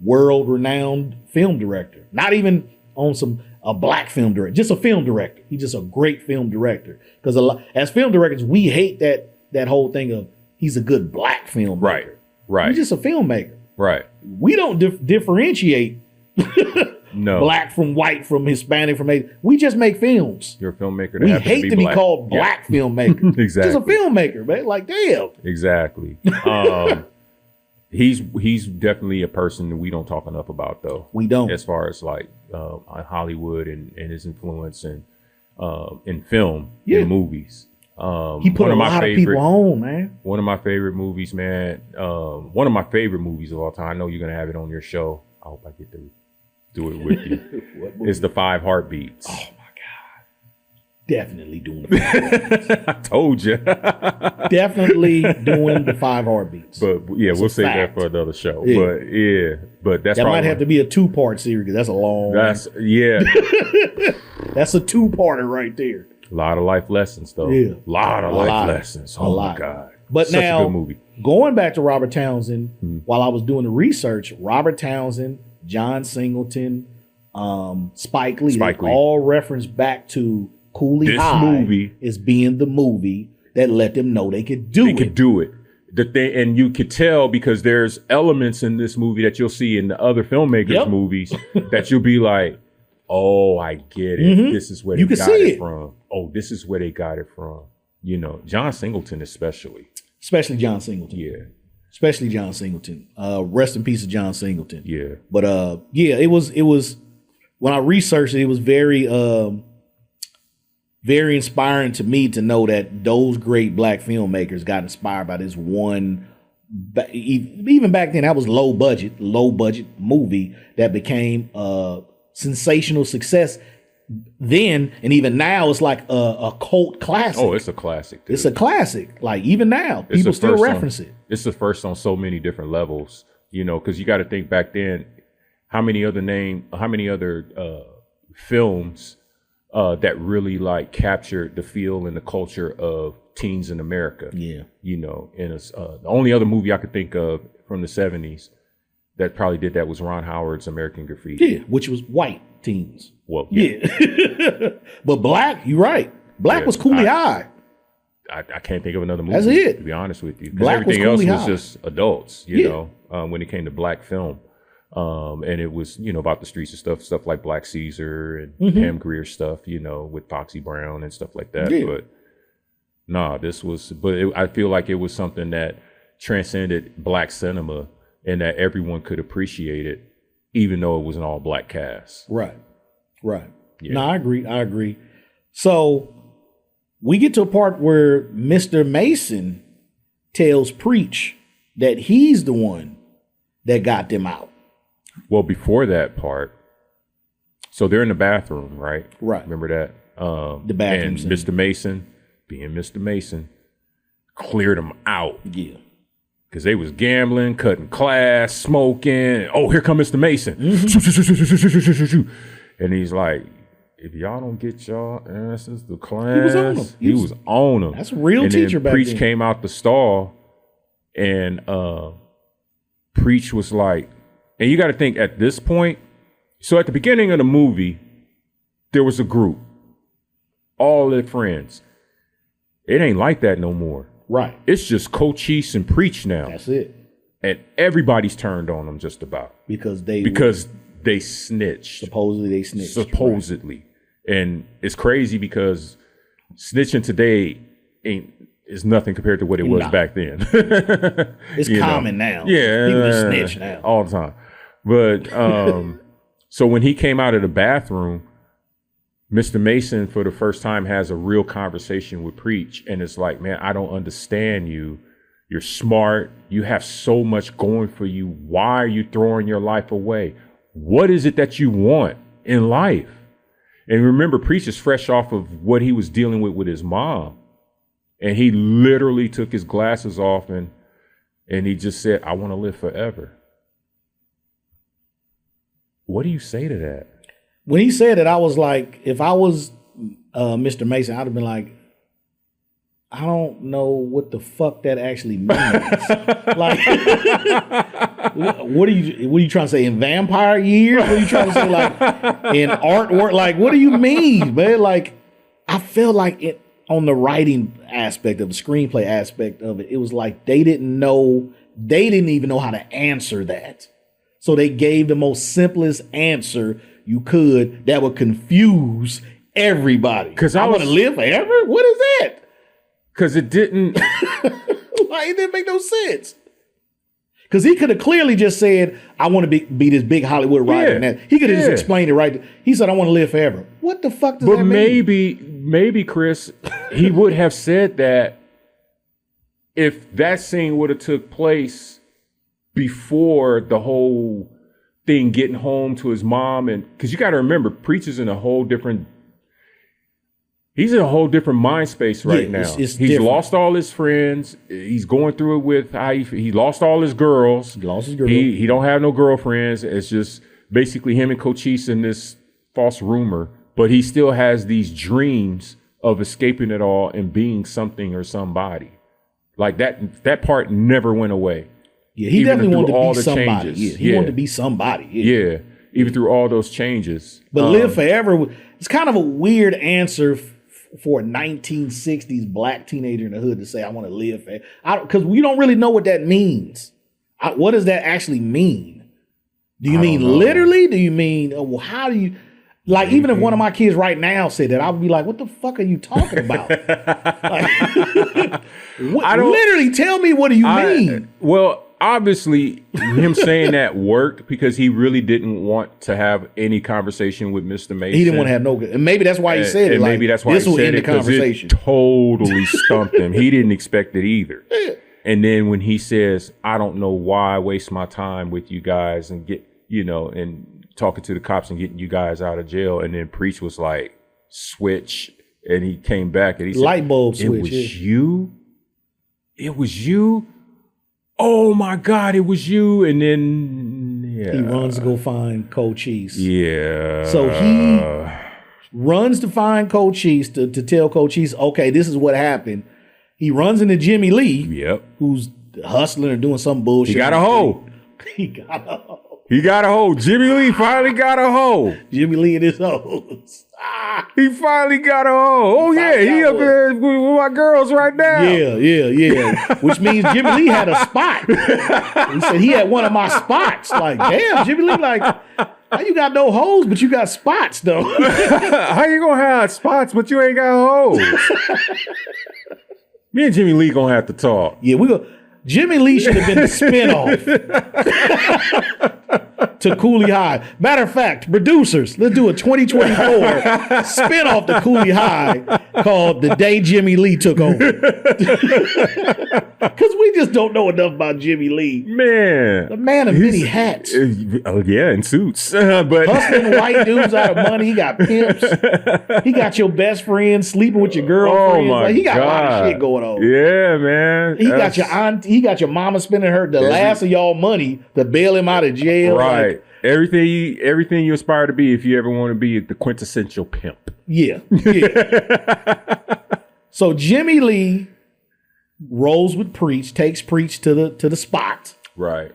world-renowned film director. Not even on a black film director, just a film director. He's just a great film director. Because as film directors, we hate that whole thing of he's a good black filmmaker. Right. He's just a filmmaker.
Right.
We don't differentiate black from white, from Hispanic, from Asian. We just make films.
You're a filmmaker.
We hate to be called black filmmaker.
Exactly.
Just a filmmaker, man. Like, damn.
Exactly. He's definitely a person that we don't talk enough about, though.
We don't.
As far as like Hollywood and his influence in film and movies.
He put a lot of people on, man.
One of my favorite movies, man. One of my favorite movies of all time. I know you're gonna have it on your show. I hope I get to do it with you. It's The 5 Heartbeats.
Oh my God. Definitely doing the 5 Heartbeats.
I told you.
Definitely doing the 5 Heartbeats.
But yeah, we'll save that for another show. Yeah. But that
might have to be a 2-part series. That's a long.
That's a
2-parter right there.
A lot of life lessons, though. Yeah. A lot of life lessons. Oh my God.
But
such
now,
a good movie.
Going back to Robert Townsend, while I was doing the research, Robert Townsend, John Singleton, Spike Lee, all reference back to Cooley High as being the movie that let them know they could do it.
They could do it. the thing, and you could tell because there's elements in this movie that you'll see in the other filmmakers' movies that you'll be like, oh, I get it. This is where they got it from. Oh, this is where they got it from. You know, John Singleton especially.
Especially John Singleton.
Yeah.
Especially John Singleton. Rest in peace of John Singleton.
Yeah.
But it was when I researched it, it was very very inspiring to me to know that those great black filmmakers got inspired by this one. Even back then, that was low budget movie that became a sensational success. Then and even now, it's like a cult classic.
Oh, it's a classic. Dude.
It's a classic. Like even now, people still reference it.
It's the first on so many different levels, you know, because you got to think back then, how many other films that really like captured the feel and the culture of teens in America. Yeah, you know, and it's the only other movie I could think of from the 70s that probably did that was Ron Howard's American Graffiti.
Yeah, which was white teens.
Well, yeah.
But black, you're right. Black was Cooley High.
I can't think of another movie.
That's it.
To be honest with you,
black
everything
was
else
Cooley
was
High.
just adults, you know, when it came to black film. And it was, you know, about the streets and stuff like Black Caesar and Pam Grier stuff, you know, with Foxy Brown and stuff like that. Yeah. But nah, I feel like it was something that transcended black cinema and that everyone could appreciate it, even though it was an all black cast.
Right. Yeah. No, I agree. So we get to a part where Mr. Mason tells Preach that he's the one that got them out.
Well, before that part, so they're in the bathroom, right?
Right.
Remember that?
The bathroom
and
scene.
Mr. Mason, being Mr. Mason, cleared them out.
Yeah.
Because they was gambling, cutting class, smoking. Oh, here come Mr. Mason. And he's like, if y'all don't get y'all asses to class. He was on them.
That's a real teacher back then.
Preach came out the stall and Preach was like, and you got to think at this point, so at the beginning of the movie, there was a group, all their friends. It ain't like that no more.
Right.
It's just Cochise and Preach now.
That's it.
And everybody's turned on them just about. Because they snitched.
Supposedly they snitched.
Supposedly. Right. And it's crazy because snitching today is nothing compared to what it was back then.
It's common now.
Yeah.
People just snitch now.
All the time. But so when he came out of the bathroom, Mr. Mason for the first time has a real conversation with Preach. And it's like, man, I don't understand you. You're smart. You have so much going for you. Why are you throwing your life away? What is it that you want in life? And remember, Preach is fresh off of what he was dealing with his mom. And he literally took his glasses off and he just said, I want to live forever. What do you say to that?
When he said it, I was like, if I was Mr. Mason, I'd have been like, I don't know what the fuck that actually means. Like, what are you trying to say in vampire years? What are you trying to say like in artwork? Like, what do you mean, man? Like, I felt like it on the writing aspect of the screenplay aspect of it. It was like they didn't even know how to answer that. So they gave the most simplest answer you could that would confuse everybody. Because I want to live forever? What is that?
Because it didn't.
Like, it didn't make no sense. Because he could have clearly just said, I want to be this big Hollywood writer. And that. He could have just explained it right. He said, I want to live forever. What the fuck does that mean? Maybe, Chris,
he would have said that if that scene would have took place before the whole thing getting home to his mom. And because you got to remember, Preach is in a whole different. He's in a whole different mind space right now. He's lost all his friends. He's going through it with how he lost all his girls. He lost his girl. He don't have no girlfriends. It's just basically him and Cochise in this false rumor. But he still has these dreams of escaping it all and being something or somebody. Like that part never went away.
Yeah, he definitely wanted to be somebody. Yeah, he wanted to be somebody.
Yeah, even through all those changes.
But live forever, it's kind of a weird answer for a 1960s black teenager in the hood to say, I want to live. Because we don't really know what that means. What does that actually mean? Do you mean literally? Do you mean, well, how do you, like, even if one of my kids right now said that, I would be like, what the fuck are you talking about? Literally, tell me, what do you mean?
Well, obviously, him saying that worked because he really didn't want to have any conversation with Mr. Mason.
He didn't want to have no, and maybe that's why he said it.
And maybe that's why
this
he
will
said
end
it,
the conversation.
it totally stumped him. He didn't expect it either.
Yeah.
And then when he says, I don't know why I waste my time with you guys and get, and talking to the cops and getting you guys out of jail. And then Preach was like, switch. And he came back and he said,
light bulb switch.
It was you? It was you? Oh my God, it was you. And then,
he runs to go find Cochise.
Yeah.
So he runs to find Cochise to tell Cochise, okay, this is what happened. He runs into Jimmy Lee, who's hustling or doing some bullshit.
He got a hoe.
He got a hoe.
He got a hoe. Jimmy Lee finally got a hoe.
Jimmy Lee and his hoes.
He finally got a hoe. Oh, yeah. He up there with my girls right now.
Yeah. Which means Jimmy Lee had a spot. He said he had one of my spots. Like, damn, Jimmy Lee, like, how you got no hoes, but you got spots, though?
How you gonna have spots, but you ain't got hoes? Me and Jimmy Lee gonna have to talk.
Yeah, Jimmy Lee should have been the spinoff to Cooley High. Matter of fact, producers, let's do a 2024 spinoff to Cooley High called The Day Jimmy Lee Took Over. Because we just don't know enough about Jimmy Lee.
Man.
The man of many hats.
Yeah, in suits. But
hustling white dudes out of money. He got pimps. He got your best friend sleeping with your girlfriend.
Oh my
he got
God.
a lot of shit going on.
Yeah, man.
Got your aunt. He got your mama spending the last of y'all money to bail him out of jail.
Right.
Like,
everything you aspire to be if you ever want to be the quintessential pimp.
Yeah. So Jimmy Lee rolls with Preach, takes Preach to the spot.
Right.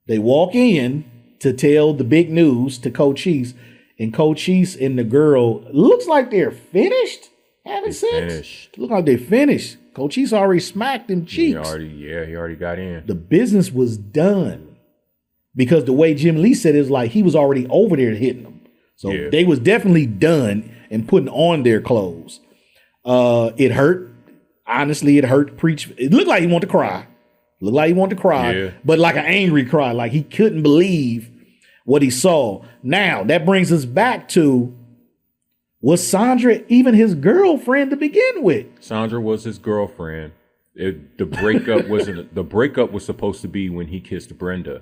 They walk in to tell the big news to Cochise, and Cochise and the girl looks like they're finished having sex.
Finished.
Look like they're finished. Cochise already smacked them cheeks.
He already got in.
The business was done. Because the way Jim Lee said it was like he was already over there hitting them. So they was definitely done and putting on their clothes. It hurt. Honestly, it hurt Preach. It looked like he wanted to cry. But like an angry cry. Like he couldn't believe what he saw. Now, that brings us back to, was Sandra even his girlfriend to begin with?
Sandra was his girlfriend. The breakup wasn't. The breakup was supposed to be when he kissed Brenda.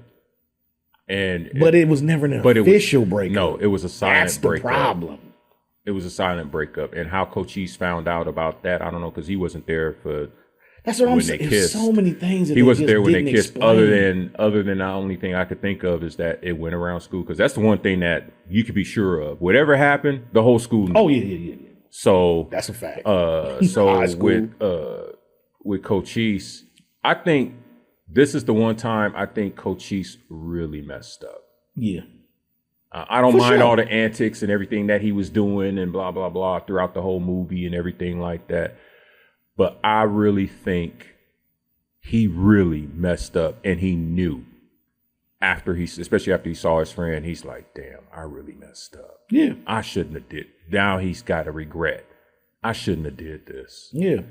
But it was never an official breakup.
No, it was a silent breakup.
That's the problem.
It was a silent breakup. And how Cochise found out about that, I don't know, because he wasn't there for
That's what I'm saying. There's so many things that
he wasn't there when they kissed.
Explain.
Other than the only thing I could think of is that it went around school, because that's the one thing that you could be sure of. Whatever happened, the whole school knew.
Oh yeah.
So
that's a fact.
With Cochise, I think this is the one time I think Cochise really messed up.
Yeah.
I don't mind all the antics and everything that he was doing and blah, blah, blah throughout the whole movie and everything like that. But I really think he really messed up, and he knew especially after he saw his friend, he's like, damn, I really messed up.
Yeah.
I shouldn't have did. Now he's got a regret. I shouldn't have did this.
Yeah.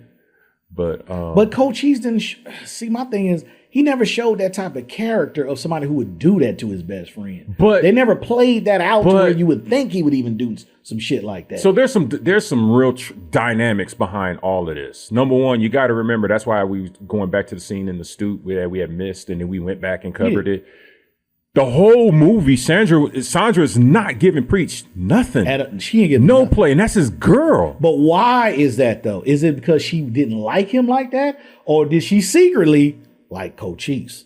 But
Cochise didn't see. My thing is, he never showed that type of character of somebody who would do that to his best friend. But they never played that out to where you would think he would even do some shit like that.
So there's some real dynamics behind all of this. Number one, you got to remember, that's why we going back to the scene in the stoop where we had missed, and then we went back and covered it. The whole movie, Sandra is not giving Preach nothing.
She ain't getting
no play, and that's his girl.
But why is that though? Is it because she didn't like him like that, or did she secretly like Cochise?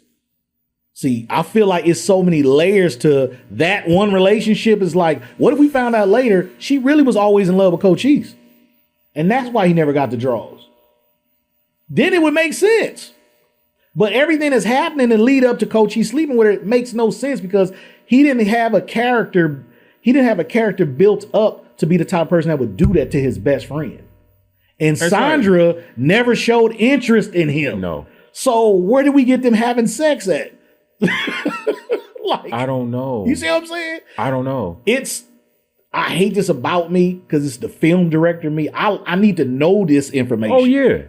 See, I feel like it's so many layers to that one relationship. Is like, what if we found out later she really was always in love with Cochise, and that's why he never got the draws? Then it would make sense. But everything that's happening and lead up to Cochise sleeping with her, it makes no sense, because he didn't have a character. He didn't have a character built up to be the type of person that would do that to his best friend. And
That's
Sandra never showed interest in him.
No.
So where did we get them having sex at? Like,
I don't know.
You see what I'm saying?
I don't know.
I hate this about me because it's the film director me. I need to know this information.
Oh yeah.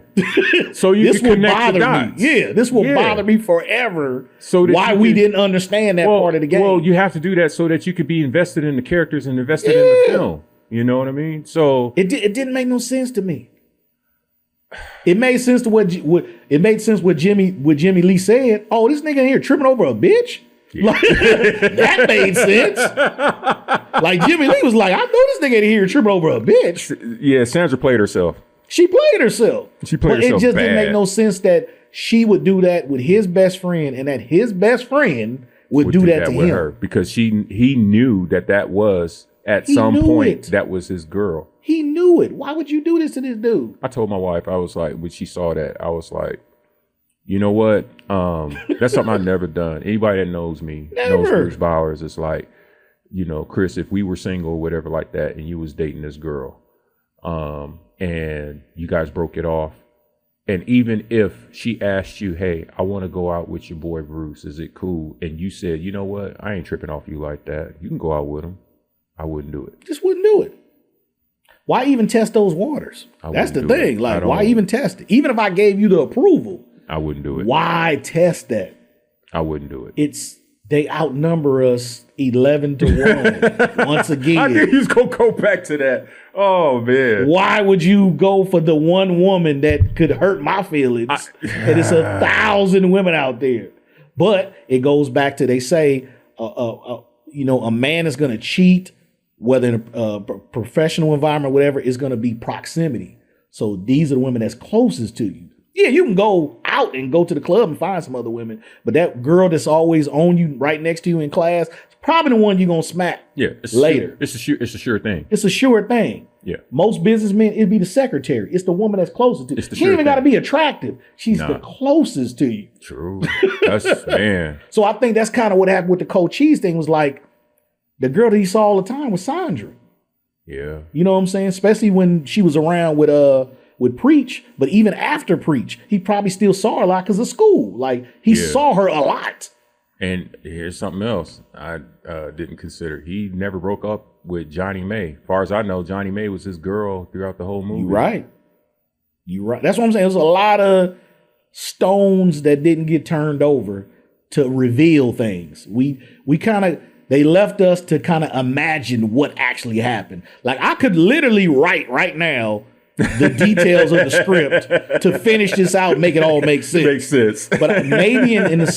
So you
This
can
will
connect the
bother
dots.
me. Yeah, this will bother me forever.
So that
why
you
we
can-
didn't understand that part of the game.
Well, you have to do that so that you could be invested in the characters and invested in the film. You know what I mean? So
it didn't make no sense to me. It made sense to what Jimmy Lee said. Oh, this nigga in here tripping over a bitch.
Yeah.
Like, that made sense. Like Jimmy Lee was like, I know this nigga in here tripping over a bitch.
yeah, Sandra played herself.
She played herself.
She played
but
herself
it just
bad.
didn't make no sense that she would do that with his best friend, and that his best friend would do that to
with
him.
her because he knew that was at
He
some
knew
point
it.
that was his girl.
He knew it. Why would you do this to this dude?
I told my wife, I was like, when she saw that, I was like, you know what? That's something I've never done. Anybody that knows me knows Bruce Bowers. It's like, you know, Chris, if we were single or whatever like that, and you was dating this girl, and you guys broke it off, and even if she asked you, hey, I want to go out with your boy Bruce, is it cool? And you said, you know what? I ain't tripping off you like that. You can go out with him. I wouldn't do it.
Just wouldn't do it. Why even test those waters? That's the thing. Like, why even test it? Even if I gave you the approval,
I wouldn't do it.
Why test that?
I wouldn't do it.
They outnumber us 11-1 once again.
I knew you was gonna go back to that. Oh man.
Why would you go for the one woman that could hurt my feelings? And it's 1,000 women out there. But it goes back to, they say, a man is gonna cheat, whether in a professional environment or whatever, is gonna be proximity. So these are the women that's closest to you. Yeah, you can go out and go to the club and find some other women, but that girl that's always on you, right next to you in class, is probably the one you're gonna smack.
Yeah,
later.
It's a sure thing.
It's a sure thing.
Yeah.
Most businessmen, it'd be the secretary. It's the woman that's closest to you. She ain't even got to be attractive. She's the closest to you.
True. That's man.
So I think that's kind of what happened with the Cold Cheese thing. Was like the girl that he saw all the time was Sandra.
Yeah.
You know what I'm saying? Especially when she was around with Preach, but even after Preach, he probably still saw her a lot because of school. Like he saw her a lot.
And here's something else I didn't consider. He never broke up with Johnny May. As far as I know, Johnny May was his girl throughout the whole movie.
You right. That's what I'm saying. There's a lot of stones that didn't get turned over to reveal things. They left us to kind of imagine what actually happened. Like I could literally write right now the details of the script to finish this out, make it all make sense.
Makes sense.
But maybe in a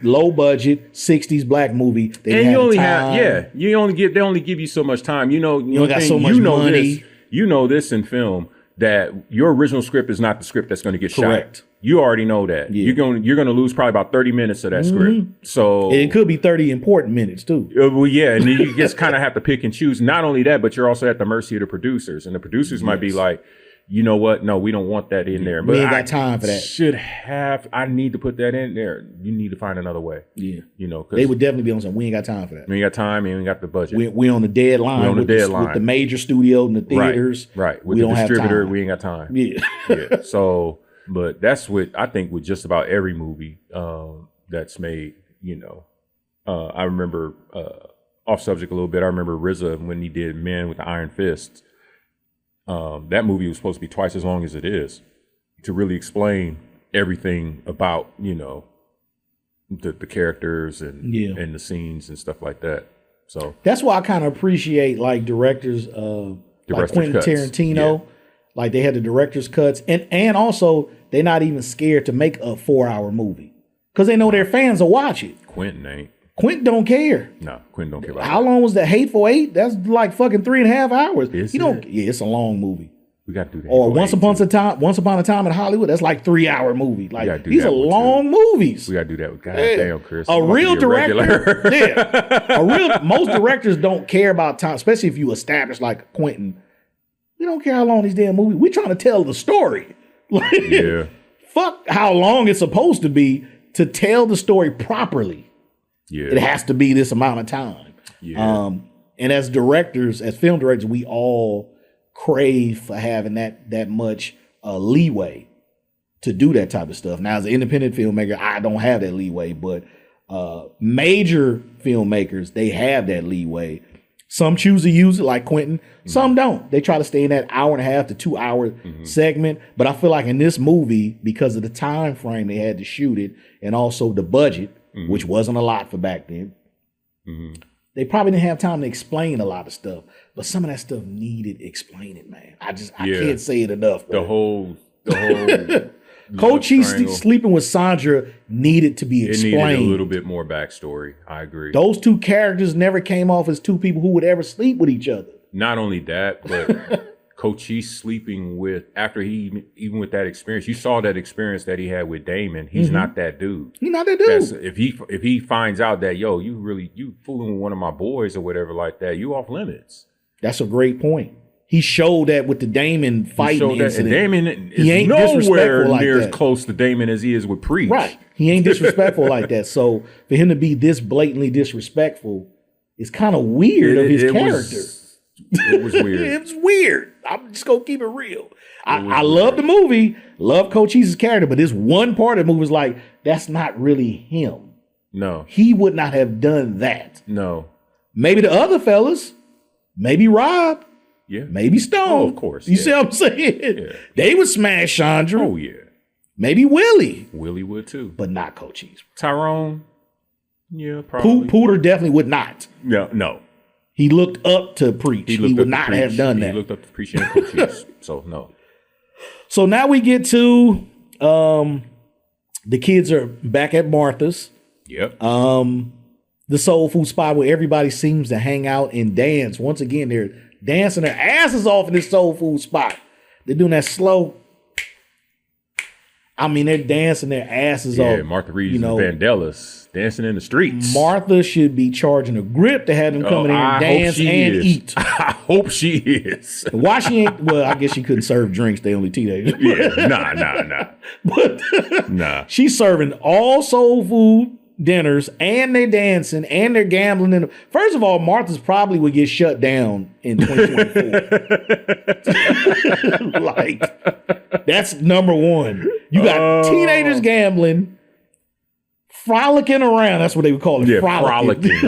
low budget 60s black movie, they
and
had
they only give you so much time. You
only got so much money.
You know this in film, that your original script is not the script that's going to get
Correct.
shot. You already know that.
Yeah.
You're going to lose probably about 30 minutes of that script. So
And it could be 30 important minutes too.
Well, yeah, and you just kind of have to pick and choose. Not only that, but you're also at the mercy of the producers, and the producers might be like, you know what? No, we don't want that in there. But
we ain't got time for that.
I need to put that in there. You need to find another way.
Yeah.
You know,
They would definitely be on something. We ain't got time for that.
We ain't got time, and we ain't got the budget.
We on the deadline.
We on the deadline
with the major studio and the theaters.
Right. With
we
the
don't
distributor,
have time.
we ain't got time.
Yeah.
So, but that's what I think with just about every movie that's made. You know, I remember off subject a little bit. I remember RZA when he did Men with the Iron Fist. That movie was supposed to be twice as long as it is to really explain everything about, you know, the characters and the scenes and stuff like that. So
that's why I kind of appreciate like directors like Quentin
cuts.
Tarantino.
Yeah.
Like they had the director's cuts, and also they're not even scared to make a 4-hour movie because they know their fans will watch it.
Quentin ain't.
Quentin don't care.
No, Quentin don't care about
How long was the Hateful Eight? That's like fucking 3.5 hours. Yeah, it's a long movie.
We got to do that.
Or Once Upon a Time in Hollywood. That's like 3-hour movie. Like these are long movies.
We got to do that with goddamn Chris.
A real director. Most directors don't care about time, especially if you establish like Quentin. We don't care how long these damn movies. We're trying to tell the story.
Yeah.
Fuck how long it's supposed to be to tell the story properly.
Yeah.
It has to be this amount of time.
Yeah.
And as directors, as film directors, we all crave for having that much leeway to do that type of stuff. Now, as an independent filmmaker, I don't have that leeway, but major filmmakers, they have that leeway. Some choose to use it like Quentin. Some don't. They try to stay in that 1.5 to 2 hour segment. But I feel like in this movie, because of the time frame they had to shoot it and also the budget, which wasn't a lot for back then, they probably didn't have time to explain a lot of stuff. But some of that stuff needed explaining, man. I can't say it enough.
The whole
Coach sleeping with Sandra needed to be explained.
It needed a little bit more backstory. I agree.
Those two characters never came off as two people who would ever sleep with each other.
Not only that, but Cochise sleeping with, even with that experience, you saw that experience that he had with Damon. He's not that dude.
He's not that dude.
If he finds out that, yo, you fooling with one of my boys or whatever like that, you off limits.
That's a great point. He showed that with the Damon fighting incident.
And Damon is nowhere near as close to Damon as he is with Preach.
Right. He ain't disrespectful like that. So for him to be this blatantly disrespectful is kind of weird of his character.
It was weird.
It was weird. I'm just going to keep it real. I love the movie, love Cochise's character, but this one part of the movie was like, that's not really him.
No.
He would not have done that.
No.
Maybe the other fellas, maybe Rob.
Yeah.
Maybe Stone.
Oh, of course.
You see what I'm saying?
Yeah.
They would smash Chandra.
Oh, yeah.
Maybe Willie.
Willie would too.
But not Cochise.
Tyrone. Yeah, probably.
Pooter definitely would not.
No.
He looked up to Preach. He would not have done that.
He looked up to Preach and Cochise. So, no.
So now we get to the kids are back at Martha's.
Yep.
The soul food spot where everybody seems to hang out and dance. Once again, they're dancing their asses off in this soul food spot. They're doing that slow. I mean, they're dancing their asses off.
Yeah, Martha Reeves and Vandellas dancing in the streets.
Martha should be charging a grip to have them come in here and dance and eat.
I hope she is.
Why she ain't? Well, I guess she couldn't serve drinks. They only teenagers.
Yeah, nah.
But
nah.
She's serving all soul food dinners, and they're dancing, and they're gambling. First of all, Martha's probably would get shut down in 2024. Like, that's number one. You got teenagers gambling, frolicking around. That's what they would call it.
Yeah, frolicking.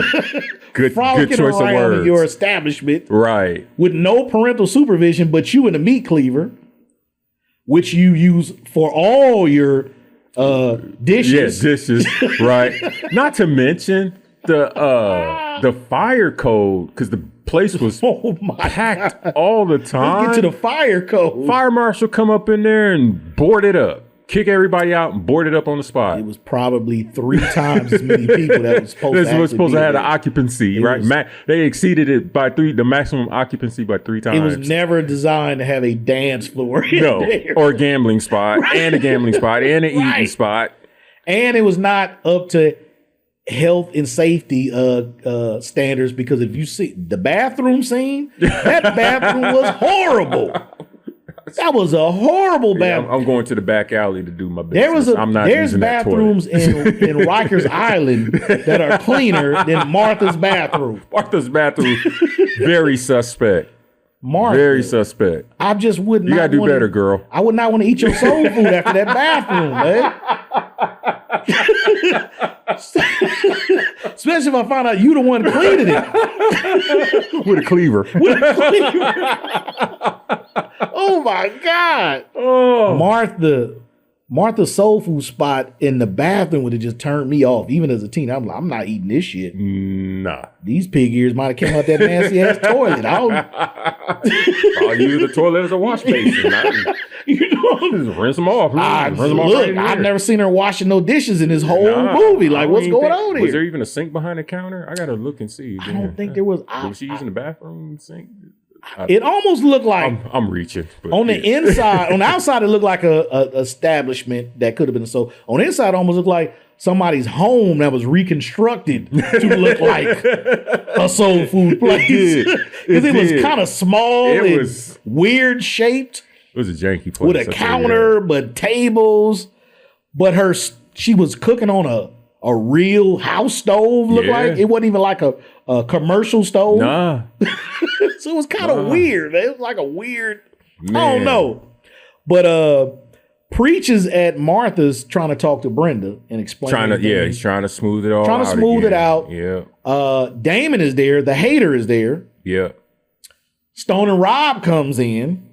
Good choice of words.
In your establishment.
Right.
With no parental supervision, but you and a meat cleaver, which you use for all your dishes.
Yeah, dishes. Right. Not to mention the fire code, because the place was packed all the time.
Let's get to the fire code.
Fire marshal come up in there and board it up. Kick everybody out and board it up on the spot.
It was probably 3 times as many people that was supposed to have
the occupancy, right? They exceeded it by the maximum occupancy by 3 times.
It was never designed to have a dance floor.
Or a gambling spot, and a gambling spot, and an eating spot.
And it was not up to health and safety standards, because if you see the bathroom scene, that bathroom was horrible. That was a horrible bathroom.
I'm going to the back alley to do my business.
There's bathrooms in Rikers Island that are cleaner than Martha's bathroom.
Martha's bathroom, very suspect.
Martha,
very suspect.
I just would not.
You gotta do better, girl.
I would not want to eat your soul food after that bathroom, man. Especially if I found out you the one cleaning it.
With a cleaver.
Oh my God.
Oh.
Martha's soul food spot in the bathroom would have just turned me off. Even as a teen, I'm like, I'm not eating this shit.
Nah.
These pig ears might have came out that nasty ass toilet.
I'll use the toilet as a wash basin. Just rinse them off.
I've never seen her washing no dishes in this whole movie. Like, what's going on here?
Was there even a sink behind the counter? I gotta look and see.
I don't think there was.
Was she using the bathroom sink?
It almost looked like
I'm reaching.
On the inside, on the outside, it looked like a establishment that could have been so. On the inside, it almost looked like somebody's home that was reconstructed to look like a soul food place. Because it was kind of small and weird shaped.
It was a janky place
with a counter, but tables. But she was cooking on a real house stove. Looked like it wasn't even like a commercial stove.
Nah.
So it was kind of weird. It was like a weird. Man. I don't know. But Preach is at Martha's trying to talk to Brenda and explain.
He's trying to smooth it all out.
Trying to smooth it out.
Yeah.
Damon is there. The hater is there.
Yeah.
Stone and Rob comes in.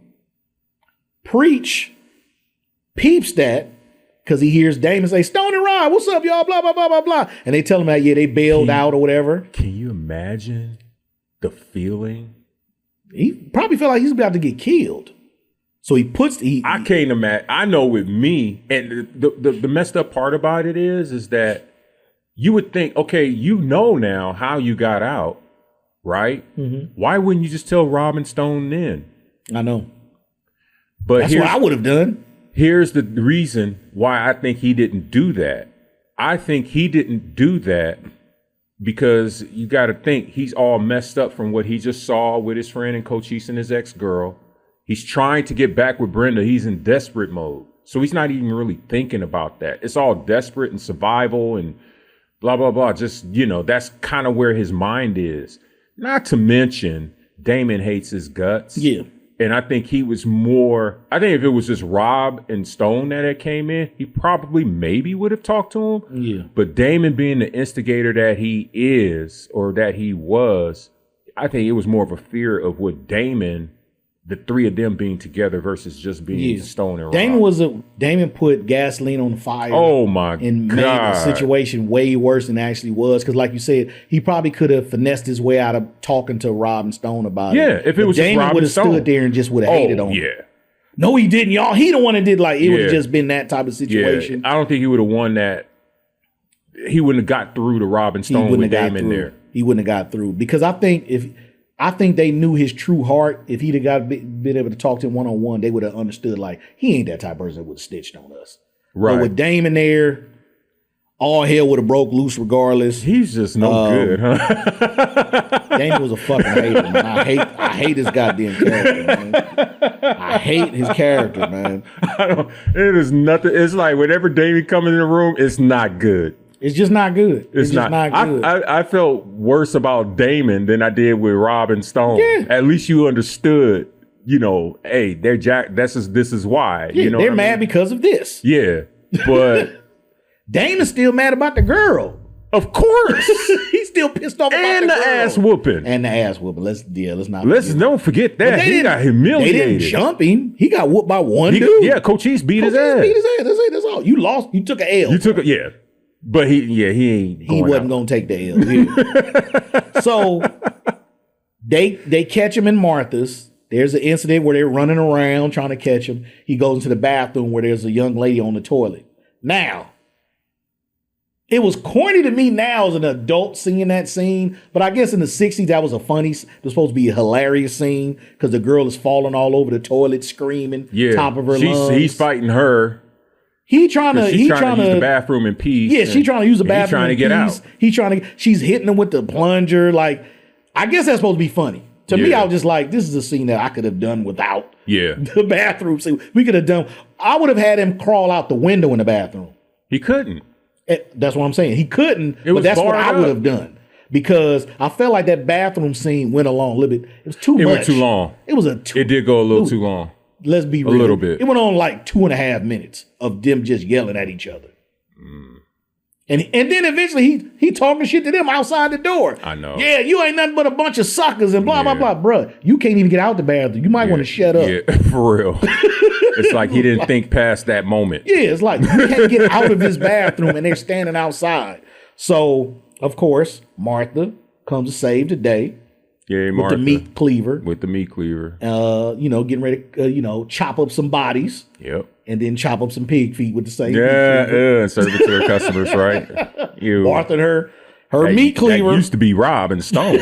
Preach peeps that because he hears Damon say, Stone and Rob, what's up, y'all? Blah, blah, blah, blah, blah. And they tell him that, they bailed out or whatever.
Can you imagine the feeling?
He probably felt like he's about to get killed. So I
can't imagine. I know with me, and the messed up part about it is that you would think, okay, now how you got out, right? Mm-hmm. Why wouldn't you just tell Rob and Stone then?
I know.
But
that's what I would have done.
Here's the reason why I think he didn't do that. I think he didn't do that because you got to think he's all messed up from what he just saw with his friend and Cochise and his ex-girl. He's trying to get back with Brenda. He's in desperate mode. So he's not even really thinking about that. It's all desperate and survival and blah, blah, blah. Just, that's kind of where his mind is. Not to mention Damon hates his guts.
Yeah.
And I think he was I think if it was just Rob and Stone that had came in, he probably maybe would have talked to him.
Yeah.
But Damon being the instigator that he is or that he was, I think it was more of a fear of what Damon, the three of them being together versus just being Stone and Rob.
Damon put gasoline on the fire.
Oh my God.
And made the situation way worse than it actually was. Because like you said, he probably could have finessed his way out of talking to Rob and Stone about it.
Yeah, if it was
Damon
just Rob
would
and
have
Stone.
stood there and just would have hated on him.
Yeah.
No, he didn't, y'all. He the one that did it would have just been that type of situation.
I don't think he would have won that. He wouldn't have got through to Rob and Stone with Damon there.
He wouldn't have got through. Because I think they knew his true heart. If he'd have been able to talk to him one-on-one, they would have understood, he ain't that type of person that would have snitched on us.
Right.
But with Damon there, all hell would have broke loose regardless.
He's just no good, huh?
Damon was a fucking hater, man. I hate his goddamn character, man. I hate his character, man.
It is nothing. It's like whenever Damon comes in the room, it's not good.
It's just not good.
It's just not good. I felt worse about Damon than I did with Rob and Stone. Yeah. At least you understood, hey, they're this is why.
Yeah, they're mad because of this.
Yeah. But
Damon's still mad about the girl.
Of course.
He's still pissed off about the girl.
ass whooping.
And the ass whooping.
Don't forget that. He got humiliated.
They didn't jump him. He got whooped by one dude.
Yeah, Cochise beat his ass.
That's all. You lost. You took an L.
Yeah. But he ain't.
He wasn't going to take the L. Yeah. So they catch him in Martha's. There's an incident where they're running around trying to catch him. He goes into the bathroom where there's a young lady on the toilet. Now, it was corny to me now as an adult seeing that scene, but I guess in the 60s that was it was supposed to be a hilarious scene because the girl is falling all over the toilet screing, top of her lungs.
He's fighting her.
He's trying to use
the bathroom in peace.
Yeah, she's trying to use the bathroom.
He's trying to get out.
She's hitting him with the plunger. I guess that's supposed to be funny. To me, I was just like, this is a scene that I could have done without the bathroom scene. I would have had him crawl out the window in the bathroom.
He couldn't.
That's what I'm saying. He couldn't, but that's what I would have done. Because I felt like that bathroom scene went along a little bit. It was too much.
It went too long.
It
did go a little too long.
Let's be real.
A little bit.
It went on 2.5 minutes of them just yelling at each other. And then eventually he talking shit to them outside the door.
I know.
Yeah, you ain't nothing but a bunch of suckers and blah, blah, blah. Bruh, you can't even get out the bathroom. You might want to shut up.
Yeah, for real. It's like he didn't think past that moment.
Yeah, it's like you can't get out of his bathroom and they're standing outside. So, of course, Martha comes to save the day.
Yeah, Martha.
With the meat cleaver.
Getting
ready to, chop up some bodies.
Yep.
And then chop up some pig feet with the same.
And serve it to her customers, right?
Martha and her meat cleaver.
That used to be Rob and Stone.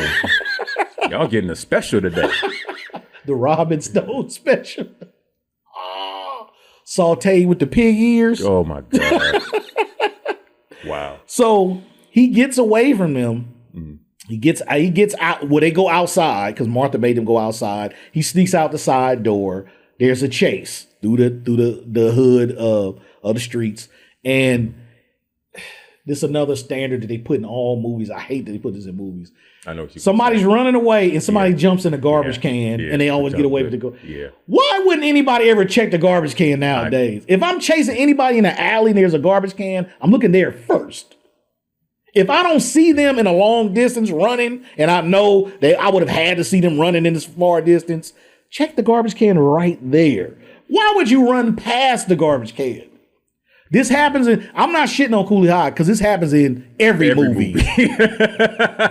Y'all getting a special today.
The Rob and Stone special. Sauteed with the pig ears.
Oh my God. Wow.
So he gets away from them. Mm-hmm. He gets out. Well, they go outside because Martha made him go outside. He sneaks out the side door. There's a chase through the hood of the streets, and this is another standard that they put in all movies. I hate that they put this in movies.
I know what you
Somebody's running away and somebody jumps in a garbage can and they always get away with it.
Yeah.
Why wouldn't anybody ever check the garbage can nowadays? If I'm chasing anybody in the alley and there's a garbage can, I'm looking there first. If I don't see them in a long distance running and I know that I would have had to see them running in this far distance, check the garbage can right there. Why would you run past the garbage can? This happens I'm not shitting on Cooley High because this happens in every movie.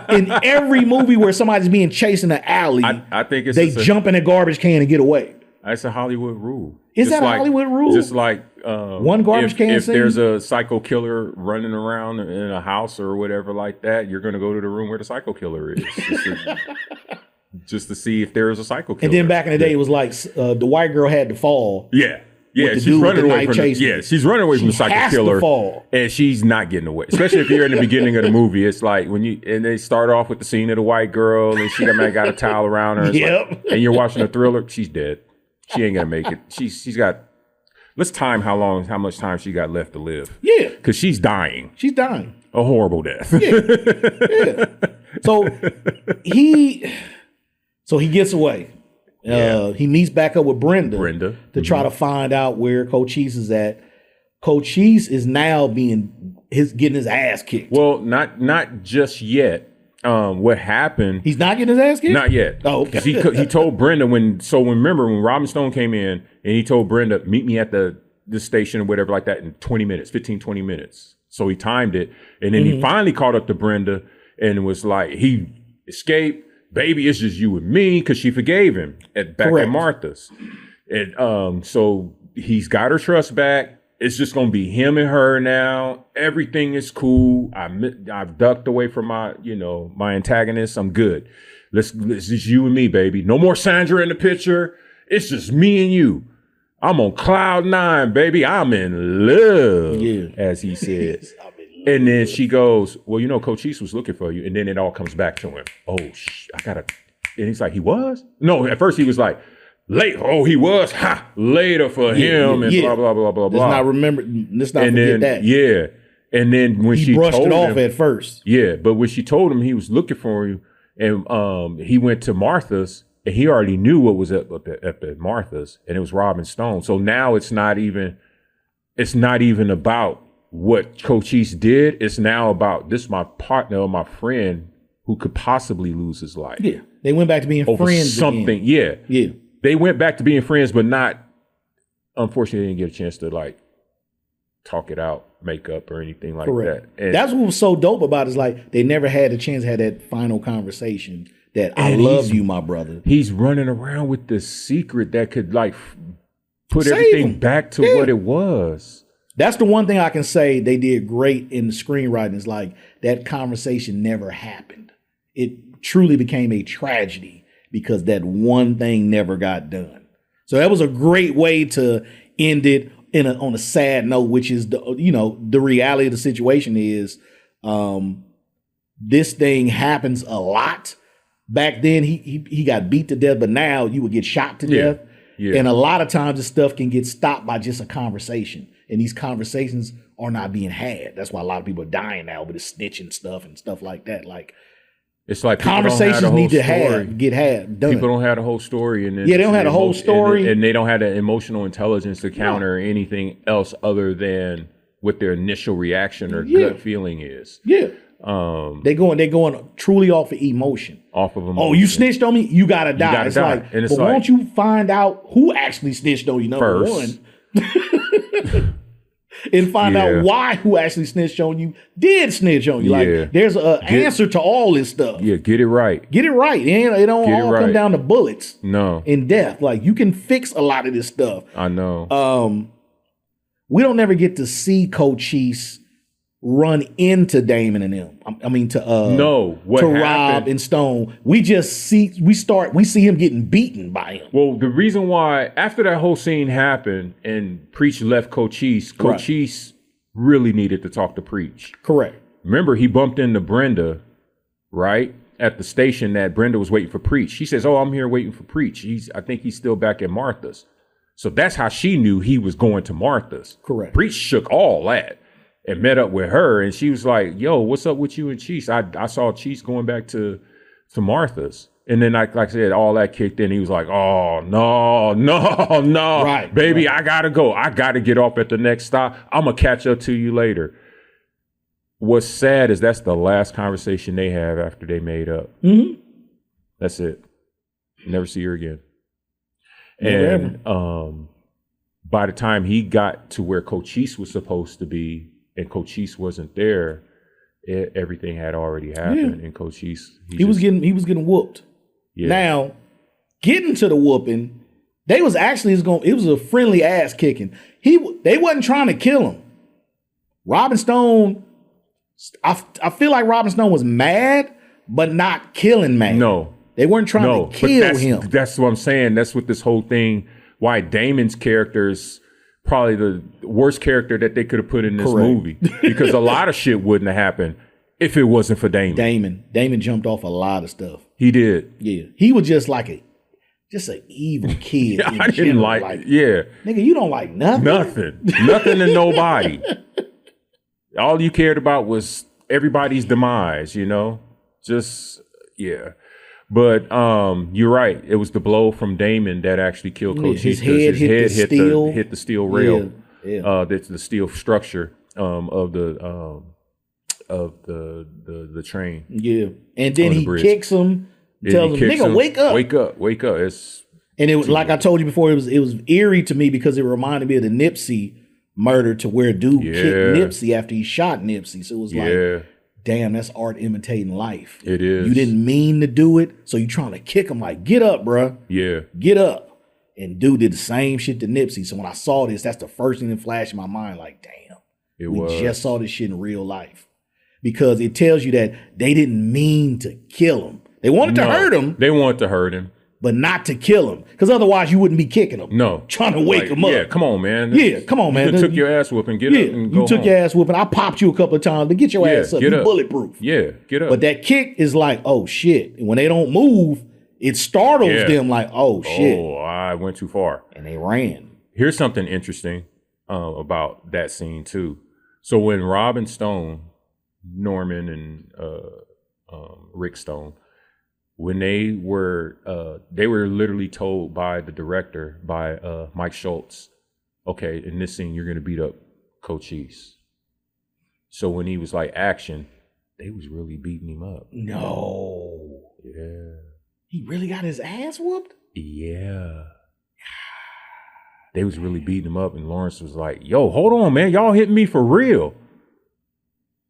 In every movie where somebody's being chased in the alley,
I think
they jump in a garbage can and get away.
That's a Hollywood rule.
Is that a Hollywood rule?
Just like
one garbage can.
If there's a psycho killer running around in a house or whatever like that, you're going to go to the room where the psycho killer is, just to see if there is a psycho killer.
And then back in the day, it was like the white girl had to fall.
Yeah. Yeah, she's running away from she's running away from the psycho killer, and she's not getting away. Especially if you're in the beginning of the movie, it's like and they start off with the scene of the white girl, and she got a towel around her, and you're watching a thriller. She's dead. She ain't gonna make it. She's got. Let's time how much time she got left to live. Yeah, because she's dying.
She's dying
a horrible death.
Yeah. So he gets away. He meets back up with Brenda to try to find out where Cochise is at. Cochise is now getting his ass kicked.
Well, not just yet. What happened?
He's not getting his ass kicked?
Not yet.
Oh, okay.
He told Brenda remember when Robin Stone came in and he told Brenda, meet me at the station or whatever like that in 20 minutes. So he timed it. And then he finally caught up to Brenda and was like, he escaped. Baby, it's just you and me, because she forgave him back at Martha's. And so he's got her trust back. It's just going to be him and her now. Everything is cool. I've ducked away from my antagonist. I'm good. It's just you and me, baby. No more Sandra in the picture. It's just me and you. I'm on cloud 9, baby. I'm in love, as he says. And then she goes, well, Cochise was looking for you. And then it all comes back to him. Oh, I gotta. And he's like, he was? No, at first he was like, later. Oh, he was? Ha! Later for him and blah, blah, blah, blah, blah.
Let's not forget that.
Yeah. And then when she
brushed
told
it off
him,
at first.
Yeah, but when she told him he was looking for you, and he went to Martha's, and he already knew what was up at Martha's, and it was Robin Stone. So now it's not even about what Cochise did. It's now about this my partner or my friend who could possibly lose his life.
Yeah. They went back to being friends
something.
Again.
Yeah. They went back to being friends, but unfortunately, they didn't get a chance to talk it out, make up or anything like that. And
that's what was so dope about it, is like they never had a chance to have that final conversation that I love you, my brother.
He's running around with this secret that could put everything back to what it was.
That's the one thing I can say they did great in the screenwriting, is that conversation never happened. It truly became a tragedy because that one thing never got done. So that was a great way to end it on a sad note, which is the reality of the situation is this thing happens a lot. Back then he got beat to death, but now you would get shot to death. Yeah. And a lot of times this stuff can get stopped by just a conversation. And these conversations are not being had. That's why a lot of people are dying now with the snitching stuff and stuff like that.
It's like
conversations need to get done.
People don't have the whole story, and
they don't have the whole story,
and they don't have the emotional intelligence to counter anything else other than what their initial reaction or gut feeling is.
Yeah, they're going truly off of emotion.
Off of emotion.
Oh, you snitched on me, you gotta die. It's like, but won't you find out who actually snitched on you? Number one. And find out why who actually snitched on you did snitch on you. There's an answer to all this stuff.
Yeah, get it right.
Get it right. It don't all come down to bullets.
No.
And death. You can fix a lot of this stuff.
I know.
We don't never get to see Cochise run into Damon and them. Rob and Stone. We see him getting beaten by him.
Well, the reason why after that whole scene happened and Preach left Cochise really needed to talk to Preach.
Correct.
Remember, he bumped into Brenda, right? At the station that Brenda was waiting for Preach. She says, "Oh, I'm here waiting for Preach. I think he's still back at Martha's." So that's how she knew he was going to Martha's.
Correct.
Preach shook all that. and met up with her, and she was like, "Yo, what's up with you and Cheese? I saw Cheese going back to Martha's." And then, like I said, all that kicked in. He was like, "Oh, no,
Right,
baby,
right.
I gotta go. I gotta get off at the next stop. I'm gonna catch up to you later." What's sad is that's the last conversation they have after they made up.
Mm-hmm.
That's it. Never see her again.
Never
And by the time he got to where Cochise was supposed to be, and Cochise wasn't there, everything had already happened. And Cochise,
he was getting whooped.
Yeah.
Now, getting to the whooping, it was a friendly ass kicking. They wasn't trying to kill him. Robin Stone, I feel like Robin Stone was mad, but not killing mad.
No.
They weren't trying to kill him.
That's what I'm saying. That's what this whole thing, why Damon's character is probably the worst character that they could have put in this movie. Because a lot of shit wouldn't have happened if it wasn't for Damon.
Damon jumped off a lot of stuff.
He did.
Yeah. He was just like an evil kid.
I didn't like yeah.
Nigga, you don't like nothing?
Nothing and nobody. All you cared about was everybody's demise, you know? Just, yeah. But you're right. It was the blow from Damon that actually killed Coach.
His head hit
the steel rail.
Yeah.
That's the steel structure of the train.
Yeah. And then he kicks him, tells him, "Nigga, wake up.
Wake up."
And it was like I told you before, it was eerie to me because it reminded me of the Nipsey murder, to where dude kicked Nipsey after he shot Nipsey. So it was like, damn, that's art imitating life.
It is.
You didn't mean to do it, so you trying to kick him like, get up, bruh.
Yeah.
Get up. And dude did the same shit to Nipsey. So when I saw this, that's the first thing that flashed in my mind, like, damn, we just saw this shit in real life. Because it tells you that they didn't mean to kill him. They wanted to hurt him.
They wanted to hurt him.
But not to kill him. Because otherwise you wouldn't be kicking him.
No.
Trying to wake him up.
Yeah, come on, man.
Yeah, come on, man.
You took your ass whooping, get up and go
you took
home.
your ass whooping. I popped you a couple of times, but get your ass up. You're bulletproof.
Yeah, get up.
But that kick is like, oh shit. And when they don't move, it startles them like, oh shit.
Oh, I went too far.
And they ran.
Here's something interesting about that scene too. So when Robin Stone, Norman, and Rick Stone, when they were literally told by the director, by Mike Schultz, okay, in this scene you're gonna beat up Cochise. So when he was like action, they was really beating him up.
No.
Yeah.
He really got his ass whooped?
Yeah. They was really beating him up, and Lawrence was like, "Yo, hold on, man, y'all hitting me for real."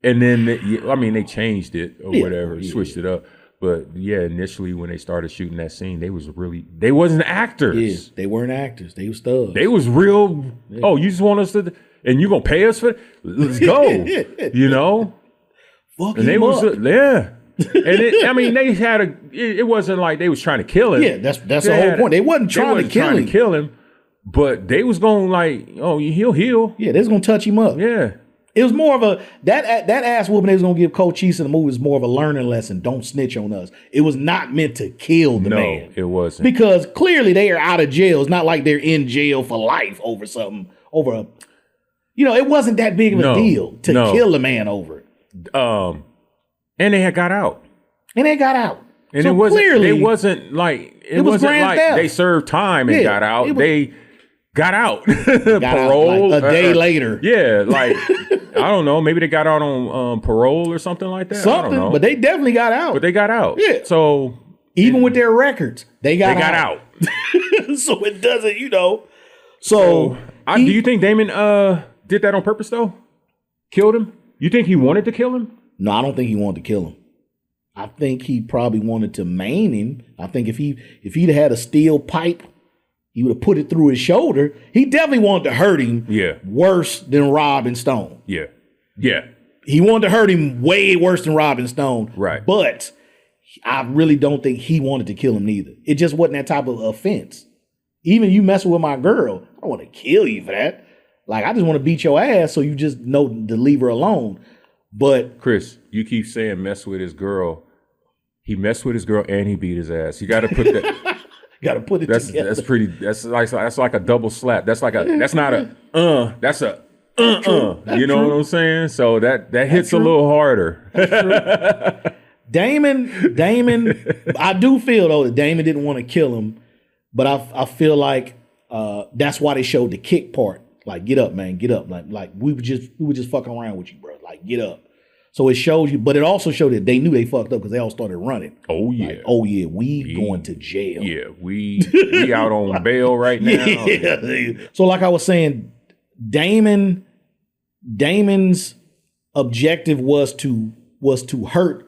And then they changed it or whatever, switched it up. But yeah, initially when they started shooting that scene, they wasn't actors.
Yeah, they weren't actors. They was thugs.
They was real. Yeah. Oh, you just want us to, and you gonna pay us for it? Let's go. You know?
Fuck
and they
him
was
up.
And they had it wasn't like they was trying to kill him.
Yeah, that's the whole point. They wasn't trying to
kill him, but they was going like, oh, he'll heal.
Yeah, they was gonna touch him up.
Yeah.
It was more of a that ass whooping they was gonna give Coach Cheese in the movie was more of a learning lesson. Don't snitch on us. It was not meant to kill the man.
No, it wasn't.
Because clearly they are out of jail. It's not like they're in jail for life over something. It wasn't that big of a deal to kill the man over it.
And they had got out.
And
so it wasn't like they served time and got out. They got out. Parole.
Like a day later.
Yeah, like I don't know. Maybe they got out on parole or something like that. I don't know.
But they definitely got out.
Yeah. So
even with their records, they got
out.
So it doesn't, So
do you think Damon did that on purpose though? Killed him? You think he wanted to kill him?
No, I don't think he wanted to kill him. I think he probably wanted to maim him. I think if he'd had a steel pipe, he would have put it through his shoulder. He definitely wanted to hurt him.
Yeah.
Worse than Robin Stone.
Yeah. Yeah.
He wanted to hurt him way worse than Robin Stone.
Right.
But I really don't think he wanted to kill him neither. It just wasn't that type of offense. Even you messing with my girl, I don't want to kill you for that. Like, I just want to beat your ass so you just know to leave her alone. But
Chris, you keep saying mess with his girl. He messed with his girl and he beat his ass. You got to put that.
Got to put it together.
That's like a double slap. That's not a. That's a. You know what I'm saying? So that hits a little harder.
Damon, I do feel though that Damon didn't want to kill him, but I feel like that's why they showed the kick part. Like, get up, man, get up. Like we were just fucking around with you, bro. Like, get up. So it shows you, but it also showed that they knew they fucked up because they all started running.
Oh yeah.
Like, oh yeah, we going to jail.
Yeah, we out on bail right now.
Yeah. So like I was saying, Damon's objective was to hurt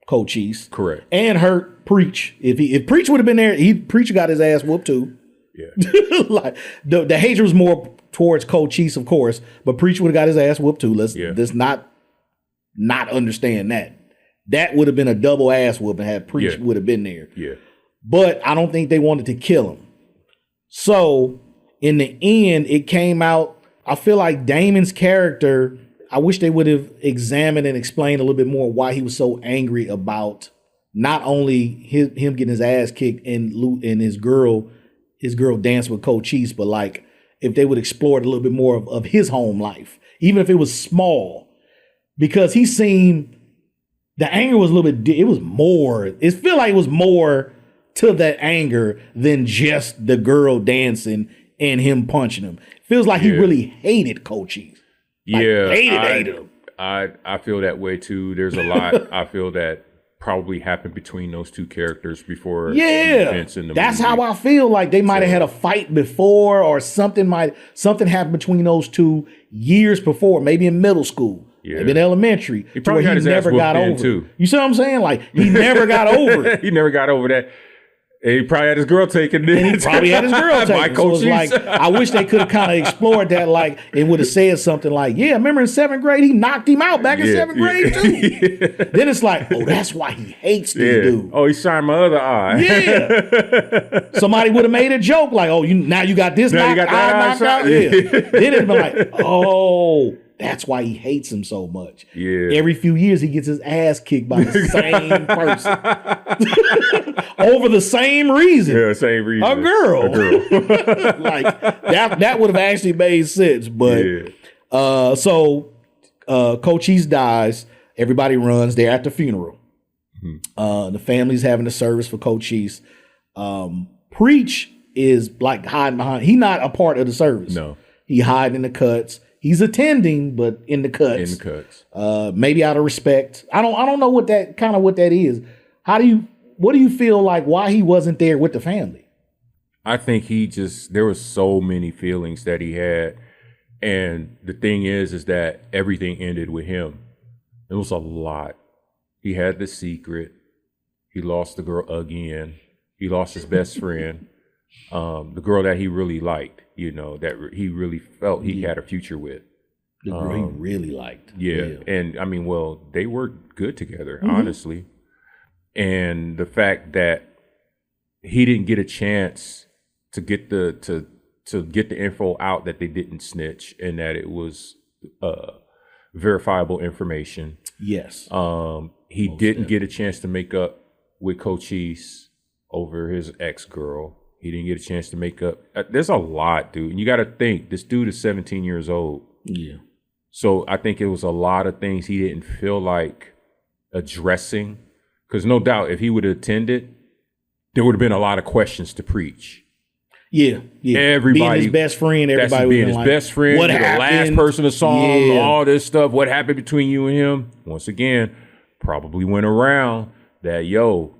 Cochise.
Correct.
And hurt Preach. If Preach would have been there, Preach got his ass whooped too.
Yeah.
Like the hatred was more towards Cochise, of course, but Preach would have got his ass whooped too. Let's not understand that. That would have been a double ass whooping had Preach would have been there.
Yeah.
But I don't think they wanted to kill him. So in the end, it came out, I feel like Damon's character, I wish they would have examined and explained a little bit more why he was so angry about not only him getting his ass kicked and his girl dancing with Cochise, but like if they would explore it a little bit more of his home life, even if it was small. Because he seemed, the anger was a little bit, it was more, it felt like it was more to that anger than just the girl dancing and him punching him. It feels like he really hated Cochise. Like, hated him.
I feel that way too. There's a lot I feel that probably happened between those two characters before events in the
that's
movie.
how I feel. Like they might have had a fight before, or something happened between those two years before, maybe in middle school. Yeah. Maybe in elementary.
He probably got his ass whooped then too.
You see what I'm saying? Like he never got over it.
He never got over that. And he probably had his girl taken.
And he probably had his girl taken. So it's like, I wish they could have kind of explored that, like, and would have said something like, yeah, remember in 7th grade, he knocked him out back in 7th grade too. Then it's like, oh, that's why he hates this dude.
Oh, he shined my other eye.
Yeah. Somebody would have made a joke like, oh, now you got this eye knocked out. Yeah. Then it'd be like, oh, that's why he hates him so much.
Yeah.
Every few years he gets his ass kicked by the same person. Over the same reason.
Yeah, same reason.
A girl. Like that would have actually made sense. But so Cochise dies, everybody runs, they're at the funeral. Mm-hmm. The family's having a service for Cochise. Preach is like hiding behind, he's not a part of the service.
No. He
hiding in the cuts. He's attending, but in the cuts.
In the cuts.
Maybe out of respect. I don't know what that is. What do you feel like why he wasn't there with the family?
I think there was so many feelings that he had. And the thing is that everything ended with him. It was a lot. He had the secret. He lost the girl again. He lost his best friend. The girl that he really liked, that he really felt he had a future with.
The girl he really liked.
Yeah. And I mean, well, they worked good together, honestly. And the fact that he didn't get a chance to get the info out that they didn't snitch and that it was verifiable information.
Yes.
He didn't get a chance to make up with Cochise over his ex-girl. He didn't get a chance to make up. There's a lot, dude. And you got to think, this dude is 17 years old.
Yeah.
So I think it was a lot of things he didn't feel like addressing. Because no doubt, if he would have attended, there would have been a lot of questions to Preach.
Yeah.
Everybody.
Being his best friend, everybody was
being his best friend.
What
happened? The last person to saw him, all this stuff. What happened between you and him? Once again, probably went around that,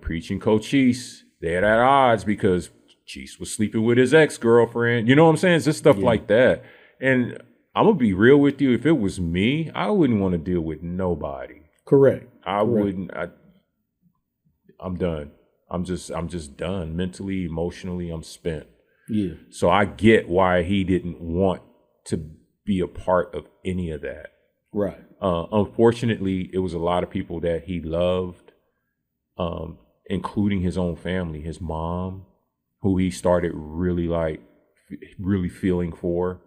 Preach and Cochise, they're at odds because Cheese was sleeping with his ex-girlfriend. You know what I'm saying? It's just stuff like that. And I'm going to be real with you. If it was me, I wouldn't want to deal with nobody.
Correct.
I wouldn't. I'm done. I'm just done. Mentally, emotionally, I'm spent.
Yeah.
So I get why he didn't want to be a part of any of that.
Right.
Unfortunately, it was a lot of people that he loved, including his own family, his mom, who he started really feeling for,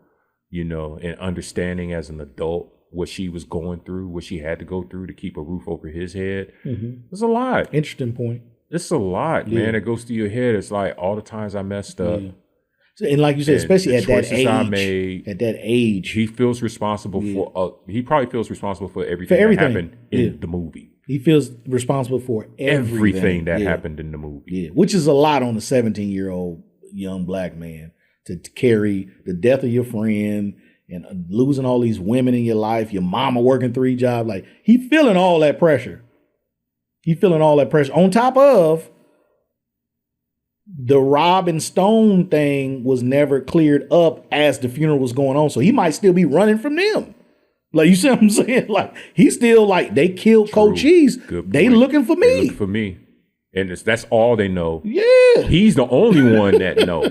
and understanding as an adult what she was going through, what she had to go through to keep a roof over his head. Mm-hmm. It's a lot.
Interesting point.
It's a lot, man. It goes through your head. It's like all the times I messed up.
And like you said,
And
especially
the
at that
choices I
age,
made,
at that age,
he feels responsible for. He probably feels responsible for everything,
everything.
that happened in the movie.
he feels responsible for
Everything that happened in the movie.
Yeah, which is a lot on a 17-year-old young black man to carry the death of your friend and losing all these women in your life, your mama working 3 jobs. Like, he feeling all that pressure. He feeling all that pressure. On top of the Rob and Stone thing was never cleared up as the funeral was going on. So he might still be running from them. Like, you see what I'm saying? Like, he's still like, they killed Cochise. They looking for me.
They look for me. And that's all they know.
Yeah.
He's the only one that know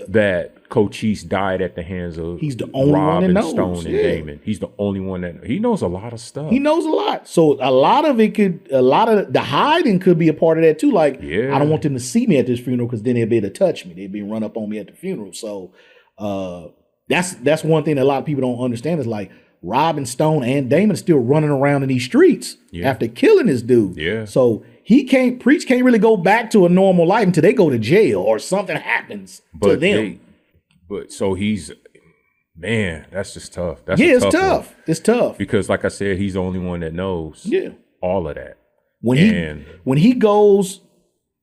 that
Cochise died at the hands of
he's the only
Rob
one that
and
knows.
Stone and Damon. He's the only one that he knows a lot of stuff.
He knows a lot. So a lot of the hiding could be a part of that too. Like, I don't want them to see me at this funeral because then they'll be able to touch me. They'd be run up on me at the funeral. So that's one thing that a lot of people don't understand is like Rob and Stone and Damon still running around in these streets after killing this dude.
Yeah.
So Preach can't really go back to a normal life until they go to jail or something happens to them.
So he's, man, that's just tough.
It's tough. It's tough.
Because like I said, he's the only one that knows all of that. When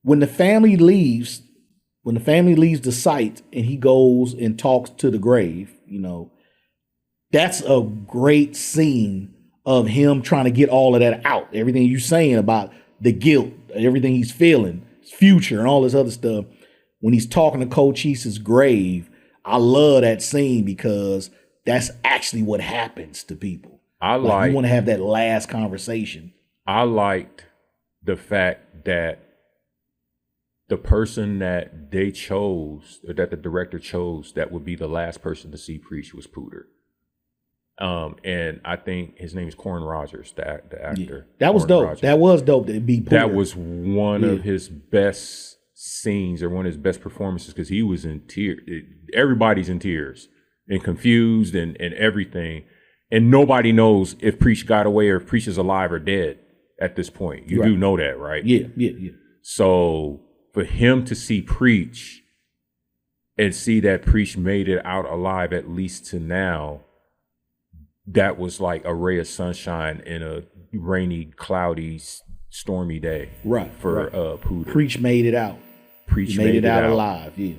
the family leaves the site and he goes and talks to the grave, that's a great scene of him trying to get all of that out. Everything you're saying about the guilt, everything he's feeling, his future and all this other stuff. When he's talking to Cochise's grave, I love that scene because that's actually what happens to people. You want to have that last conversation.
I liked the fact that the person that they chose, or that the director chose, that would be the last person to see Preach was Pooter. And I think his name is Corn Rogers, the actor.
Yeah. That was dope. Rogers. That was dope to be Pooter.
That was one of his best scenes, or one of his best performances, because he was in tears. Everybody's in tears and confused and everything. And nobody knows if Preach got away or if Preach is alive or dead at this point. You do know that, right?
Yeah.
So for him to see Preach and see that Preach made it out alive, at least to now, that was like a ray of sunshine in a rainy, cloudy, stormy day.
Right.
For Pooter.
Preach made it out.
Preach
made it out alive. Yeah.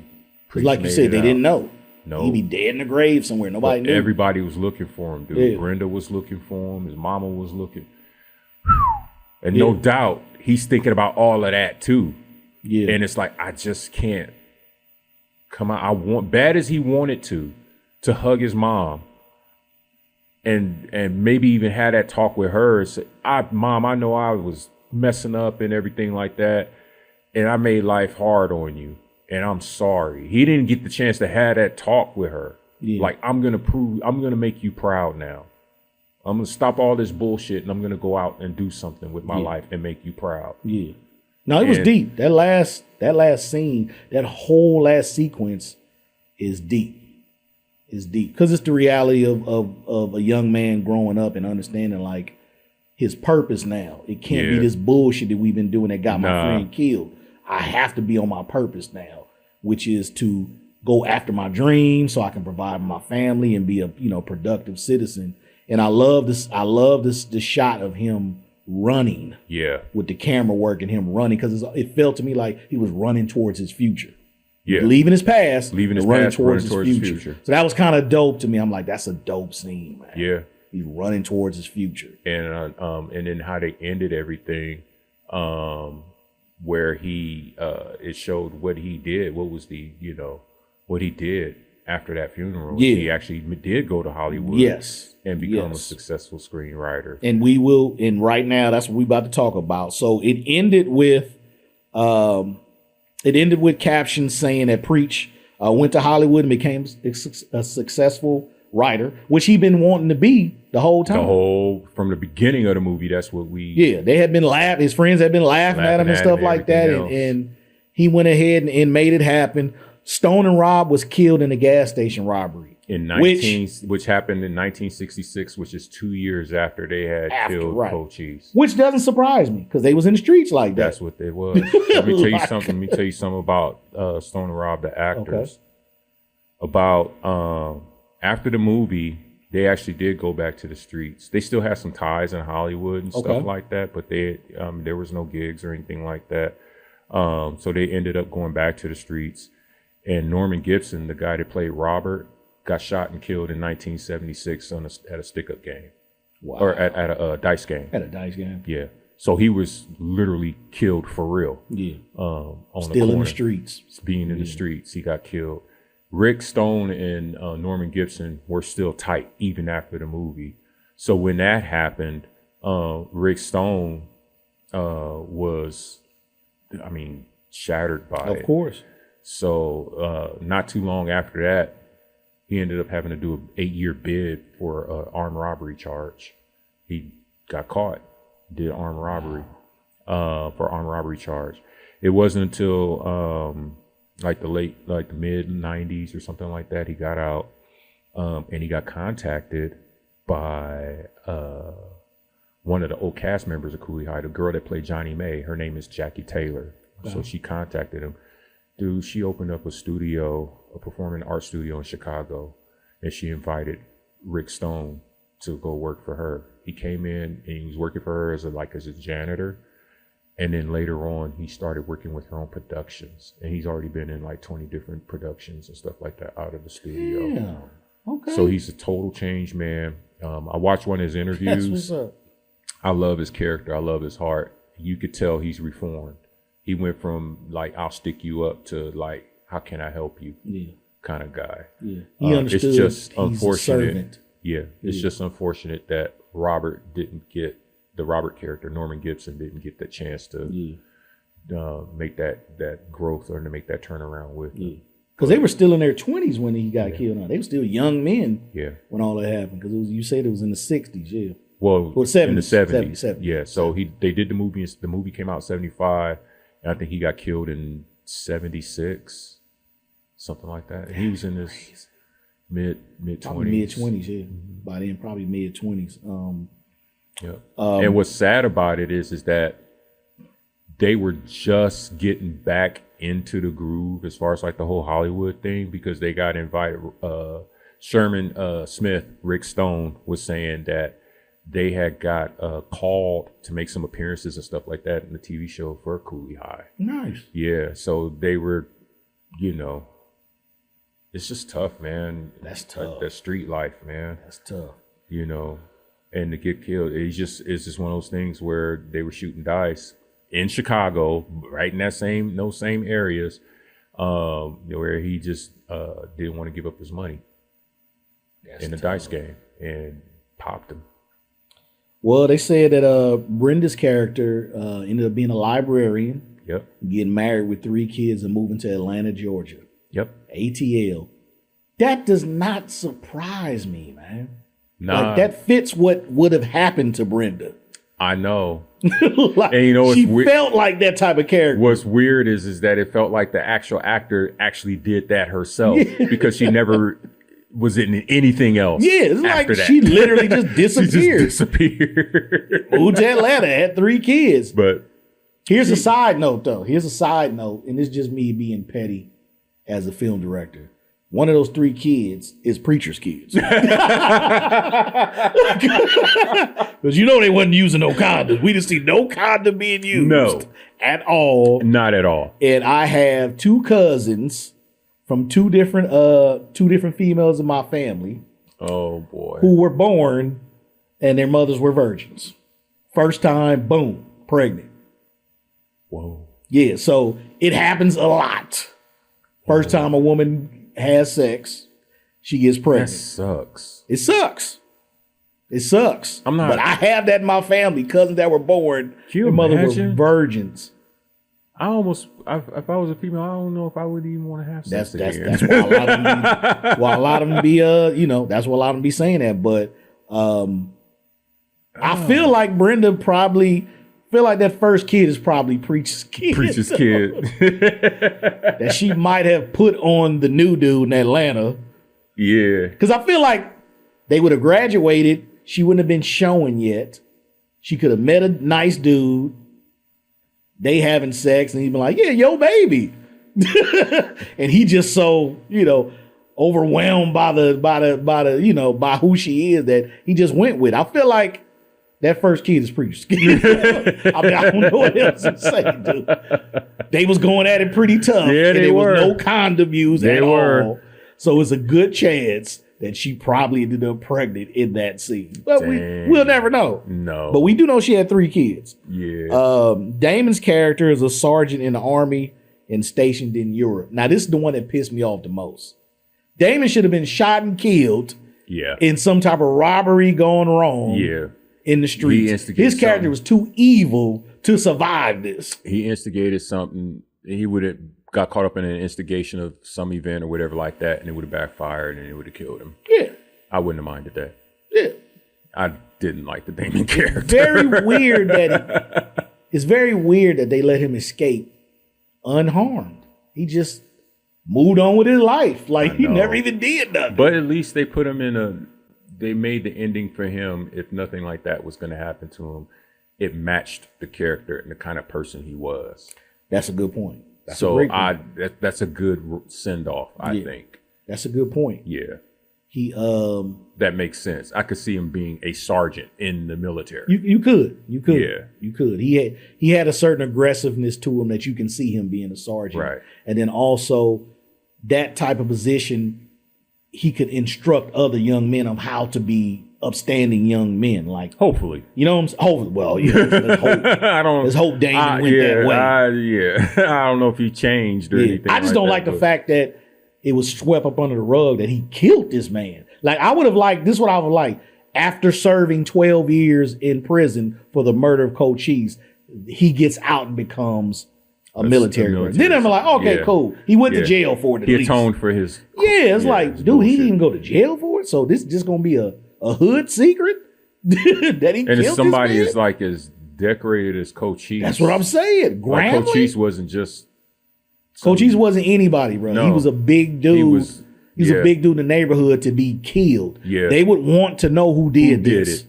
Because like you said, they didn't know.
No.
He'd be dead in the grave somewhere. Nobody knew.
Everybody was looking for him, dude. Yeah. Brenda was looking for him. His mama was looking. And no doubt, he's thinking about all of that too. Yeah. And it's like, I just can't come out. Bad as he wanted to hug his mom and maybe even had that talk with her and say, Mom, I know I was messing up and everything like that, and I made life hard on you, and I'm sorry. He didn't get the chance to have that talk with her. Yeah. Like, I'm going to make you proud now. I'm going to stop all this bullshit, and I'm going to go out and do something with my life and make you proud. Yeah.
No, it was deep. That last scene, that whole last sequence is deep. It's deep. Because it's the reality of a young man growing up and understanding, like, his purpose now. It can't be this bullshit that we've been doing that got my friend killed. I have to be on my purpose now, which is to go after my dreams so I can provide for my family and be a productive citizen. And I love this shot of him running. Yeah. With the camera work and him running, because it felt to me like he was running towards his future. Yeah. Leaving his past, running towards his future. So that was kind of dope to me. I'm like, that's a dope scene, man. Yeah. He's running towards his future.
And then how they ended everything, where it showed what he did. What was what he did after that funeral. Yeah. He actually did go to Hollywood. Yes. And become a successful screenwriter.
And right now, that's what we're about to talk about. So it ended with captions saying that Preach went to Hollywood and became a successful writer, which he'd been wanting to be the whole time.
From the beginning of the movie, that's what
they had been laughing. His friends had been laughing at him and stuff like that. And he went ahead and made it happen. Stone and Rob was killed in a gas station robbery.
Which happened in 1966, which is 2 years after they had killed Cochise.
Which doesn't surprise me, because they was in the streets like that.
That's what it was. Let me tell you something. Let me tell you something about Stone and Rob, the actors. about after the movie, they actually did go back to the streets. They still had some ties in Hollywood and stuff like that, but there was no gigs or anything like that. So they ended up going back to the streets. And Norman Gibson, the guy that played Robert, got shot and killed in 1976 at a stick-up game.
Wow.
Or at a dice game.
At a dice game.
Yeah. So he was literally killed for real.
Yeah.
On
Still
the corner,
in the streets.
Being in the streets, he got killed. Rick Stone and Norman Gibson were still tight even after the movie. So when that happened, Rick Stone was, shattered by it.
Of course.
So not too long after that, he ended up having to do an 8-year bid for an armed robbery charge. He got caught, did armed robbery for armed robbery charge. It wasn't until the mid 90s or something like that he got out, and he got contacted by one of the old cast members of Cooley High, the girl that played Johnny May. Her name is Jackie Taylor. So she contacted him. Dude, she opened up a performing art studio in Chicago, and she invited Rick Stone to go work for her. He came in and he was working for her as a janitor. And then later on, he started working with her on productions. And he's already been in 20 different productions and stuff like that out of the studio.
Yeah. Okay.
So he's a total changed man. I watched one of his interviews.
That's what's up.
I love his character. I love his heart. You could tell he's reformed. He went from I'll stick you up to how can I help you? Yeah. Kind of guy.
Yeah. He understood.
It's just
he's
unfortunate.
A servant.
Yeah. It's just unfortunate that the Robert character, Norman Gibson, didn't get the chance to make that growth or to make that turnaround with him.
Because they were still in their 20s when he got killed. Now, they were still young men when all that happened. Because you said it was in the 60s, yeah.
Well,
70s,
in the 70s.
70s.
Yeah, so they did the movie. The movie came out in 75, and I think he got killed in 76, something like that. And he was in his mid-20s.
Probably mid-20s, yeah. By then, probably mid-20s.
And what's sad about it is that they were just getting back into the groove as far as the whole Hollywood thing, because they got invited. Sherman Smith, Rick Stone, was saying that they had got called to make some appearances and stuff like that in the TV show for Cooley High.
Nice.
Yeah, so they were, it's just tough, man.
That's tough.
That street life, man.
That's tough.
And to get killed, it's just one of those things where they were shooting dice in Chicago, right in those same areas, where he just didn't want to give up his money in the dice game and popped him.
Well, they said that Brenda's character ended up being a librarian.
Yep.
Getting married with 3 kids and moving to Atlanta, Georgia.
Yep.
ATL. That does not surprise me, man.
Nah.
That fits what would have happened to Brenda.
I know.
And she felt like that type of character.
What's weird is that it felt like the actual actor actually did that herself because she never was in anything else.
Yeah, it's like that. She literally just disappeared. Moved to Atlanta, had 3 kids.
But
here's a side note, though. And it's just me being petty as a film director. One of those 3 kids is Preacher's kids. Because they wasn't using no condoms. We didn't see no condom being used.
No.
At all.
Not at all.
And I have 2 cousins from two different females in my family.
Oh, boy.
Who were born and their mothers were virgins. First time, boom, pregnant.
Whoa.
Yeah, so it happens a lot. First time a woman has sex, she gets pregnant.
That sucks.
It sucks. It sucks. But I have that in my family. Cousins that were born, their mother were virgins.
If I was a female, I don't know if I would even want to have sex again.
That's why a lot of them be, that's why a lot of them be saying that. But I feel like Brenda that first kid is probably Preacher's kid.
Preacher's kid.
That she might have put on the new dude in Atlanta.
Yeah.
Because I feel like they would have graduated. She wouldn't have been showing yet. She could have met a nice dude. They having sex and he'd be like, yeah, yo, baby. And he just so, overwhelmed by by who she is that he just went with. I feel like that first kid is pretty scared. I mean, I don't know what else to say, dude. They was going at it pretty tough.
Yeah,
and
they
there
were.
was no condom used
They
at
were.
all. So it's a good chance that she probably ended up pregnant in that scene. But we'll never know.
No.
But we do know she had 3 kids.
Yeah.
Damon's character is a sergeant in the Army and stationed in Europe. Now, this is the one that pissed me off the most. Damon should have been shot and killed in some type of robbery going wrong in the streets. His character was too evil to survive this.
He instigated something. He would have got caught up in an instigation of some event or whatever like that, and it would have backfired and it would have killed him.
Yeah.
I wouldn't have minded that.
Yeah.
I didn't like the Damon character.
Very weird that it's very weird that they let him escape unharmed. He just moved on with his life. Like he never even did nothing.
But at least they put him they made the ending for him, if nothing like that was going to happen to him, it matched the character and the kind of person he was.
That's a good point. That's
that's a good send off, I think.
That's a good point.
Yeah.
He
that makes sense. I could see him being a sergeant in the military.
You could.
Yeah.
You could. He had a certain aggressiveness to him that you can see him being a sergeant.
Right.
And then also that type of position, he could instruct other young men on how to be upstanding young men. Like
hopefully.
You know what I'm saying? Hopefully. Well, yeah, let's hope. Let's hope Damon went that way.
I don't know if he changed or anything.
I just don't like the fact that it was swept up under the rug that he killed this man. Like I would have liked, this is what I would like. After serving 12 years in prison for the murder of Cochise, he gets out and becomes a military man. Then I'm like, okay, cool. He went to jail for it.
He atoned for his.
Yeah, it's like, dude, bullshit. He didn't even go to jail for it. So this is just gonna be a hood secret that he killed.
And if somebody
this man?
is like as decorated as Cochise,
that's what I'm saying.
Like Cochise wasn't just.
Cochise wasn't anybody, bro. No, he was a big dude. He was a big dude in the neighborhood to be killed. Yeah. They would want to know who did this.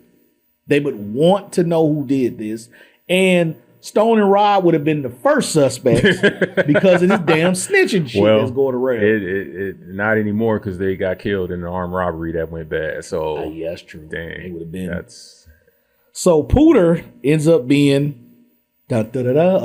They would want to know who did this. And Stone and Rod would have been the first suspects because of this damn snitching shit that's going around.
Not anymore because they got killed in an armed robbery that went bad. So
yeah, that's true.
Dang,
they would have been.
So
Pooter ends up being a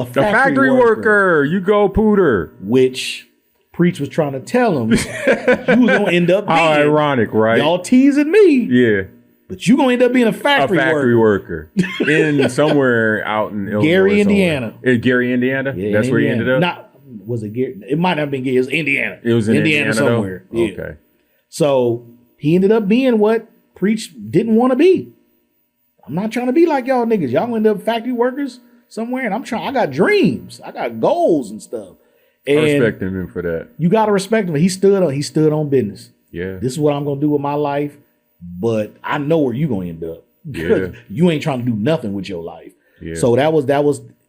factory
worker. You go, Pooter.
Which Preach was trying to tell him you was gonna end up being.
How ironic, right?
Y'all teasing me.
Yeah.
But you gonna end up being a factory
worker in somewhere out in Illinois,
Gary, Indiana.
Gary, Indiana.
Yeah,
that's where he ended up.
Was it Gary? It might not have been Gary. It was Indiana.
It was in Indiana
somewhere.
Yeah. Okay.
So he ended up being what Preach didn't want to be. I'm not trying to be like y'all niggas. Y'all gonna end up factory workers somewhere, and I got dreams. I got goals and stuff. And
I respect him for that.
You gotta respect him. He stood on business.
Yeah.
This is what I'm gonna do with my life. But I know where you gonna end up.
Yeah.
You ain't trying to do nothing with your life.
Yeah.
So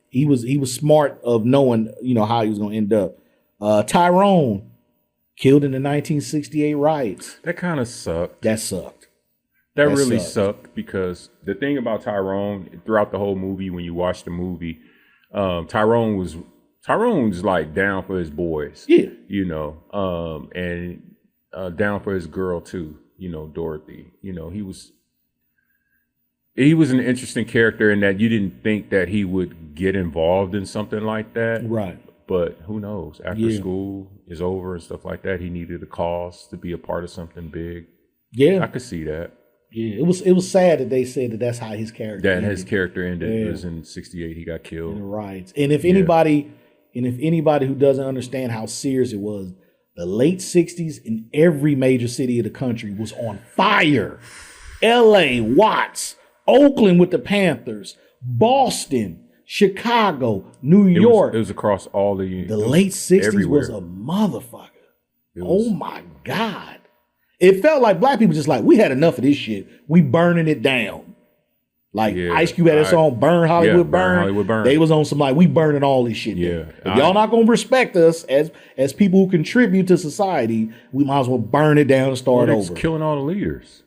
he was smart of knowing, how he was gonna end up. Tyrone killed in the 1968 riots.
That kind of sucked.
That sucked.
That really sucked because the thing about Tyrone throughout the whole movie, when you watch the movie, Tyrone was like down for his boys.
Yeah.
And down for his girl too. Dorothy, he was an interesting character in that you didn't think that he would get involved in something like that.
Right.
But who knows? After school is over and stuff like that, he needed a cause to be a part of something big.
Yeah.
I could see that.
Yeah. It was sad that they said that that's how his character ended.
His character ended. Yeah. It was in 68 he got killed.
In the riots. And if anybody who doesn't understand how serious it was, the late 60s in every major city of the country was on fire. LA, Watts, Oakland with the Panthers, Boston, Chicago, New York.
It was across all the
late 60s everywhere. Was a motherfucker. Oh my God. It felt like black people just like, we had enough of this shit. We burning it down. Like Ice Cube had that song, Burn Hollywood, Burn. They was on some like, we burning all this shit. Yeah. If y'all not gonna respect us as people who contribute to society, we might as well burn it down and start over.
Killing all the leaders.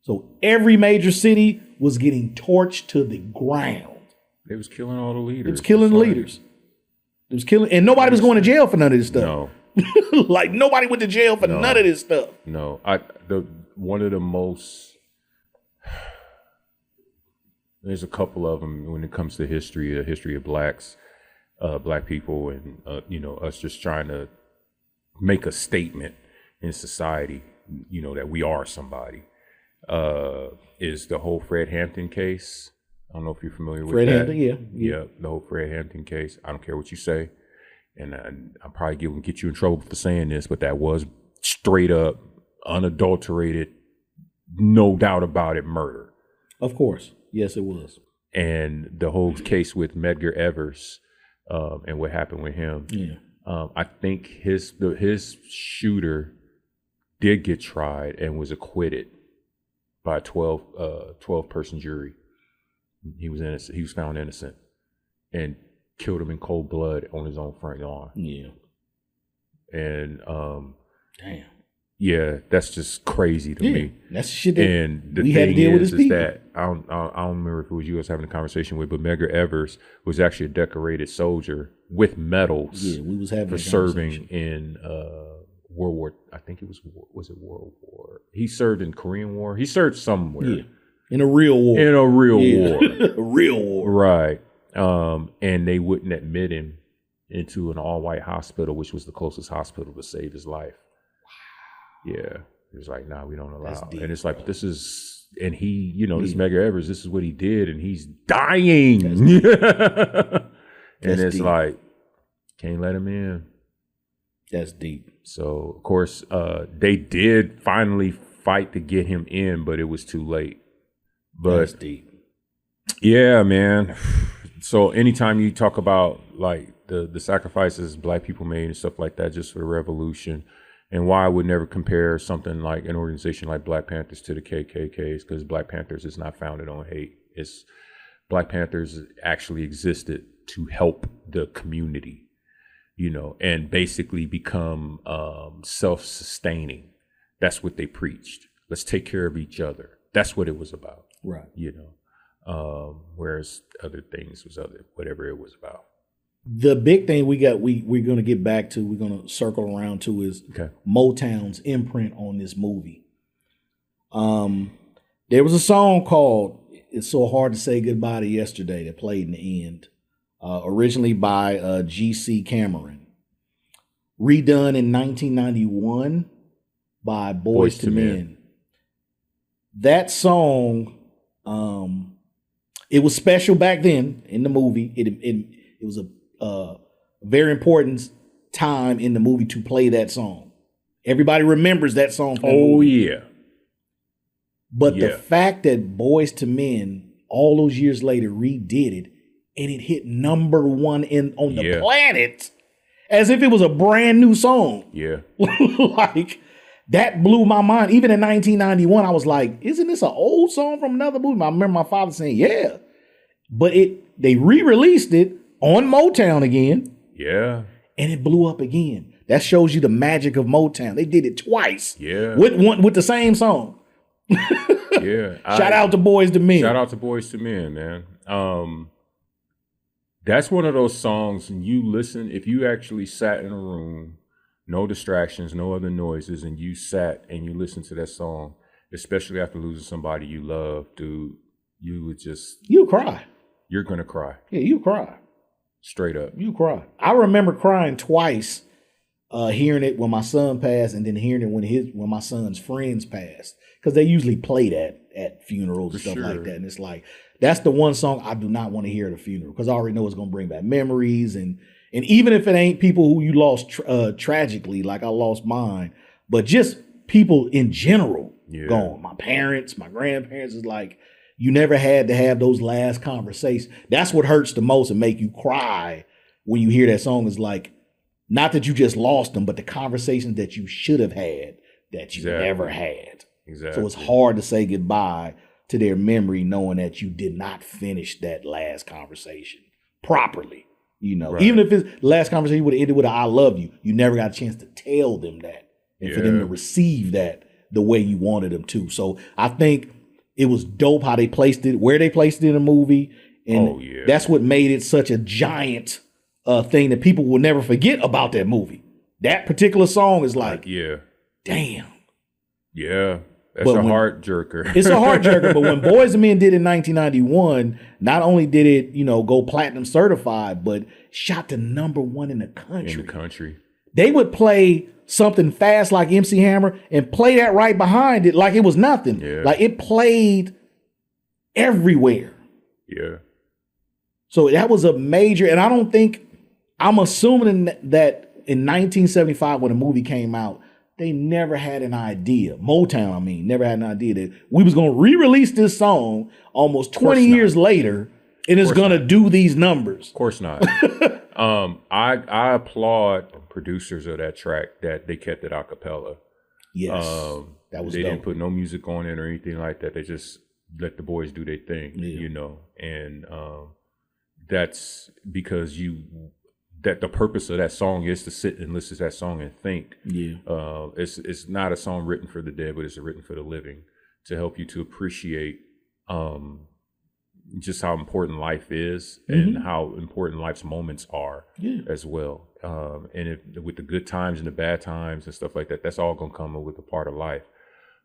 So every major city was getting torched to the ground.
They was killing all the leaders.
It was killing the leaders. It was killing, and nobody was going to jail for none of this stuff.
No.
Like nobody went to jail for none of this stuff.
No, one of the most. There's a couple of them when it comes to history, the history of black people, and us just trying to make a statement in society, that we are somebody. Is the whole Fred Hampton case. I don't know if you're familiar with that.
Fred Hampton, yeah.
The whole Fred Hampton case. I don't care what you say. And I'm probably going to get you in trouble for saying this, but that was straight up, unadulterated, no doubt about it, murder.
Of course. Yes, it was.
And the whole case with Medgar Evers and what happened with him.
Yeah.
I think his shooter did get tried and was acquitted by a 12-person jury. He was innocent. He was found innocent and killed him in cold blood on his own front lawn.
Yeah.
And
damn.
Yeah, that's just crazy to me.
That's the shit that
and the
we
thing
had to deal with as people.
That I don't remember if it was you I was having a conversation with, but Medgar Evers was actually a decorated soldier with medals.
Yeah, we was having
for serving in World War. I think it was it World War? He served in Korean War. He served somewhere.
Yeah, in a real war.
In a real war.
A real war.
Right. And they wouldn't admit him into an all-white hospital, which was the closest hospital to save his life. Yeah, it was like, nah, we don't allow. And it's like, this is, and he, this Medgar Evers, this is what he did, and he's dying. And it's deep. Like, can't let him in.
That's deep.
So, of course, they did finally fight to get him in, but it was too late. But
that's deep.
Yeah, man. So anytime you talk about like the sacrifices Black people made and stuff like that, just for the revolution. And why I would never compare something like an organization like Black Panthers to the KKK is because Black Panthers is not founded on hate. It's Black Panthers actually existed to help the community, and basically become self-sustaining. That's what they preached. Let's take care of each other. That's what it was about.
Right.
Whereas other things was whatever it was about.
The big thing we're going to get back to, we're going to circle around to is Motown's imprint on this movie. There was a song called It's So Hard to Say Goodbye to Yesterday that played in the end, originally by G.C. Cameron, redone in 1991 by Boyz II Men. That song, it was special back then in the movie. It was a very important time in the movie to play that song. Everybody remembers that song.
Yeah.
But the fact that Boyz II Men all those years later redid it and it hit number one on the planet as if it was a brand new song.
Yeah.
Like that blew my mind. Even in 1991, I was like, isn't this an old song from another movie? I remember my father saying, yeah. But they re-released it on Motown again.
Yeah.
And it blew up again. That shows you the magic of Motown. They did it twice.
Yeah.
With the same song.
Yeah.
Shout out to Boyz II Men.
Shout out to Boyz II Men, man. That's one of those songs, and you listen, if you actually sat in a room, no distractions, no other noises, and you sat and you listened to that song, especially after losing somebody you love, dude, you would just...
You cry.
You're going to cry.
Yeah, you cry.
Straight up.
You cry. I remember crying twice, hearing it when my son passed and then hearing it when my son's friends passed. Because they usually play that at funerals and stuff like that. And it's like, that's the one song I do not want to hear at a funeral because I already know it's going to bring back memories. And even if it ain't people who you lost tragically, like I lost mine, but just people in general gone. My parents, my grandparents, is like, you never had to have those last conversations. That's what hurts the most and make you cry when you hear that song is like, not that you just lost them, but the conversations that you should have had that you never had.
Exactly.
So it's hard to say goodbye to their memory knowing that you did not finish that last conversation properly. Even if his last conversation would have ended with I love you, you never got a chance to tell them that and for them to receive that the way you wanted them to. So I think it was dope how they placed it, where they placed it in the movie. And that's what made it such a giant thing that people will never forget about that movie. That particular song is like,
yeah,
damn.
yeah. That's
But
a
when-
heart jerker.
It's a heart jerker, but when Boys and Men did in 1991, not only did it, you know, go platinum certified, but shot to #1 in the country.
In the country.
They would play something fast like MC Hammer and play that right behind it like it was nothing.
Yeah.
Like it played everywhere.
Yeah.
So that was a major, and I'm assuming that in 1975 when the movie came out, they never had an idea. Motown, never had an idea that we was going to re-release this song almost 20 years later, and it's going to do these numbers.
Of course not. I applaud producers of that track that they kept it a cappella.
Yes, that was
they
dope.
didn't put no music on it or anything like that. They just let the boys do their thing, you know. And that's because that the purpose of that song is to sit and listen to that song and think. Yeah. It's not a song written for the dead, but it's written for the living to help you to appreciate just how important life is and how important life's moments are as well. And with the good times and the bad times and stuff like that, that's all gonna come with a part of life.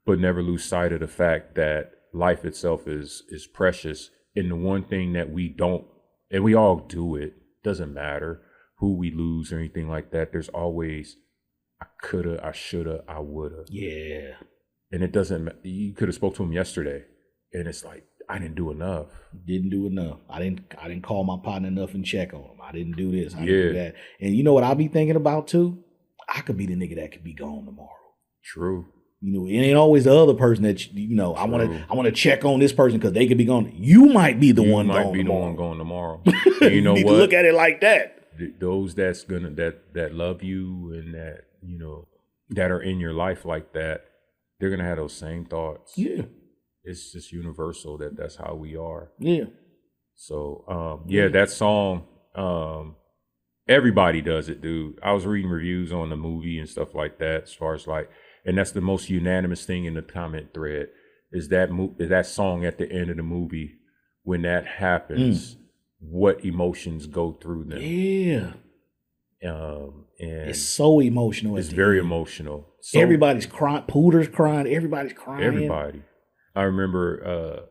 But never lose sight of the fact that life itself is precious. And the one thing that we don't, and we all do it, doesn't matter who we lose or anything like that. There's always, I coulda, I shoulda, I woulda.
Yeah.
And it doesn't, you could have spoke to him yesterday and it's like, I didn't do enough.
Didn't do enough. I didn't call my partner enough and check on him. I didn't do this. I didn't do that. And you know what I be thinking about too? I could be the nigga that could be gone tomorrow.
True.
You know, it ain't always the other person that you know. I want to check on this person because they could be gone. You might be the one going tomorrow. You might be the one
going tomorrow. And you know
need
what?
To look at it like that.
Those that love you and that, you know, that are in your life like that, they're gonna have those same thoughts. Yeah. It's just universal that's how we are. Yeah. So that song, everybody does it, dude. I was reading reviews on the movie and stuff like that, as far as like, and that's the most unanimous thing in the comment thread is that song at the end of the movie. When that happens, what emotions go through them? Yeah. And
it's so emotional.
It's very emotional. So,
everybody's crying. Pooter's crying. Everybody's crying.
Everybody. I remember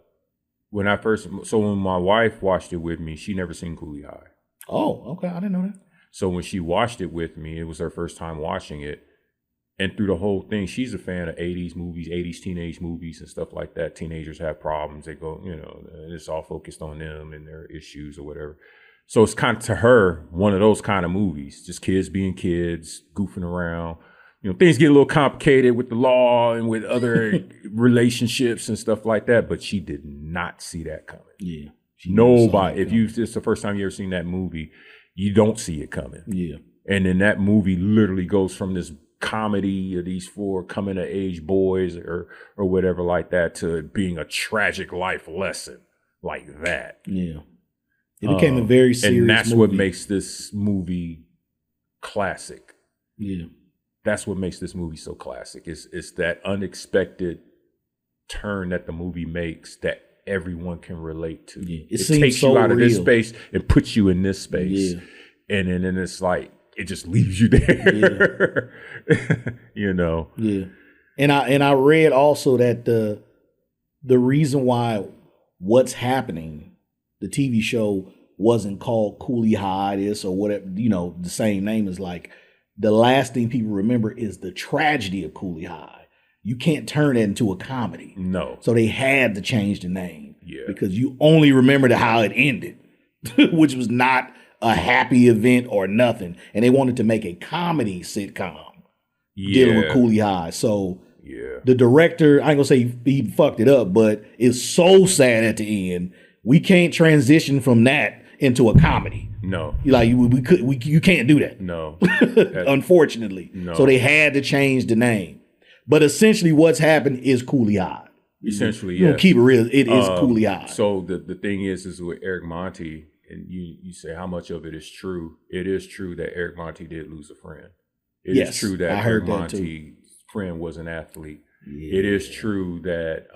when my wife watched it with me, she never seen Cooley High.
Oh, okay. I didn't know that.
So when she watched it with me, it was her first time watching it. And through the whole thing, she's a fan of 80s movies, 80s teenage movies and stuff like that. Teenagers have problems. They go, you know, and it's all focused on them and their issues or whatever. So it's kind of, to her, one of those kind of movies, just kids being kids, goofing around. You know, things get a little complicated with the law and with other relationships and stuff like that. But she did not see that coming. Yeah. Nobody. It's the first time you ever seen that movie, you don't see it coming. Yeah. And then that movie literally goes from this comedy of these four coming of age boys or whatever like that to being a tragic life lesson like that. Yeah. It became a very serious and that's movie. What makes this movie classic. Yeah. That's what makes this movie so classic. It's that unexpected turn that the movie makes that everyone can relate to. Yeah. It takes so you out of this space and puts you in this space. Yeah. And then it's like, it just leaves you there. Yeah. You know? Yeah. And I read also that the reason why What's Happening, the TV show, wasn't called Cooley High, this or whatever, you know, the same name is like, the last thing people remember is the tragedy of Cooley High. You can't turn that into a comedy. No. So they had to change the name. Yeah. Because you only remember how it ended, which was not a happy event or nothing. And they wanted to make a comedy sitcom dealing with Cooley High. So the director, I ain't gonna say he fucked it up, but it's so sad at the end. We can't transition from that into a comedy. No. Like you can't do that. No. Unfortunately. No. So they had to change the name. But essentially what's happened is Cooley High. Essentially, yeah. Keep it real. It is Cooley High. So the thing is with Eric Monty, and you say how much of it is true. It is true that Eric Monty did lose a friend. It is true that Eric Monty's friend was an athlete. Yeah. It is true that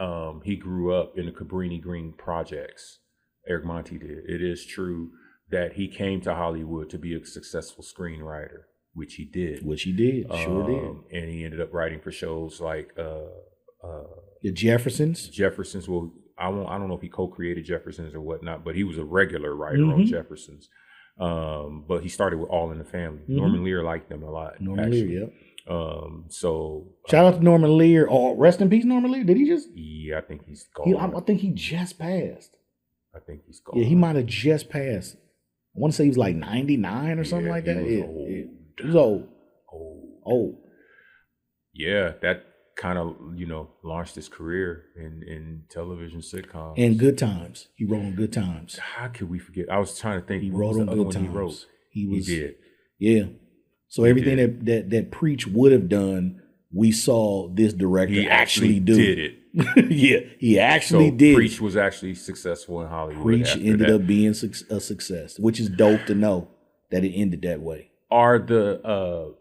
he grew up in the Cabrini Green projects. Eric Monty did. It is true that he came to Hollywood to be a successful screenwriter. which he did.
Sure did.
And he ended up writing for shows like
The Jeffersons.
Well, I don't know if he co-created Jeffersons or whatnot, but he was a regular writer on Jeffersons. But he started with All in the Family. Norman Lear liked them a lot. Lear, so
shout out to Norman Lear. Oh, rest in peace, Norman Lear. Did he just?
Yeah, I think he's gone.
I think he just passed.
I think he's gone.
Yeah, he might have just passed. I want to say he was like 99 or something like that. He was old. Old.
Yeah, that kind of, launched his career in television sitcoms.
And Good Times. He wrote on Good Times.
How could we forget? I was trying to think.
He wrote on Good Times.
He did.
Yeah. So everything that Preach would have done, we saw this director actually do.
Did it.
Yeah, he actually did.
Preach was actually successful in Hollywood.
Preach ended up being a success, which is dope to know that it ended that way.
Are the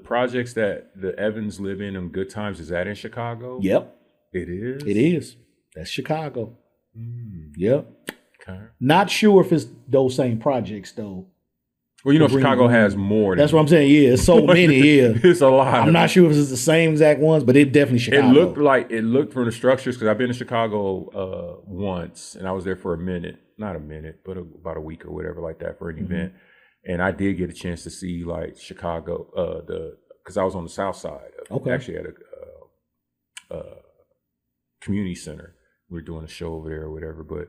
projects that the Evans live in Good Times, is that in Chicago?
Yep.
It is?
It is. That's Chicago. Yep.
Okay.
Not sure if it's those same projects, though.
Well, Chicago has more.
That's what I'm saying. Yeah, it's so many. Yeah,
it's a lot.
I'm not sure if it's the same exact ones, but it definitely Chicago.
It looked from the structures, because I've been to Chicago once, and I was there for not a minute, but about a week or whatever like that for an event, and I did get a chance to see like Chicago, because I was on the south side. Actually at a community center. We were doing a show over there or whatever, but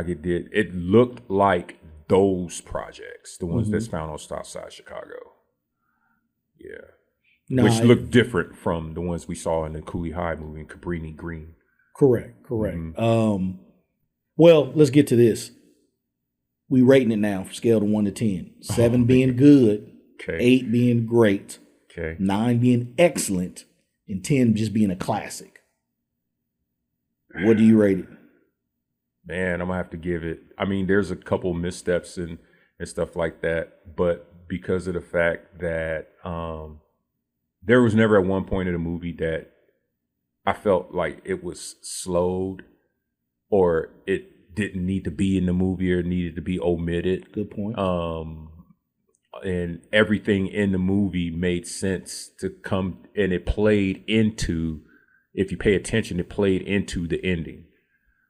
it looked like those projects, the ones that's found on South Side Chicago. Yeah. Which look different from the ones we saw in the Cooley High movie in Cabrini Green.
Correct. Well, let's get to this. We rating it now from scale to 1 to 10. 7 being good, 8 being great, 9 being excellent, and 10 just being a classic. What do you rate it?
Man, I'm gonna have to give it. I mean, there's a couple missteps and stuff like that, but because of the fact that there was never at one point in the movie that I felt like it was slowed or it didn't need to be in the movie or needed to be omitted.
Good point.
And everything in the movie made sense to come, and it played into, if you pay attention, it played into the ending.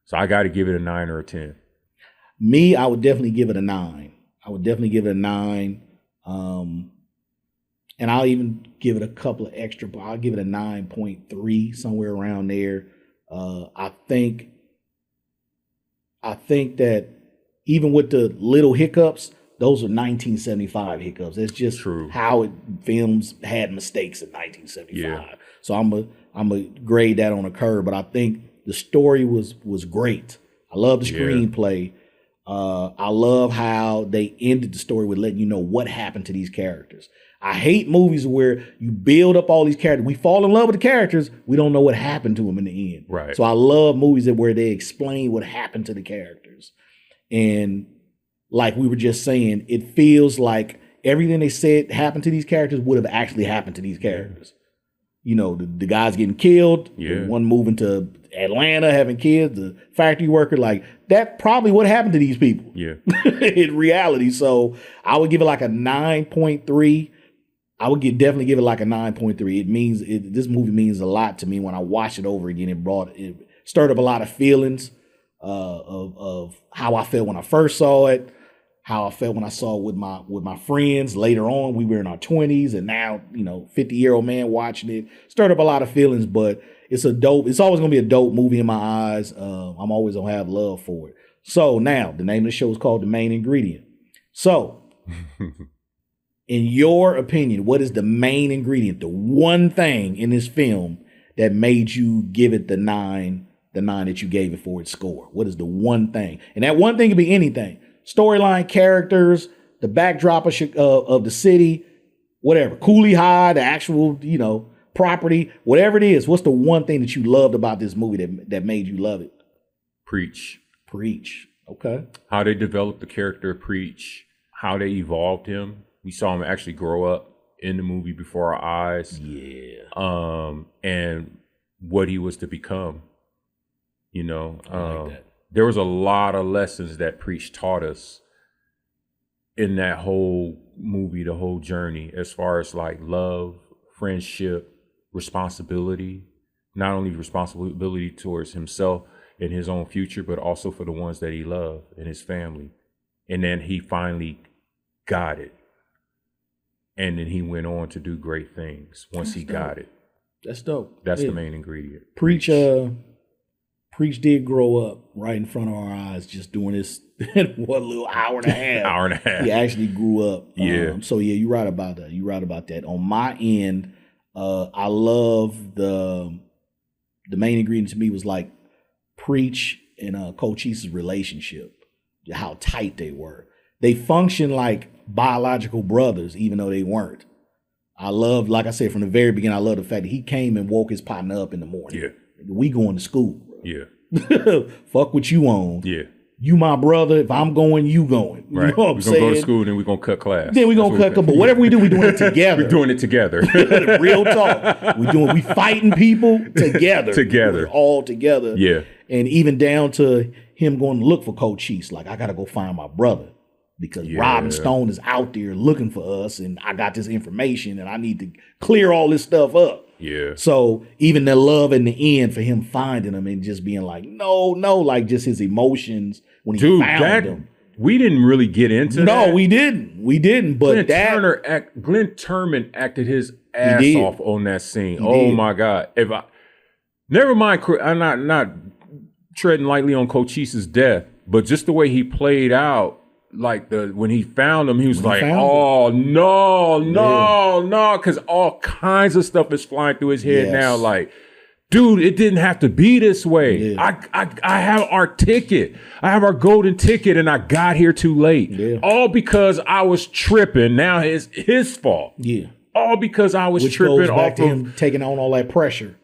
So I got to give it a 9 or a 10.
Me, I would definitely give it a 9. And I'll even give it a couple of extra, but I'll give it a 9.3, somewhere around there. I think that even with the little hiccups, those are 1975 hiccups. That's just
true.
How films had mistakes in 1975.
Yeah.
So I'm a grade that on a curve, but I think the story was great. I love the screenplay. I love how they ended the story with letting you know what happened to these characters. I hate movies where you build up all these characters. We fall in love with the characters. We don't know what happened to them in the end.
Right.
So I love movies where they explain what happened to the characters. And like we were just saying, it feels like everything they said happened to these characters would have actually happened to these characters. You know, the guys getting killed, the one moving to Atlanta, having kids, the factory worker, like that probably what happened to these people in reality. So I would give it like a 9.3. I would definitely give it like a 9.3. This movie means a lot to me. When I watched it over again, it stirred up a lot of feelings of how I felt when I first saw it, how I felt when I saw it with my friends. Later on, we were in our 20s, and now, 50-year-old man watching it. Stirred up a lot of feelings, but it's always gonna be a dope movie in my eyes. I'm always gonna have love for it. So now the name of the show is called The Main Ingredient. So in your opinion, what is the main ingredient, the one thing in this film that made you give it the nine that you gave it for its score? What is the one thing? And that one thing could be anything. Storyline, characters, the backdrop of the city, whatever. Cooley High, the actual, property, whatever it is. What's the one thing that you loved about this movie that made you love it?
Preach.
Okay.
How they developed the character of Preach, how they evolved him. We saw him actually grow up in the movie before our eyes.
Yeah.
And what he was to become. I like
that.
There was a lot of lessons that Preach taught us in that whole movie, the whole journey, as far as like love, friendship, responsibility, not only responsibility towards himself and his own future, but also for the ones that he loved and his family. And then he finally got it. And then he went on to do great things once he got it.
That's dope.
That's the main ingredient.
Preach did grow up right in front of our eyes, just doing this one little hour and a half.
Hour and a half.
He actually grew up.
Yeah.
So yeah, you're right about that. You're right about that. On my end, I love the main ingredient to me was like Preach and Cochise's relationship, how tight they were. They functioned like biological brothers, even though they weren't. I love, like I said from the very beginning, I love the fact that he came and woke his partner up in the morning.
Yeah.
We going to school, bro.
Yeah.
Fuck what you on.
Yeah.
You my brother. If I'm going, you going. You
Right.
know what I'm
We're
saying?
going to go to school, then we're going to cut class.
Then we're going to cut, but whatever we do, we're doing it together.
We're doing it together.
Real talk. We fighting people together.
Together.
We're all together.
Yeah.
And even down to him going to look for Cochise. Like, I got to go find my brother because Robin Stone is out there looking for us and I got this information and I need to clear all this stuff up.
Yeah.
So even the love in the end for him finding him and just being like, no, like just his emotions when he found him.
We didn't really get into that.
No, we didn't. But
Glenn Turman acted his ass off on that scene. My God. Never mind, I'm not treading lightly on Cochise's death, but just the way he played out, like when he found him, he was like, oh, no, because all kinds of stuff is flying through his head now. Like, dude, it didn't have to be this way. Yeah. I have our ticket. I have our golden ticket, and I got here too late. Yeah. All because I was tripping. Now it's his fault.
Yeah.
All because I was tripping
goes back
off
to him taking on all that pressure.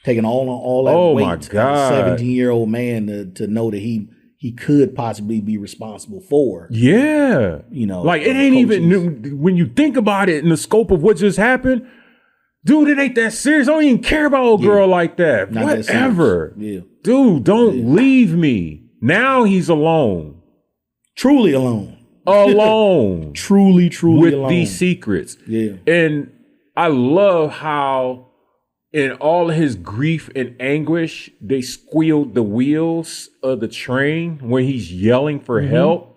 Taking on all that weight.
My God.
17-year-old man to know that he could possibly be responsible for.
Yeah.
You know.
Like, it ain't even, when you think about it in the scope of what just happened, dude, it ain't that serious. I don't even care about old girl like that.
Not
Whatever.
That yeah.
Dude, don't leave me. Now he's alone.
Truly alone.
Alone.
Truly
with
alone.
With these secrets.
Yeah.
And I love how in all his grief and anguish, they squealed the wheels of the train when he's yelling for help.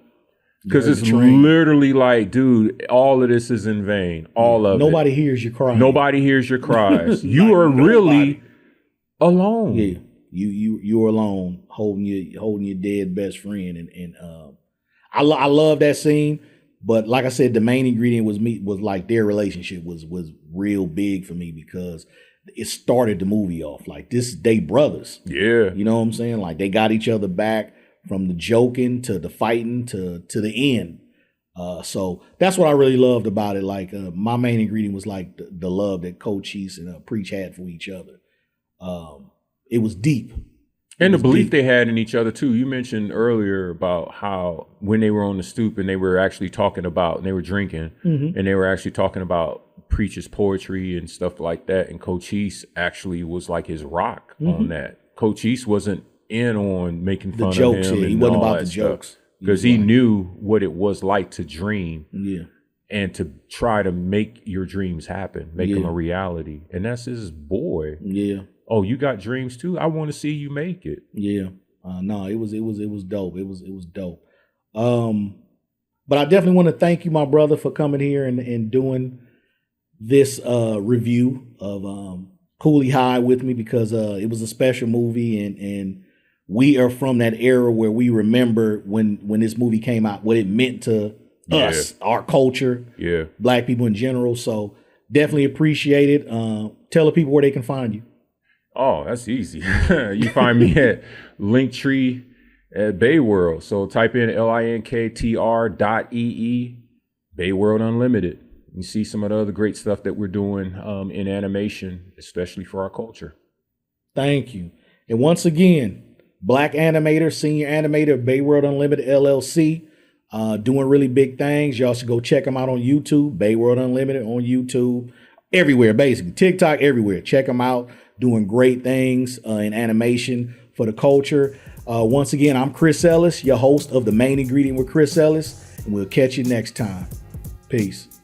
Because it's literally like, dude, all of this is in vain. All of
Nobody hears you crying.
Nobody hears your cries. You are really alone.
Yeah. You're alone, holding your dead best friend. And I love that scene. But like I said, the main ingredient was like their relationship was real big for me because it started the movie off. Like, they brothers.
Yeah.
You know what I'm saying? Like, they got each other back from the joking to the fighting to the end. So that's what I really loved about it. Like, my main ingredient was like the love that Cochise and Preach had for each other. It was deep.
And the belief they had in each other too. You mentioned earlier about how when they were on the stoop and they were actually talking about, and they were drinking, and they were actually talking about Preach's poetry and stuff like that. And Cochise actually was like his rock on that. Cochise wasn't in on making fun
jokes,
of him.
He wasn't about the jokes.
Because he knew what it was like to dream.
Yeah.
And to try to make your dreams happen, make them a reality. And that's his boy.
Yeah.
Oh, you got dreams too? I want to see you make it.
Yeah. No, it was dope. It was dope. But I definitely want to thank you, my brother, for coming here and doing this review of Cooley High with me, because it was a special movie and we are from that era where we remember when this movie came out, what it meant to us, our culture, Black people in general. So definitely appreciate it. Tell the people where they can find you.
Oh, that's easy. You find me at Linktree at Bayworld. So type in linktr.ee, Bayworld Unlimited. You see some of the other great stuff that we're doing in animation, especially for our culture.
Thank you. And once again, Black Animator, Senior Animator, Bayworld Unlimited LLC, doing really big things. Y'all should go check them out on YouTube, Bayworld Unlimited on YouTube, everywhere, basically. TikTok, everywhere. Check them out. Doing great things in animation for the culture. Once again, I'm Chris Ellis, your host of The Main Ingredient with Chris Ellis. We'll catch you next time. Peace.